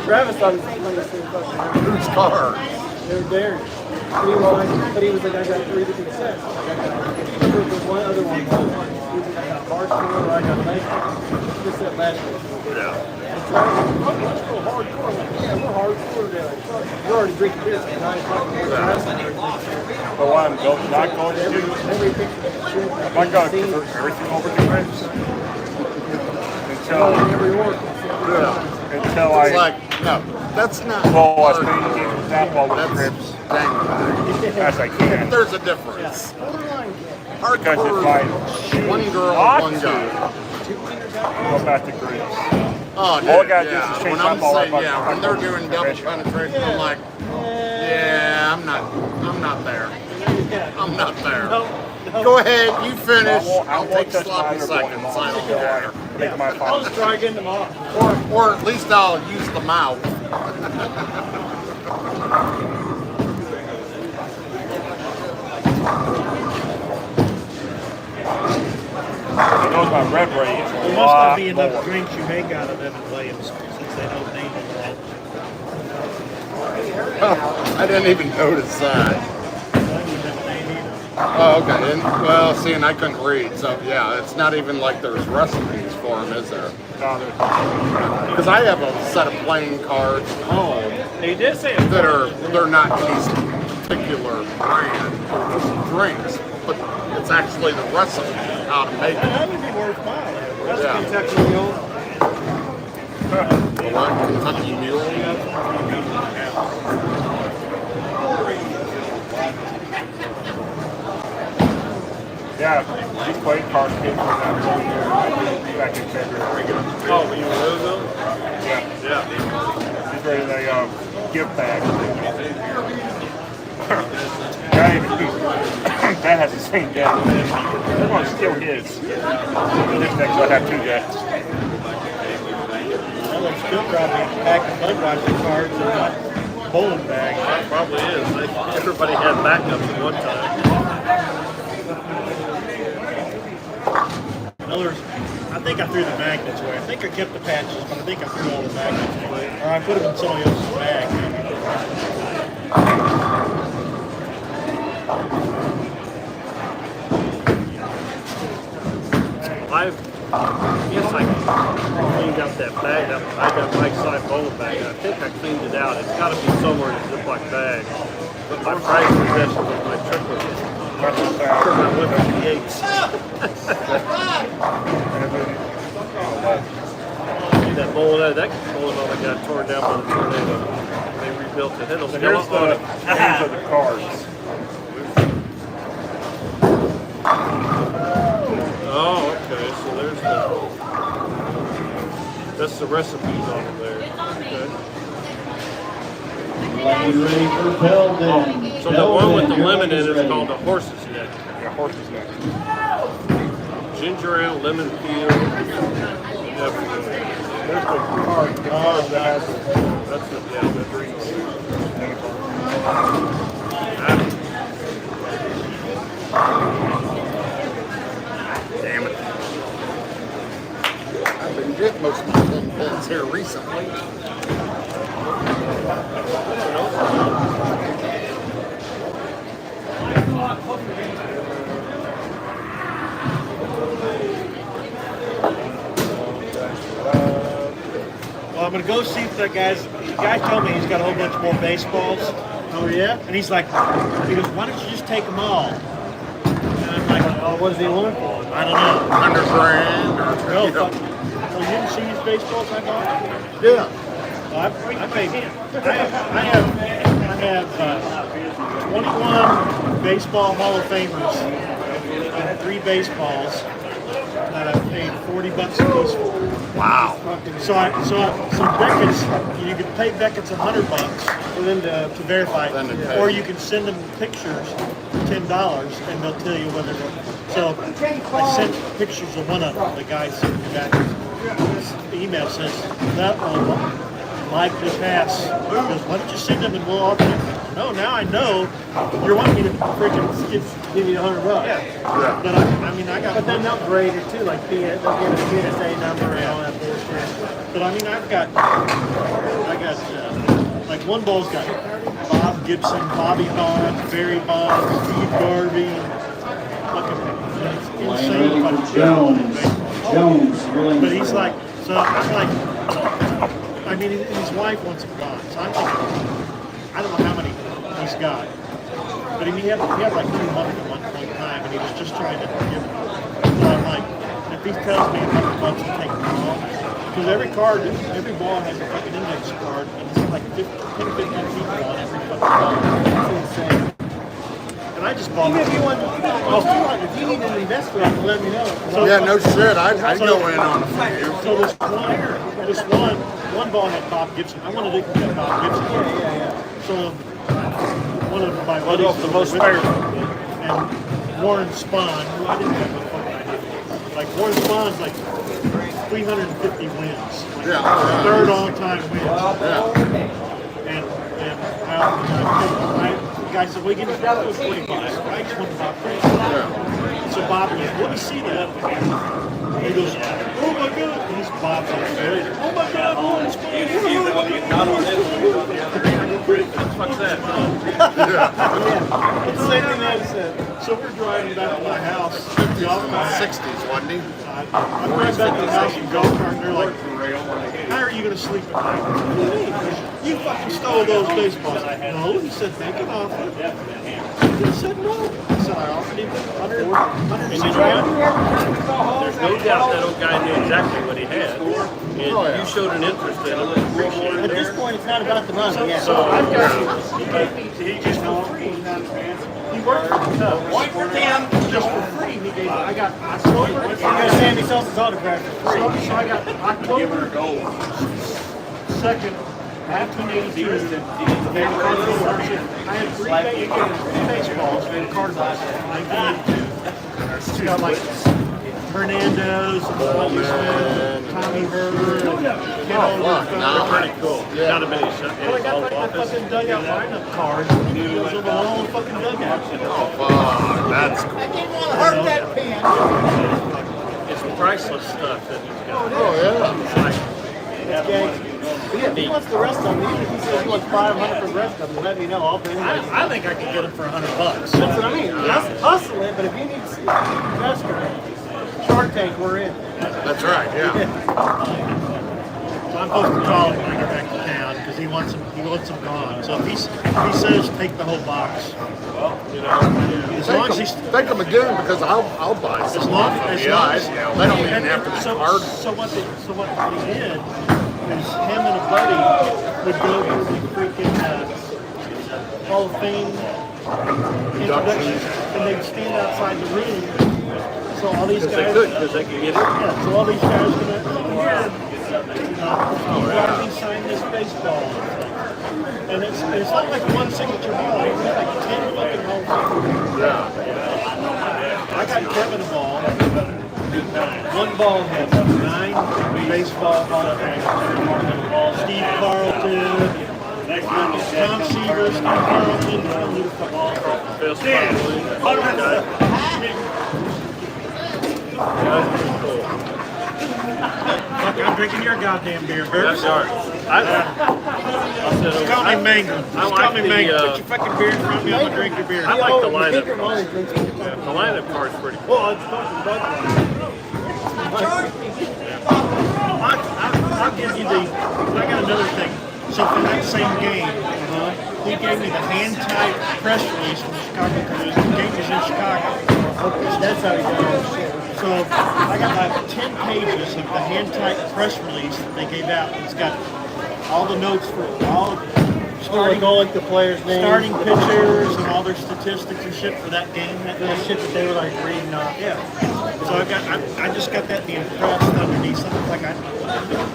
Travis thought it was the funniest thing fucking. Whose car? They were daring. But he was like, I got 3 different sets. There was one other one. He was like, I got hardcore, I got lesbian. This set last week. Yeah. And Travis was like, let's go hardcore. I'm like, yeah, we're hardcore today. Like, fuck, you're already drinking beer at 9 o'clock. but what I'm not going to do, Every picture of the shit. I'm not going to convert everything over to grips until Every orc. until It's I like, no, that's not. blow as many games with that ball with That's grips dang as I can. There's a difference. Because if I Hardcore, one girl, ought one to, guy. go back to grips. Oh, dude, All I gotta do is yeah. just change When my I'm ball saying, up, yeah, I'm when they're going doing to double convention. penetration, I'm like, yeah, I'm not there. I'm not there. Go ahead, you finish. I'll take sloppy seconds. I don't care. Make my I'll final. just try getting them off. Or at least I'll use the mouth. He knows my rev rate is a There must lot not be enough more. drinks you make out of Evan Williams since they don't name him that. I didn't even notice that. I don't even have a name either. Oh, okay. Well, see, and I couldn't read, so yeah, it's not even like there's recipes for them, is there? No, there's- Because I have a set of playing cards at home He did say it. they're not these particular brand drinks, but it's actually the recipe how to make it. That would be worthwhile. That's Yeah. a Kentucky Mule. The what? Kentucky Mule? Yeah, these playing cards came from that really good back in February. Oh, you know them? Yeah, Yeah. he's ready to gift bag. Guy, that has the same deck. They're going to steal his. This next I have 2 decks. Well, there's still probably a pack of Budweiser cards and not bowling bags. It probably is. Everybody had backups at one time. Well, I think I threw the magnets away. I think I kept the patches, but I think I threw all the magnets away. Or I put them in somebody else's bag. I guess I cleaned out that bag. I got my side bowling bag. I think I cleaned it out. It's got to be somewhere in a Ziploc bag. But my prized possession was my triple. That's the For sound. my Liberty Yates. That bowling alley, that bowling alley got torn down by the tornado. They rebuilt it. It'll So still here's the names of the cards. Oh, okay. So there's that's the recipes on them there. Okay. Are you ready for Belden? So the one with the lemon in it is called the horse's neck. Yeah, horse's neck. G ginger ale, lemon peel. Everything. There's the card. Oh, that's the yeah, the drinks. Damn it. I've been getting most of my thin pins here recently. Well, I'm gonna go see if that the guy told me he's got a whole bunch more baseballs. Oh yeah? And he's like, he goes, why don't you just take them all? And I'm like, Oh, what does he want for? I don't know. 100 grand or, No, you know. oh, you didn't see these baseballs I bought? Yeah. Well, I have 21 baseball Hall of Famers and 3 baseballs that I paid $40 a piece for. Wow. So Beckett's, you can pay Beckett's $100 for them to verify Then to it, pay. or you can send them pictures for $10 and they'll tell you whether. So I sent pictures of one of them. The guy sent me back his email says that one likely pass. He goes, why don't you send them and we'll offer it? No, now I know you're wanting me to freaking Give you $100. Yeah. but I got. But then they'll grade it too, like they'll get a PSA number and all that bullshit. But I mean, I got like one ball's got Bob Gibson, Bobby Bonds, Barry Bonds, Steve Garvey, fucking insane fucking Jones, But he's like, so I'm like, I mean, and his wife wants him gone. So I'm thinking, I don't know how many he's got, but he had like 200 at one point in time, and he was just trying to give them. So I'm like, if he tells me $100 to take them all, because every ball has a fucking index card, and it's like 10 or 15 people on every fucking ball. That's insane. And I just bought Even if them. you want, if you need an investor, let me know. So, Yeah, no shit. I'd go in on a few. So this one ball had Bob Gibson. I wanted to get Bob Gibson. Yeah. So one of my What buddies off the most was with me, favorite? and Warren Spahn, who I didn't have no fucking idea. Like Warren Spahn's like 350 wins. Like Yeah. third all-time wins. Yeah. And the guy said, "We give you $40." I just want Bob Gibson. Yeah. So Bob goes, "Let me see that." He goes, "Oh my God!" He's Bob's like, "Oh my God, Warren Fuck that. It's the same thing I said. So we're driving back to my house. 50s and 60s, wasn't he? I'm driving back to the house in golf cart, and they're like, "How are you going to sleep at night?" "What do you mean?" "You fucking stole those baseballs." "No," he said, "Make an offer." He said, "No." I said, "I offered him 100. There's no doubt that old guy knew exactly what he had. And you showed an interest in him and appreciated At it. this point, it's not about the money. Yeah. So I've got, he gave me, he just for free. He worked for the Cubs. Just for free. He gave me, I got October. You got Sammy Sosa's autograph for free. So I got October 2nd, 1982. I had three baseballs in card box in 1982. So got like Hernandez, Tommy Herber, No. Pretty cool. Yeah. Not a many I got like the fucking dugout lineup card. It was on the wall of the fucking dugout. Fuck, that's cool. I didn't want to hurt that pen. It's priceless stuff that he's got. Oh, yeah. It's like, But yeah, if he wants the rest of them, even if he says he wants 500 for the rest of them, let me know. I'll bring them. I think I could get them for $100. That's what I mean. Hustle it, but if you need to see an investor, Shark Tank, we're in. That's right, yeah. So I'm supposed to call him when I get back to town because he wants them gone. So if he says take the whole box, you know, as long as he's Take them again because I'll buy some. as long as They don't even have to be hard. So what he did is him and a buddy would go to the freaking Hall of Fame introduction, and they'd stand outside the room. So all these because guys, they could, because they could get it. yeah, so all these guys come here, he signed this baseball. And it's not like one signature ball, it's like 10 fucking Hall of Famers. Yeah. I got Kevin a ball. ball heads, 9 baseball ball heads. Steve Carlton, Tom Seaver, Steve Carlton, Fist probably. Fuck, I'm drinking your goddamn beer, That's Herb. all right. I said, Just call me Mango. Just I call like me the, Mango. Put your fucking beer in front of me, I'm gonna drink your beer. I like the lineup Bigger car. money drinks all the time. Yeah, the lineup car is pretty cool. Well, it's fucking I'll give you the. I got another thing. So from that same game, he gave me the hand-typed press release from Chicago because the game was in Chicago. That's how he does shit. So I got like 10 pages of the hand-typed press release that they gave out. It's got all the notes for all starting, All like the players' names. starting pitchers and all their statistics and shit for that game. That The shit that they were like reading off. yeah. So I just got that being pressed underneath something like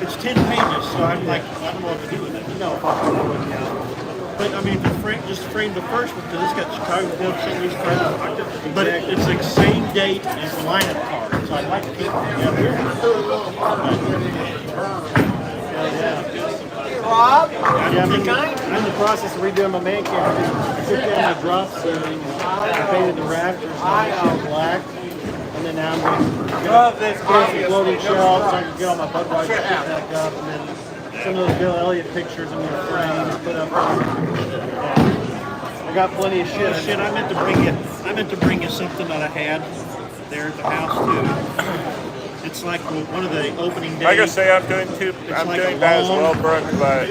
it's 10 pages. So I'm like, I don't know what to do with it. No, fuck you. But I mean, if you just frame the first one because it's got Chicago Cubs, St. Louis Cardinals, but it's like same date as the lineup card. So I'd like to keep it together. Rob? Yeah, I'm in the process of redoing my man cave. I took down my drop ceiling and I painted the rafters black. And then now I'm going to get some floating shelves so I can get all my Budweiser shit back up. And then some of those Bill Elliott pictures I'm going to frame and put up. I got plenty of shit. Shit, I meant to bring you something that I had there at the house too. It's like one of the opening days. Like I say, I'm doing like that a as long- well, Brooke, but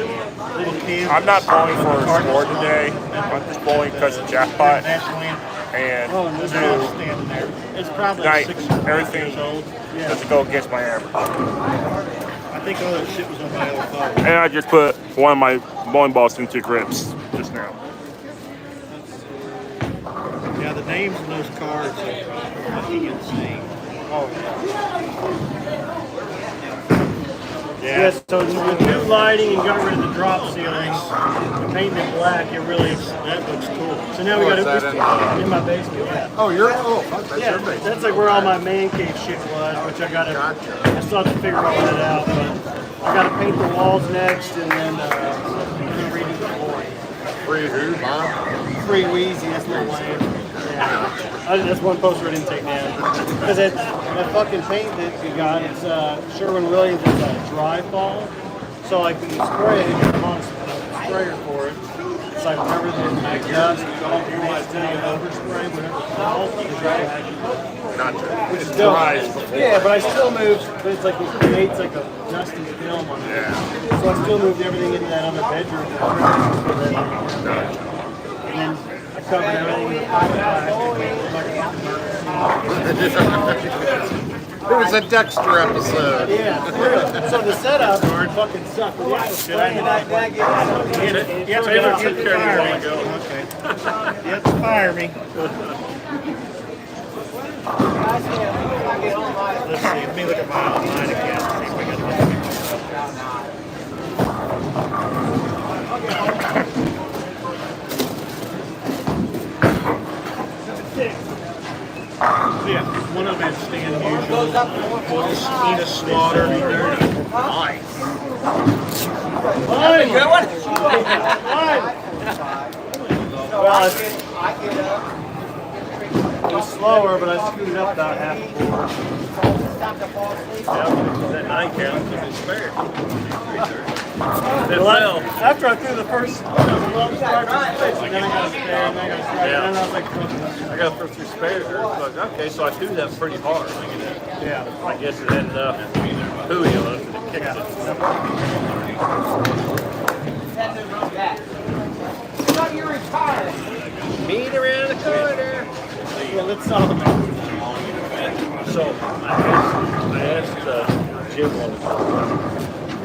little camp. I'm not bowling for a score today. I'm just bowling because of jackpot. National Anthem. And Oh, and this to one's Standing there. It's probably tonight, 6 everything years old. doesn't go against my average. I think all that shit was on my other phone. And I just put one of my bowling balls into grips just now. Yeah, the names in those cards are fucking insane. Yeah, so with new lighting and got rid of the drop ceilings and painted it black, it really, that looks cool. So now we got is that in my basement, yeah. Oh, fuck, that's Yeah, your base. that's like where all my man cave shit was, which I gotta, I still have to figure all that out, but I gotta paint the walls next and then redo the flooring. Free who, Bob? Free Wheezy, that's no lame. Yeah. That's one poster I didn't take down. Because it's the fucking paint that we got, it's Sherwin-Williams is a dry fall. So like when you spray it, I'm on a sprayer for it. It's like whenever the dust alternates to the overspray, whenever it falls, the dry Gotcha. which is It dope. dries before. Yeah, but I still moved, but it's like it creates like a dusty film on it. Yeah. So I still moved everything into that other bedroom. And then I covered everything with It was a Dexter episode. Yeah, for real. So the setup fucking sucked. We had to spray that back in. Taylor took care of you a while ago. Okay. You have to fire me. Let's see. Let me look at my online account. See if I got yeah, one of them had Stan Musial, Ina Slaughter. Nice. Fine. Good one. Fine. Well, it was slower, but I screwed up about half the board. That 9 count could be spared. Well, after I threw the first, long start to the pitch, and then I got a spare, and then I got a strike, and then I was like, I got to throw 3 spares there. Like, okay, so I threw that pretty hard. yeah. I guess it had enough hooey on it that it kicked it. Meet around the corner. Yeah, let's solve it. So I asked Jim one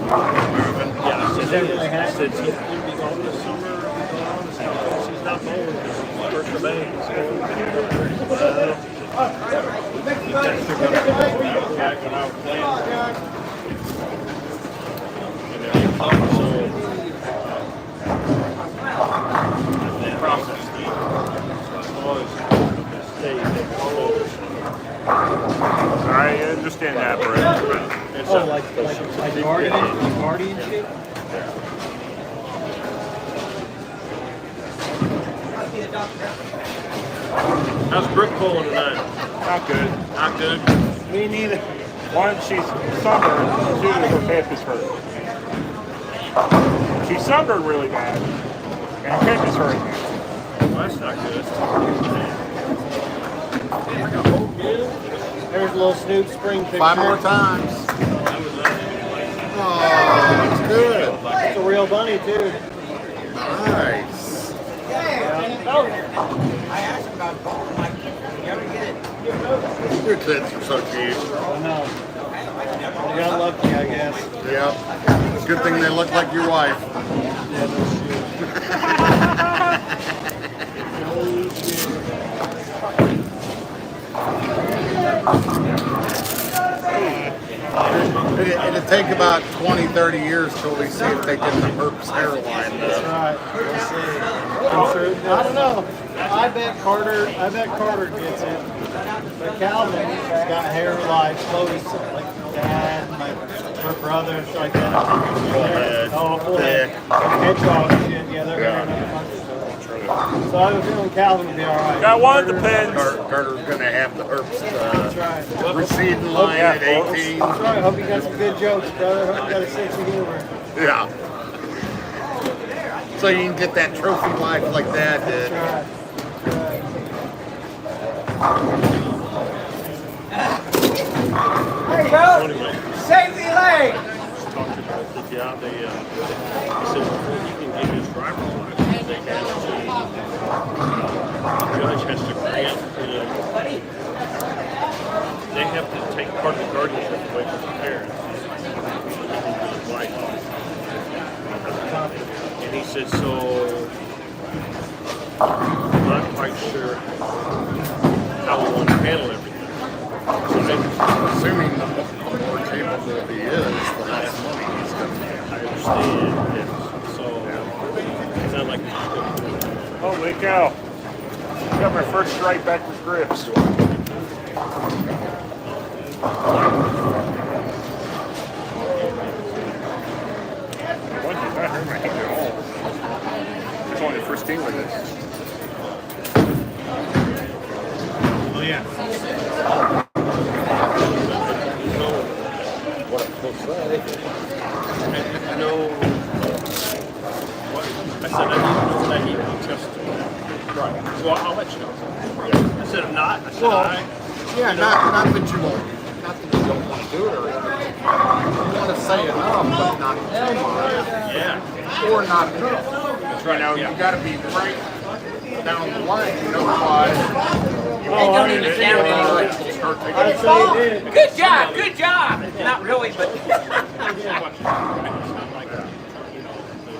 yeah, I said, he going to be gone this summer. He's not going. First of May. Back when I was playing. I understand. understand that, Brett. It's Oh, a- like guardianship? How's Brooke pulling tonight? Not good. Not good. Me neither. One, she's sunburned. Two, her hip is hurt. She's sunburned really bad, and her hip is hurting. Well, that's not good. There's a little Snoop Spring picture. 5 more times. Oh, that's good. It's a real bunny too. Nice. Your kids are so cute. I know. You got lucky, I guess. Yep. Good thing they look like your wife. It'll take about 20, 30 years till we see if they get the Herb's hairline. That's right. We'll see. I'm sure. I don't know. I bet Carter gets it. But Calvin's got hair like Chloe's, like dad, her brother, like that. Full head. Hedgehog shit. Yeah, they're wearing a bunch of stuff. So I have a feeling Calvin will be all right. Got one, depends. Carter's going to have the Herb's That's right. receding line at 18. That's right. Hope you got some good jokes, brother. Hope you got a sense of humor. Yeah. So you can get that trophy wife like that. That's right. There you go. Safety leg. Talked about the job. They said before he can get his driver's license, they have to, the judge has to grant him, they have to take part of the guardianship away from the parents. His wife. And he said, so I'm not quite sure how we want to handle everything. So they, Assuming the more capable he is, the less money he's going to get. I understand, yes. So it sounds like Holy cow. Got my first strike back with grips. One did not hurt my hand at all. It's only the first thing with this. Oh yeah. What I'm supposed to say. no. What? I said I need to test it. Right. So I'll let you know. I said I'm not. I said Yeah, not that you won't, not that you don't want to do it or anything. You want to say enough, but not too much. yeah. Or not enough. That's right. You know, you got to be frank down the line, you know, otherwise you They don't need to sound will anymore. start taking I'd say he did. Good job, good job. Not really, but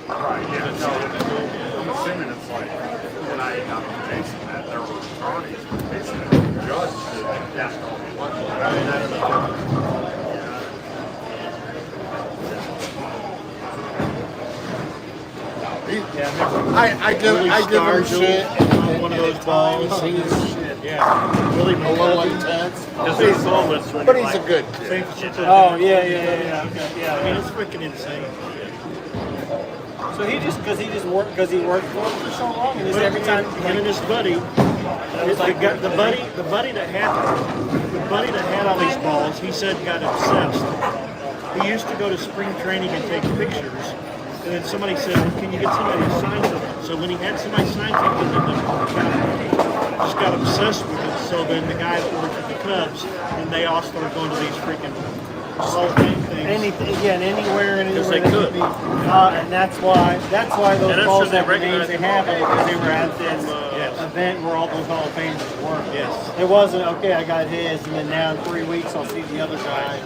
Right, yeah, no, I'm assuming it's like, when I got on Jason, that there were attorneys, basically, the judge that asked all the questions. I give him shit. One of those balls. Yeah. Really A little intense. Because there's moments when But you're he's a like, good kid. Same for shit. Oh, yeah. Okay, yeah. I mean, it's freaking insane. So he worked for him for so long, and just every time, him and his buddy, the buddy that had all these balls, he said got obsessed. He used to go to spring training and take pictures, and then somebody said, "Can you get somebody to sign something?" So when he had somebody sign something, then just got obsessed with it. So then the guy that worked at the Cubs, and they all started going to these freaking Hall of Fame things. anything, again, anywhere and Because anywhere they could be. could. And that's why those And I'm balls sure they have the names recognize they them have, all. because they were at this Yes. event where all those Hall of Famers were. Yes. It wasn't, okay, I got his, and then now in 3 weeks I'll see the other guy.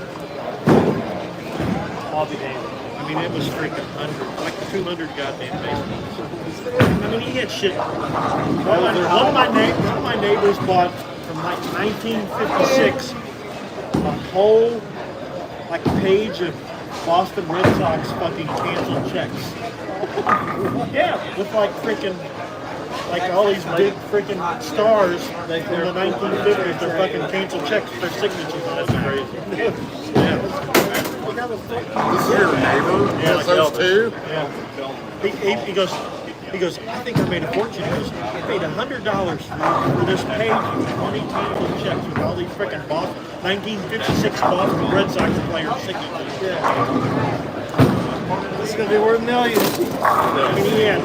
I'll be damned. I mean, it was freaking 100, like 200 goddamn baseballs. I mean, he had shit. One of my neighbors bought from like 1956 a whole like page of Boston Red Sox fucking canceled checks. Yeah, with like freaking like all these big freaking stars from the 1950s, they're fucking canceled checks with their signatures on it. That's crazy. Yeah. This is your neighbor. Yeah, Has like those Elvis. two. Yeah. He goes, I think I made a fortune. He goes, I paid $100 for this page of 20 canceled checks with all these freaking Boston, 1956 Boston Red Sox players' signatures. Yeah. This is gonna be worth millions. I mean, he had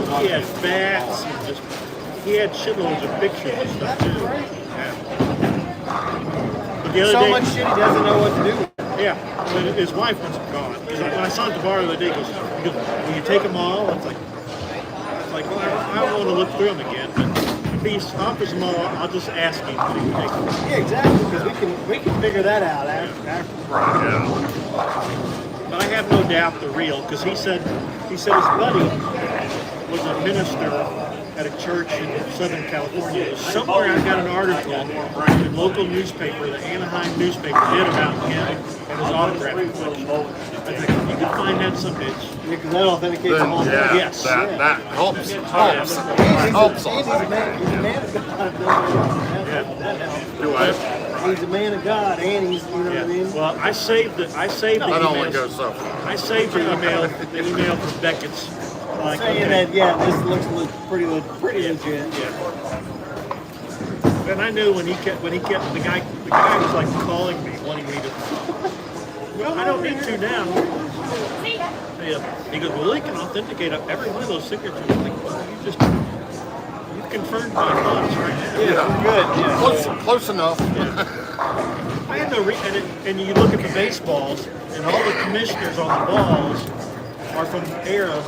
bats and he had shitloads of pictures and stuff too. Yeah. But the other So day, much shit he doesn't know what to do with. yeah, when his wife was gone. When I saw him at the bar the other day, he goes, will you take them all? It's like, well, I don't want to look through them again, but if he offers them all, I'll just ask him when he takes them. Yeah, exactly. Because we can figure that out after. Right. Yeah. But I have no doubt they're real because he said his buddy was a minister at a church in Southern California. Somewhere I got an article in the local newspaper, the Anaheim newspaper, did about him and his autograph collection. I think you can find that some bitch. Because that authenticates the Then, whole thing. yeah, Yes. that helps. He's a man of God. That helps. Do I? He's a man of God, and he's, you know what I mean? Well, I saved the That only emails. goes so far. I saved the email from Beckett's. Like, Saying okay. that, yeah, this looks pretty legit. Yeah. And I knew when he kept the guy was like calling me, wanting me to. Well, I don't need to now. Yeah. He goes, well, they can authenticate every one of those signatures. I'm like, well, you've confirmed my thoughts right now. Yeah. Good, yeah. Close enough. I had no and you look at the baseballs, and all the commissioners on the balls are from era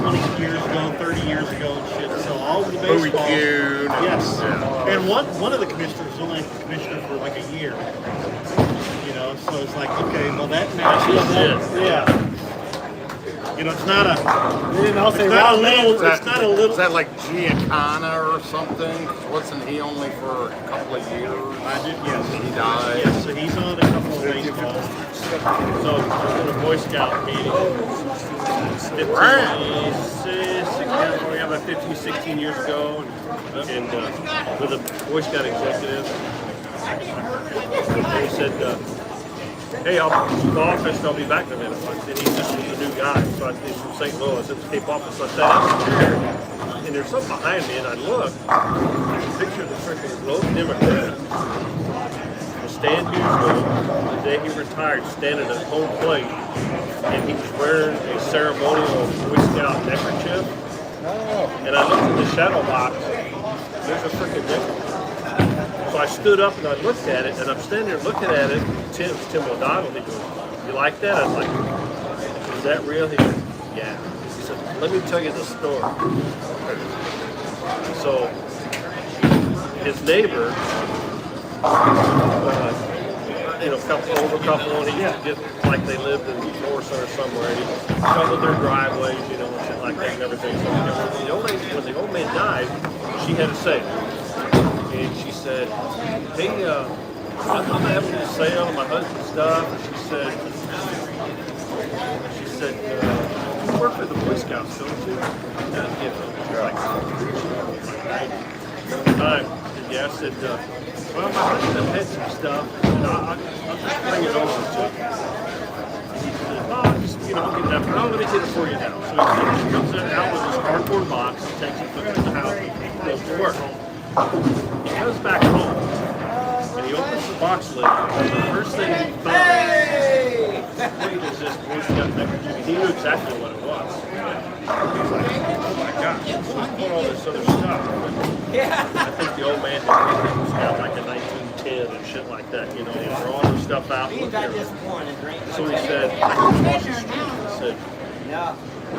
20 years ago, 30 years ago and shit. So all of the Bowie baseballs. Kuhn. Yes. Yeah. And one of the commissioners was only commissioner for like a year. You know, so it's like, okay, well that matches this. Yeah. You know, it's not a They didn't all say it's not a Rob little Manfred. it's not a little Is that like Giacana or something? Wasn't he only for a couple of years? yes. He died. Yes, so he's on a couple of baseballs. So I was in a Boy Scout meeting. 15, 16 years ago, and with a Boy Scout executive. And he said, hey, I'll to the office and I'll be back in a minute. And he just was a new guy. So he's from St. Louis at the Cape office. So I sat down in the chair, and there's something behind me, and I look, there's a picture of the freaking local Democrat. Stan Hughes, the day he retired, standing at home plate, and he was wearing a ceremonial Boy Scout neckerchief. And I looked in the shadow box, there's a freaking neckerchief. So I stood up and I looked at it, and I'm standing there looking at it. Tim O'Donnell, he goes, you like that? I was like, is that real? He goes, yeah. He said, let me tell you the story. So his neighbor, older couple, and he used to get like they lived in Florissant or somewhere, and he shoveled their driveways, and shit like that and everything. So when the old man died, she had a sale. And she said, hey, I'm having a sale on my husband's stuff. And she said, you work for the Boy Scouts, don't you? Yeah, I said, well, my husband had some stuff. I'll just bring it over to you. He said, oh, I'll just, get that. Oh, let me get it for you now. So he comes out with this cardboard box, takes it, puts it in the house, and goes to work. He goes back home, and he opens the box lid, and the first thing he finds is this Boy Scout neckerchief. He knew exactly what it was. He's like, oh my gosh, so he put all this other stuff. I think the old man had been Boy Scout like in 1910 and shit like that, he threw all this stuff out. So he said,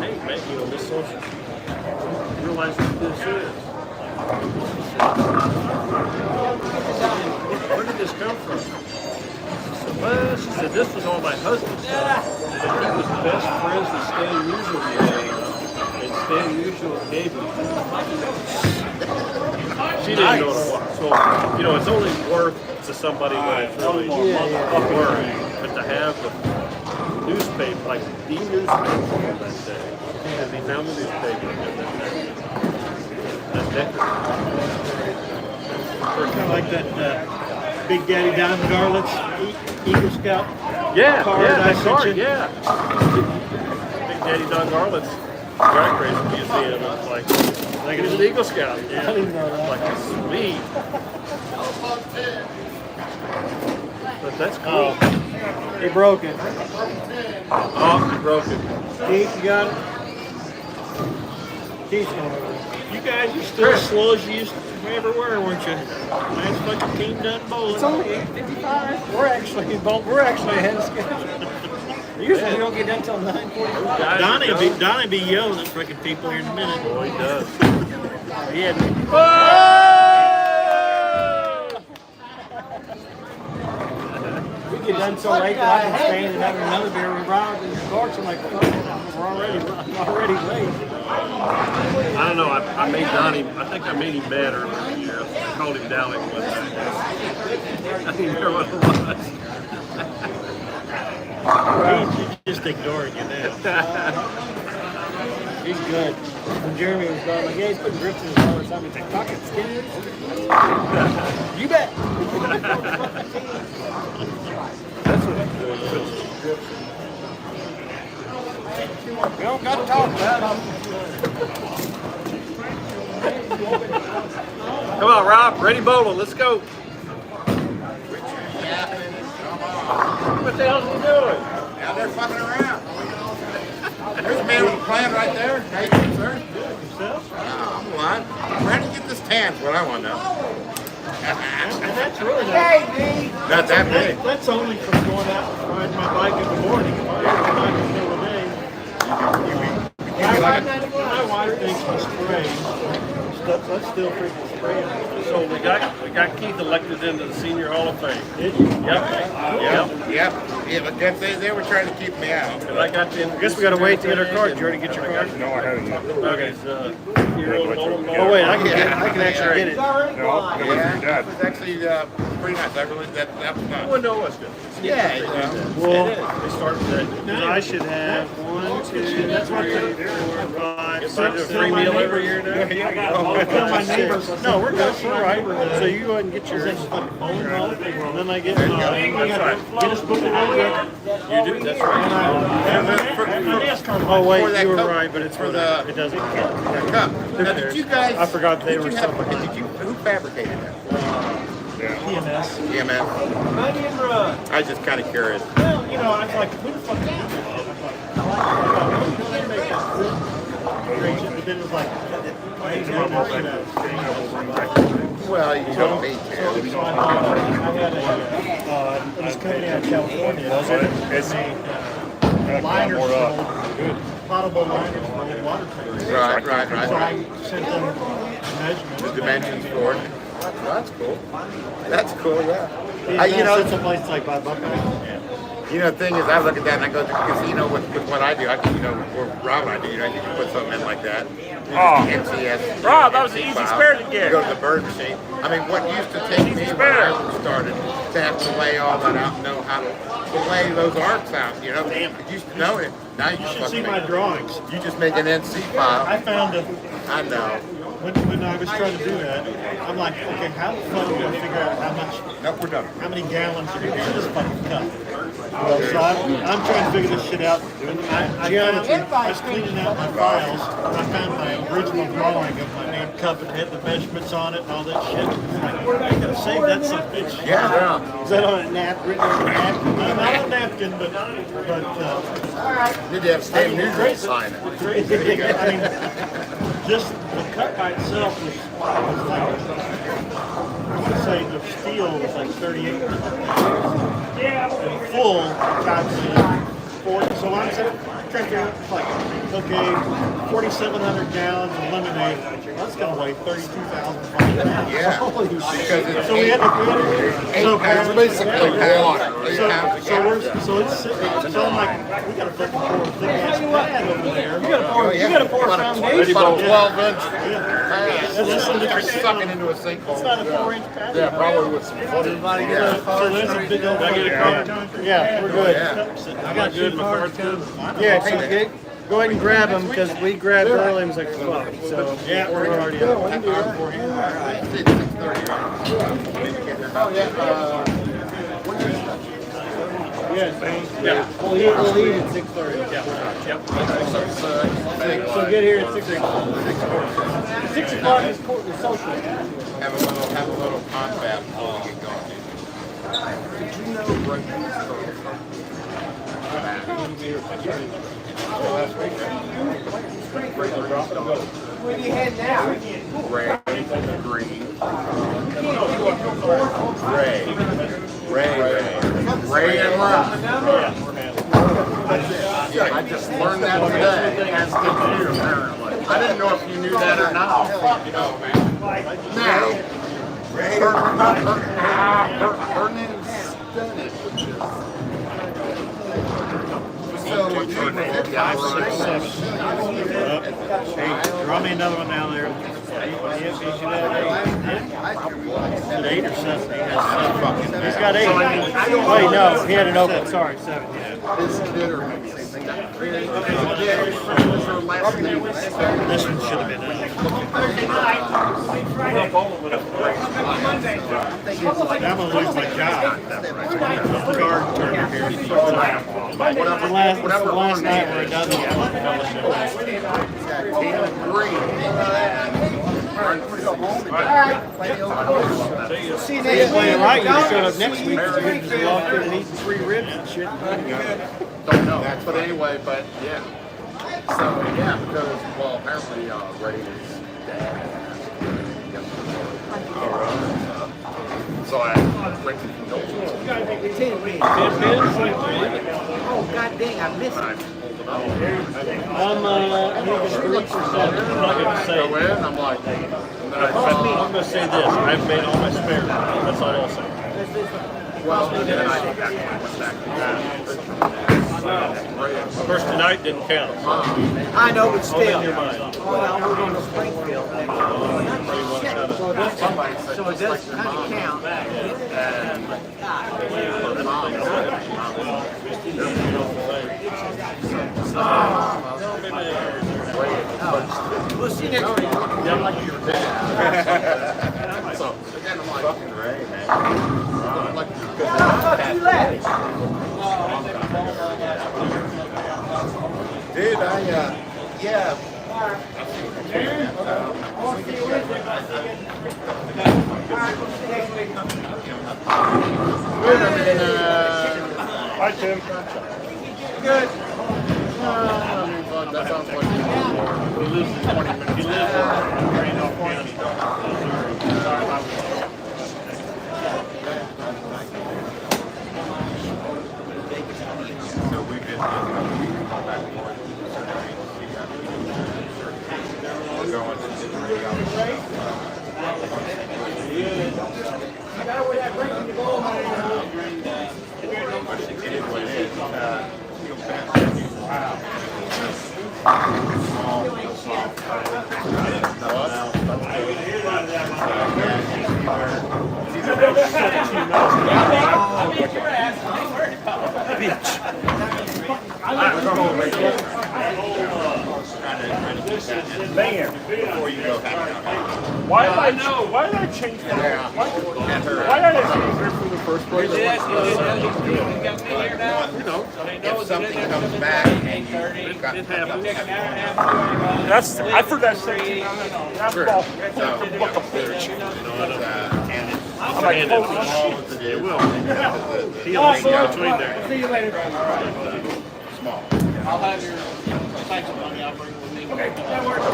hey man, this social, realize what this is. Where did this come from? She said, this was all my husband's stuff. And he was best friends with Stan Musial today. And Stan Musial gave me. She didn't know what it was. So, it's only worth to somebody when it's really worth. But to have the newspaper, like the newspaper that day, because he found the newspaper and that Kind of like that Big Daddy Diamond Garlet's Eagle Scout Yeah, card yeah, I that sent card, you. yeah. Big Daddy Don Garland's drag racing museum. It's like he's an Eagle Scout. Yeah. I didn't know that. Like sweet. But that's cool. Oh, he broke it. Oh, he broke it. Keith, you got it? Keith's going over there. You guys are still as slow as you used to ever were, weren't you? Last fucking team done bowling. It's only 8:55. We're actually ahead of schedule. Usually we don't get done until 9:45. Donnie be yelling at freaking people here in a minute. Boy, he does. He had We get done so late that I can stand and have another beer. We ride in the carts. I'm like, oh, we're already late. I don't know. I made Donnie. I think I made him mad earlier this year. I called him down one time. I didn't hear what it was. He's just ignoring you now. He's good. When Jeremy was gone, like, yeah, he's putting grips in his all the time. He's like, pocket skinny. You bet. That's what he's doing. We don't got to talk about it. Come on, Rob. Ready bowling. Let's go. What the hell's he doing? Now they're fucking around. There's a man with a plan right there. How you doing, sir? I'm lying. Where did you get this tan? Is what I want to know. And that's really not, Not that big. that's only from going out and riding my bike in the morning. If I ever ride in the middle of the day, my wife thinks I'm spraying. That's still freaking spraying. So we got Keith elected into the Senior Hall of Fame. Did you? Yep. Yeah, but they were trying to keep me out. And I got you. I guess we got to wait to get our card. Did you already get your card? No, I haven't yet. Okay. Oh wait, I can actually get it. No, it wasn't your Yeah, dad. it was actually pretty nice. I really, that was fun. Well, no, it's good. Yeah, Well, They start with that. I should have 1, 2, that's what 3, 4, 5, If I do a free meal every year now. Tell my neighbors. No, we're good. We're right. So you go ahead and get yours. And then I get mine. Guinness Book of World Records. You do. That's right. Oh wait, For that you were cup? right, but it's For for the- the. It doesn't count. the cup. Now, did you guys? I forgot they did were you have- something. Who fabricated that? PMS. EMF. I was just kind of curious. Well, you know, I was like, who the fuck did this? But then it was like, Well, you don't need to. so I had this company out of California. It's Liners, more up. potable liners for old water tanks. Right, So I sent them measurements. The dimensions for it. That's cool. That's cool, yeah. You know, it's a place like by Buckeye. You know, the thing is, I look at that and I go to the casino with what I do. Or Rob and I do, you can put something in like that. Oh. NCS. Rob, that was an easy file. spare to get. You go to the bird machine. I mean, what used to take me when I started to have to lay all that out and know how to lay those arcs out, you know? You used to know it. Now you You should just see my drawings. You just make an NC file. I found it I know. when I was trying to do that. I'm like, okay, how the fuck do I figure out Nope, we're done. how many gallons are in this fucking cup? So I'm trying to figure this shit out. And I was cleaning out my files, and I found my original drawing of my damn cup and had the measurements on it and all that shit. I'm like, I gotta save that son of a bitch. Yeah. Is that on a napkin? Written on a napkin? Not on a napkin, but Did you have Stan Newsreel sign it? I mean, just the cut by itself was like, I want to say the steel was like 38. And full, calculated 40. So I'm saying, trying to figure out, like, okay, 4,700 gallons of lemonade. That's going to weigh 32,000 pounds. Yeah. Holy shit. Because it's So we had to, it's basically water. so it's sitting. So I'm like, we got to fucking pour a thick ass pad over there. You gotta pour a foundation. About a 12-inch That's just something pad. that's Sucking into a sinkhole. It's not a 4-inch pad. Yeah, probably with some footage. So there's a big old. Yeah, we're good. Yeah. I got good. My card's good. Yeah, cheesecake. Go ahead and grab them because we grabbed early and was like, fuck. So Yeah, we're already go. up. We can do that. All right. It's 6:30, right? Oh, yeah. Yes. Yeah. We'll leave at 6:30. Yep. So get here at 6 o'clock. 6 o'clock is social. Have a little confab before we get going. Did you know Where do you head now? Ray, green, Ray and Rock. I just learned that today, as did you, apparently. I didn't know if you knew that or not. Now, her name's Stunning, which is... So, what you did, Hey, draw me another one down there. At 8 or 7. He's got 8. Wait, no, he had an open. Sorry, 7. This kid or maybe her last name was Stunning. This one should have been in. I'm gonna lose my job. Guard turner here. The last night where it doesn't get Taylor Green. See you If you play it right, you showed up next week. You could just walk in and eat 3 ribs and shit. Don't know. But anyway, but yeah. So yeah, because well, apparently Ray is dead. So I went to condolences. Oh, god dang, I missed it. I'm moving 3 or 7. I'm not gonna say. Go in, I'm like, and then I I'm saw, gonna say this. I've made all my spares. That's all I'll say. well, and then I went back to First tonight didn't count. I know, but still. Hold in your mind. Well, we're going to Springfield. somebody said, So it does kind of count. We'll see you next week. yeah, like your dad. So again, I'm like, fucking Ray, man. I'm like, You left. dude, yeah. Hi, Tim. Good. That sounds like he lives in 20 minutes. He lives in Randolph County. So we've been back and forth. We're going to it is what it is. Man, Before you go hang out. why did I change my, why did I change her from the first place? If something comes back and you've got That's, I've heard that say. That's Sure. all. So, and it's I'm like, holy shit. it will. He'll hang out between there. See you later. Small. I'll have your thanks money. I'll bring with me. Okay, that works.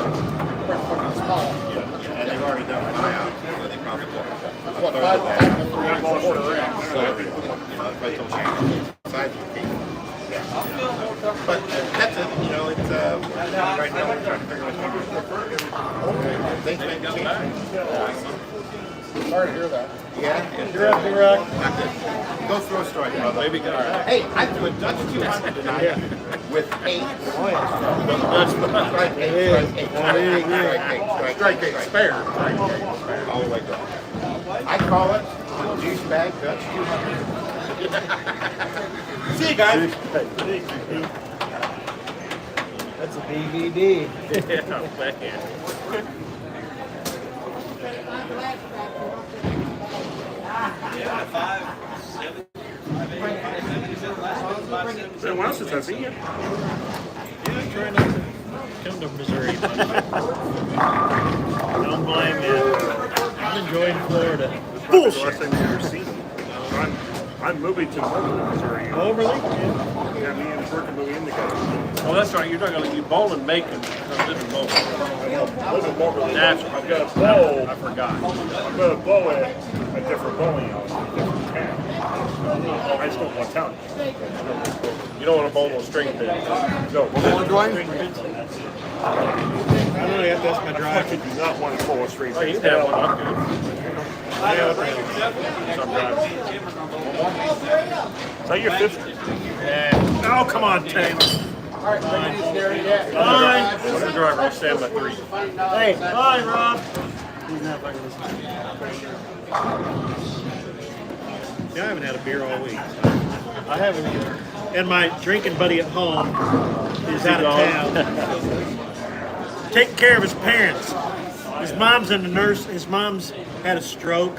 And they've already done my house, so they probably will. What, 5 quarter inch? So, but they'll change size of the cake. But that's it, it's, right now we're trying to figure out what's going on. Things may change. Sorry to hear that. Yeah. You're up, D-Rock. Not good. Go throw a strike, brother. Maybe all right. Hey, I threw a Dutch 200 tonight with 8. That's Strike 8, strike 8, spare. All the way down. I call it juice bag Dutch 200. See you guys. That's a DVD. Yeah, man. It's been a while since I've seen you. Yeah, I'm trying not to come to Missouri. Don't blame me. I'm enjoying Florida. Bullshit. Last time you've ever seen me. I'm moving to Moberly, Missouri. Moberly? Yeah. Yeah, me and Burke are moving in together. Oh, that's right. You're not going to you bowl and Macon. I live in Moberly. I live in Moberly. That's I've got a bowl. I forgot. I've got a bowl at a different bowling alley, a different town. I just don't want town. You don't want to bowl on string pin. No, Going, Dwayne? I really have to ask my I driver. fucking do not want to bowl a straight Oh, you pin. can have one. I'm good. Is that your fifth? Oh, come on, Taylor. I'm the driver. I stand by 3. Hey, hi, Rob. He's not fucking listening. Yeah, I haven't had a beer all week. I haven't either. And my drinking buddy at home is out of town. Taking care of his parents. His mom's in the nurse. His mom's had a stroke.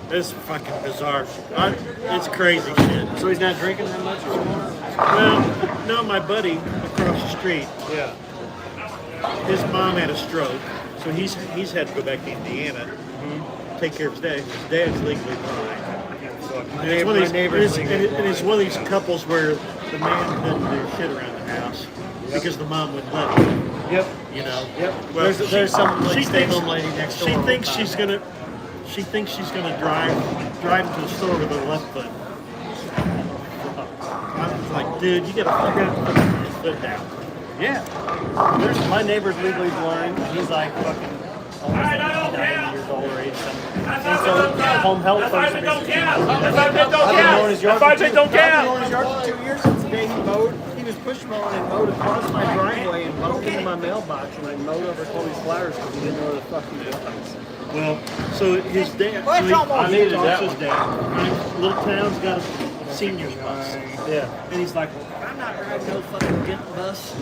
It's fucking bizarre. It's crazy shit. So he's not drinking that much anymore? Well, no, my buddy across the street, Yeah. his mom had a stroke, so he's had to go back to Indiana, take care of his dad. His dad's legally blind. And it's one of these, and it's one of these couples where the man doesn't do shit around the house because the mom wouldn't let him. Yep. You know. Yep. Well, There's some like she stay-home lady next door. She all the thinks time. she's gonna drive to the store with her left foot. I'm like, dude, you gotta put your foot down. Yeah. There's my neighbor's legally blind. He's like fucking almost 90 years old or 80 something. And so home health folks are basically. I've been mowing his yard for 2 years since the day he mowed. He was push mowing and mowed across my driveway and mowed into my mailbox and I mowed over Chloe's flowers because he didn't know where the fuck he was. Well, so his dad, Well, it's so almost- he I needed talks that to his one. dad. Little town's got a seniors bus. Yeah. And he's like, well, I'm not riding no fucking Gent bus.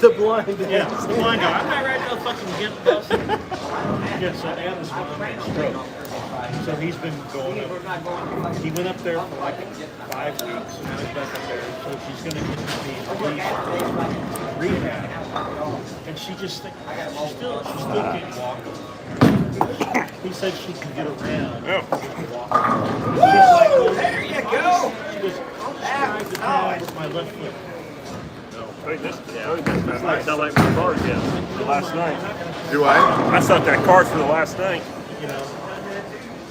The blind. Yeah, the blind guy. I'm not riding no fucking Gent bus. Yeah, so Adam's had a stroke. So he's been going up. He went up there for like 5 weeks and now he's back up there. So she's going to get to be rehab. And she just thinks, she still can't walk. He said she can get around. Yeah. She's like, well, there you go. She goes, I'll just drive the town with my left foot. I sound like my car again for last night. Do I? I sucked that card for the last night. You know.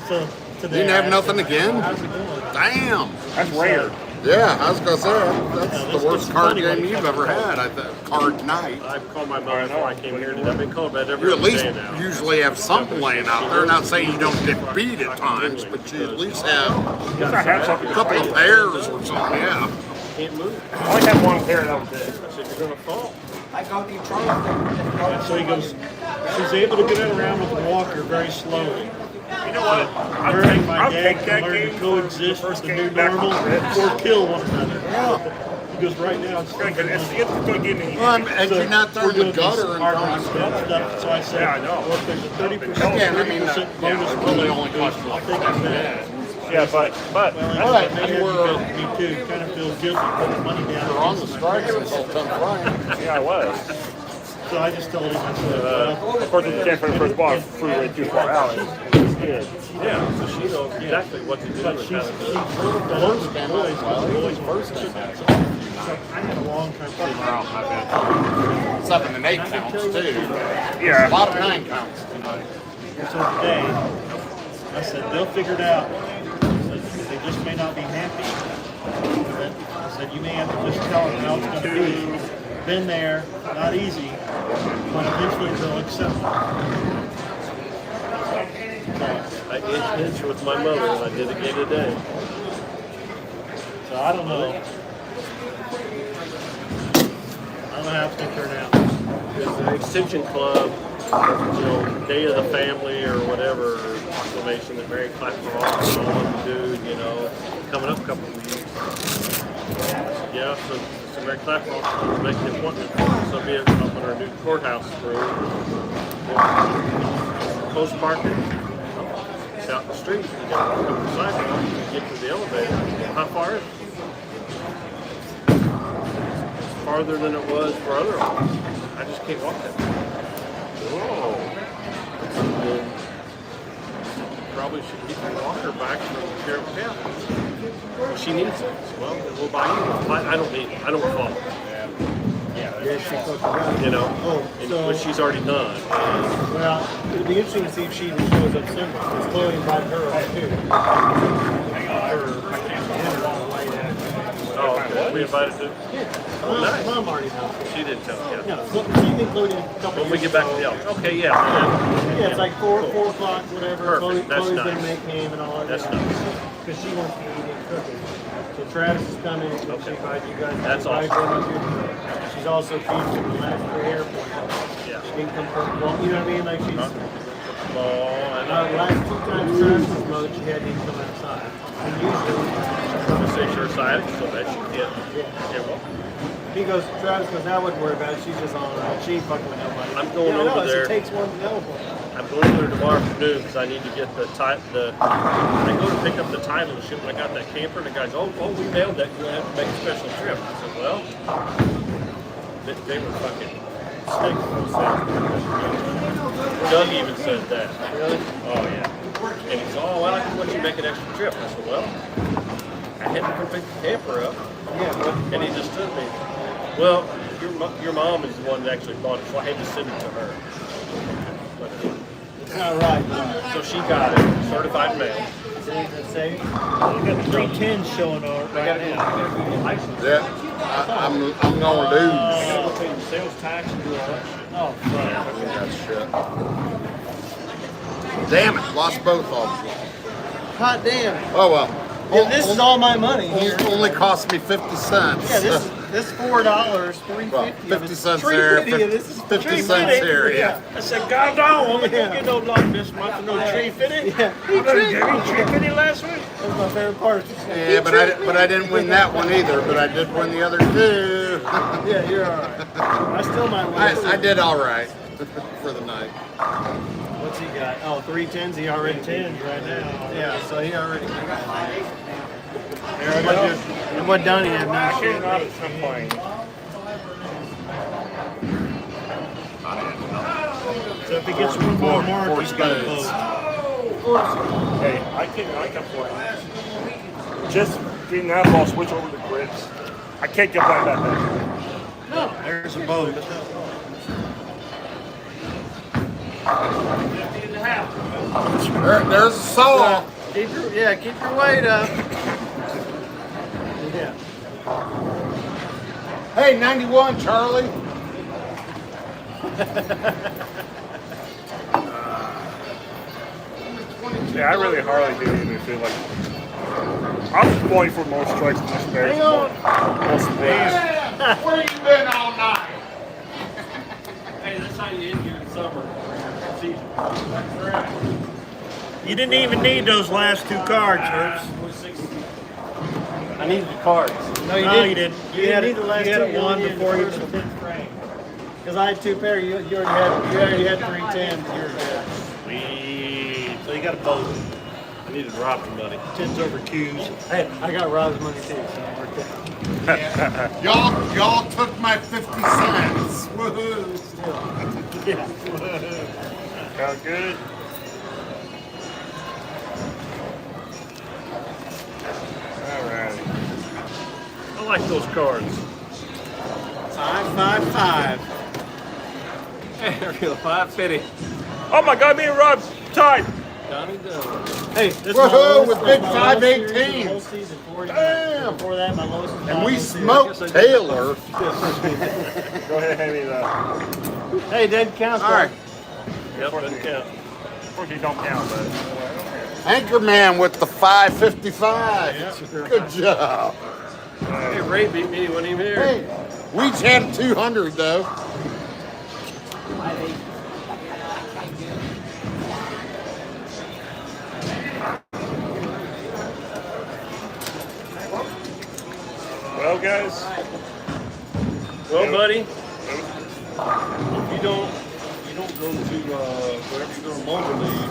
So You today. didn't have nothing again? How's it going? Damn. That's rare. Yeah, I was gonna say that's that's the worst funny card when game it you've comes ever to had. I think card night. I've called my mother before I came here today. I've been calling about every You at least day now. usually have something laying out there. Not saying you don't get beat at times, but you at least have I had something a to couple say. of pairs or something. Yeah. Can't move. I only had one pair that was it. I said, you're going to fall. So he goes, she's able to get around with a walker very slowly. You know what? Her and my I'll dad take can that learn game to for coexist the with first the new game back normal to the or kill one another. He goes, right now it's It's going to give me. Well, and you're not there we're in the doing gutter this and hard going stuff. So I said, Yeah, I know. well, if there's a 30%, Again, I mean, 30% bonus, yeah, really only costs I'll take that. Yeah, but Well, But maybe you were- me too. Kind of feel guilty putting money down. You're on the strikes until 10 Friday. yeah, I was. So I just told him, I said, Of course, if you can't for the first ball, flew way too far out. yeah. Yeah, so she knows exactly what to do. But and she's how to do it. boys first came out. So I had a long time to 7 and 8 counts too. A Yeah. lot of 9 counts tonight. So today, I said, they'll figure it out. I said, they just may not be happy. I said, you may have to just tell them how it's going to be. Been there, not easy, but eventually they'll accept it. I inch with my mother, and I did again today. So I don't know. I don't know how it's going to turn out. There's an extension club, you know, Day of the Family or whatever proclamation that Mary Clapper all of them do, you know, coming up a couple of weeks. Yeah, so So Mary Clapper wants to make the appointment for us. So be up in our new courthouse room. Close parking. It's out the street. You got to walk up the sidewalk and get to the elevator. How far is it? Farther than it was for other offices. I just can't walk that far. Whoa. Probably should get your walker back from Carroll County. Well, she needs it. Well, then we'll buy you one. I don't need it. I don't follow. You know, but she's already done. Well, it'd be interesting to see if she even shows up soon. Because Chloe invited her on too. Oh, okay. We invited to. Oh, nice. Mom already knows. She didn't tell me. Yeah. No, so she included a couple. When we get back to the office. Okay, yeah. Yeah, it's like 4 o'clock, whatever. Perfect. That's Chloe's nice. gonna make ham and all that. That's nice. Because she wants to eat and cook it. So Travis is coming. So Okay. she invited you guys. That's Invite awesome. her to- She's also feeding from the last three airport. Yeah. She can come from, well, you know what I mean? Like she's. Oh, The last 2 times Travis was mowed, she hadn't even come outside. And usually, I say sure sciatic, so that she can get well. he goes, Travis goes, I wouldn't worry about it. She's just on her own. She ain't fucking with nobody. I'm going yeah, over no, there. It takes one to know one. I'm going over there tomorrow afternoon because I need to get I go to pick up the title and shit when I got that camper and the guy's, oh, we mailed that. You're going to have to make a special trip. I said, well, they were fucking stinking themselves. Doug even said that. Really? Oh, yeah. And he said, oh, well, why don't you make an extra trip? I said, well, I had to come pick the camper up. Yeah, but And he just told me, well, your mom is the one that actually bought it, so I had to send it to her. But, it's not right. No. so she got it, certified mail. See, let's say, you got 310 showing on right now. Yeah, I'm gonna lose. I gotta go pay the sales tax and do all that shit. Oh, right. That's shit. Damn it, lost both of them. Hot damn. Oh well. Yeah, this is all my money here. Only cost me 50 cents. Yeah, this $4, $3.50. Well, 50 cents there, 350 of this is 50 cents here, yeah. I said, God, no, I'm gonna get no block this month and no tree fitting. Yeah, You didn't tree fitting last week? that's my favorite part. Yeah, but I didn't win that one either, but I did win the other two. Yeah, you're all right. I still might win. I did all right for the night. What's he got? Oh, 310s. He already 10s right now. Yeah, so he already. There we go. And what Donnie had now? Backing up the plane. So if he gets one more mark, he's got a vote. Hey, I can play. Just being that ball, switch over the grips. I can't get behind that thing. No, there's a vote. There's a saw. Keep your weight up. Yeah. Hey, 91, Charlie. Yeah, I really hardly didn't even feel like I was just pulling for more strikes than this bear. Hang on. Where you been all night? Hey, that's how you end your summer season. You didn't even need those last 2 cards, Herbs. I needed the cards. No, you didn't. You had the last 2 one before you took the frame. Because I had 2 pair. You already had 310s. You're good. Sweet. So you got a vote. I needed Rob's money. 10s over 2s. Hey, I got Rob's money too, so it worked out. Y'all took my 50 cents. Woohoo. Yeah. Sound good? Alright. I like those cards. 555. Real 550. Oh my god, me and Rob tied! Donnie Doe. Hey, this Woohoo, is with my big lowest 518s. series, the whole season, 49. Damn. Before that, my lowest was And we 502. smoked Taylor. Go ahead and hand me that. Hey, it doesn't count. All right. Yep, doesn't count. Of course you don't count, but Anchorman with the 555. Good job. Hey, Ray beat me. He wasn't even here. Hey, we each had 200 though. well guys, Well, buddy, if you don't go to wherever you're going to motor league,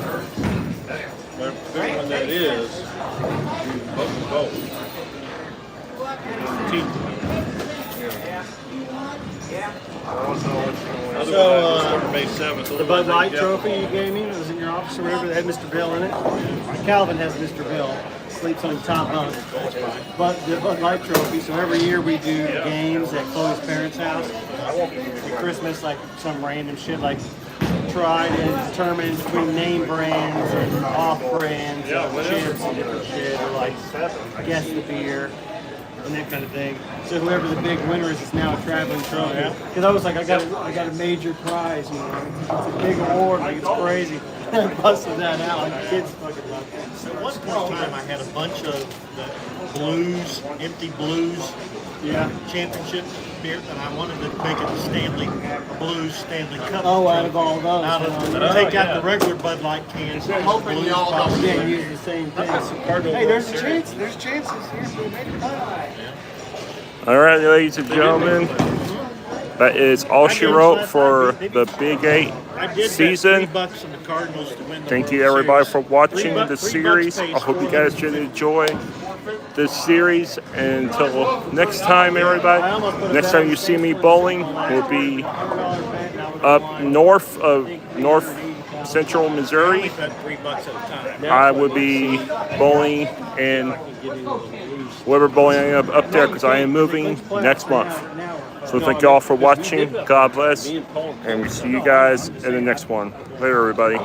whatever big one that is, you vote for both. Team. So, May 7th. the Bud Light trophy you gave me was in your office or whatever. That had Mr. Bill in it. Calvin has Mr. Bill. Sleeps on the top bunk. But the Bud Light trophy. So every year we do games at Chloe's parents' house. At Christmas, like some random shit, like try to determine between name brands and off brands, chips and different shit, or like guess the beer and that kind of thing. So whoever the big winner is now a traveling trophy. Because I was like, I got a major prize, you know. It's a big award, like it's crazy. And I busted that out, like the kids fucking love it. At one point in time, I had a bunch of the blues, empty blues championship beer, and I wanted to make it a Stanley Cup. Oh, out of all those. Out of, take out the regular Bud Light cans. I'm hoping y'all don't Yeah, use the same thing. Hey, there's a chance. There's chances here for the major prize. All right, ladies and gentlemen, that is all she wrote for the Big 8 season. $3 on the Cardinals to win the Thank you World everybody Series. for watching the $3 series. pays I hope you for guys did enjoy this series. And until next time, everybody, next time you see me bowling will be up north of North Central Missouri. Only bet $3 at a time. I will be bowling in whatever bowling up there because I am moving next month. So thank you all for watching. God bless. And we see you guys in the next one. Later, everybody.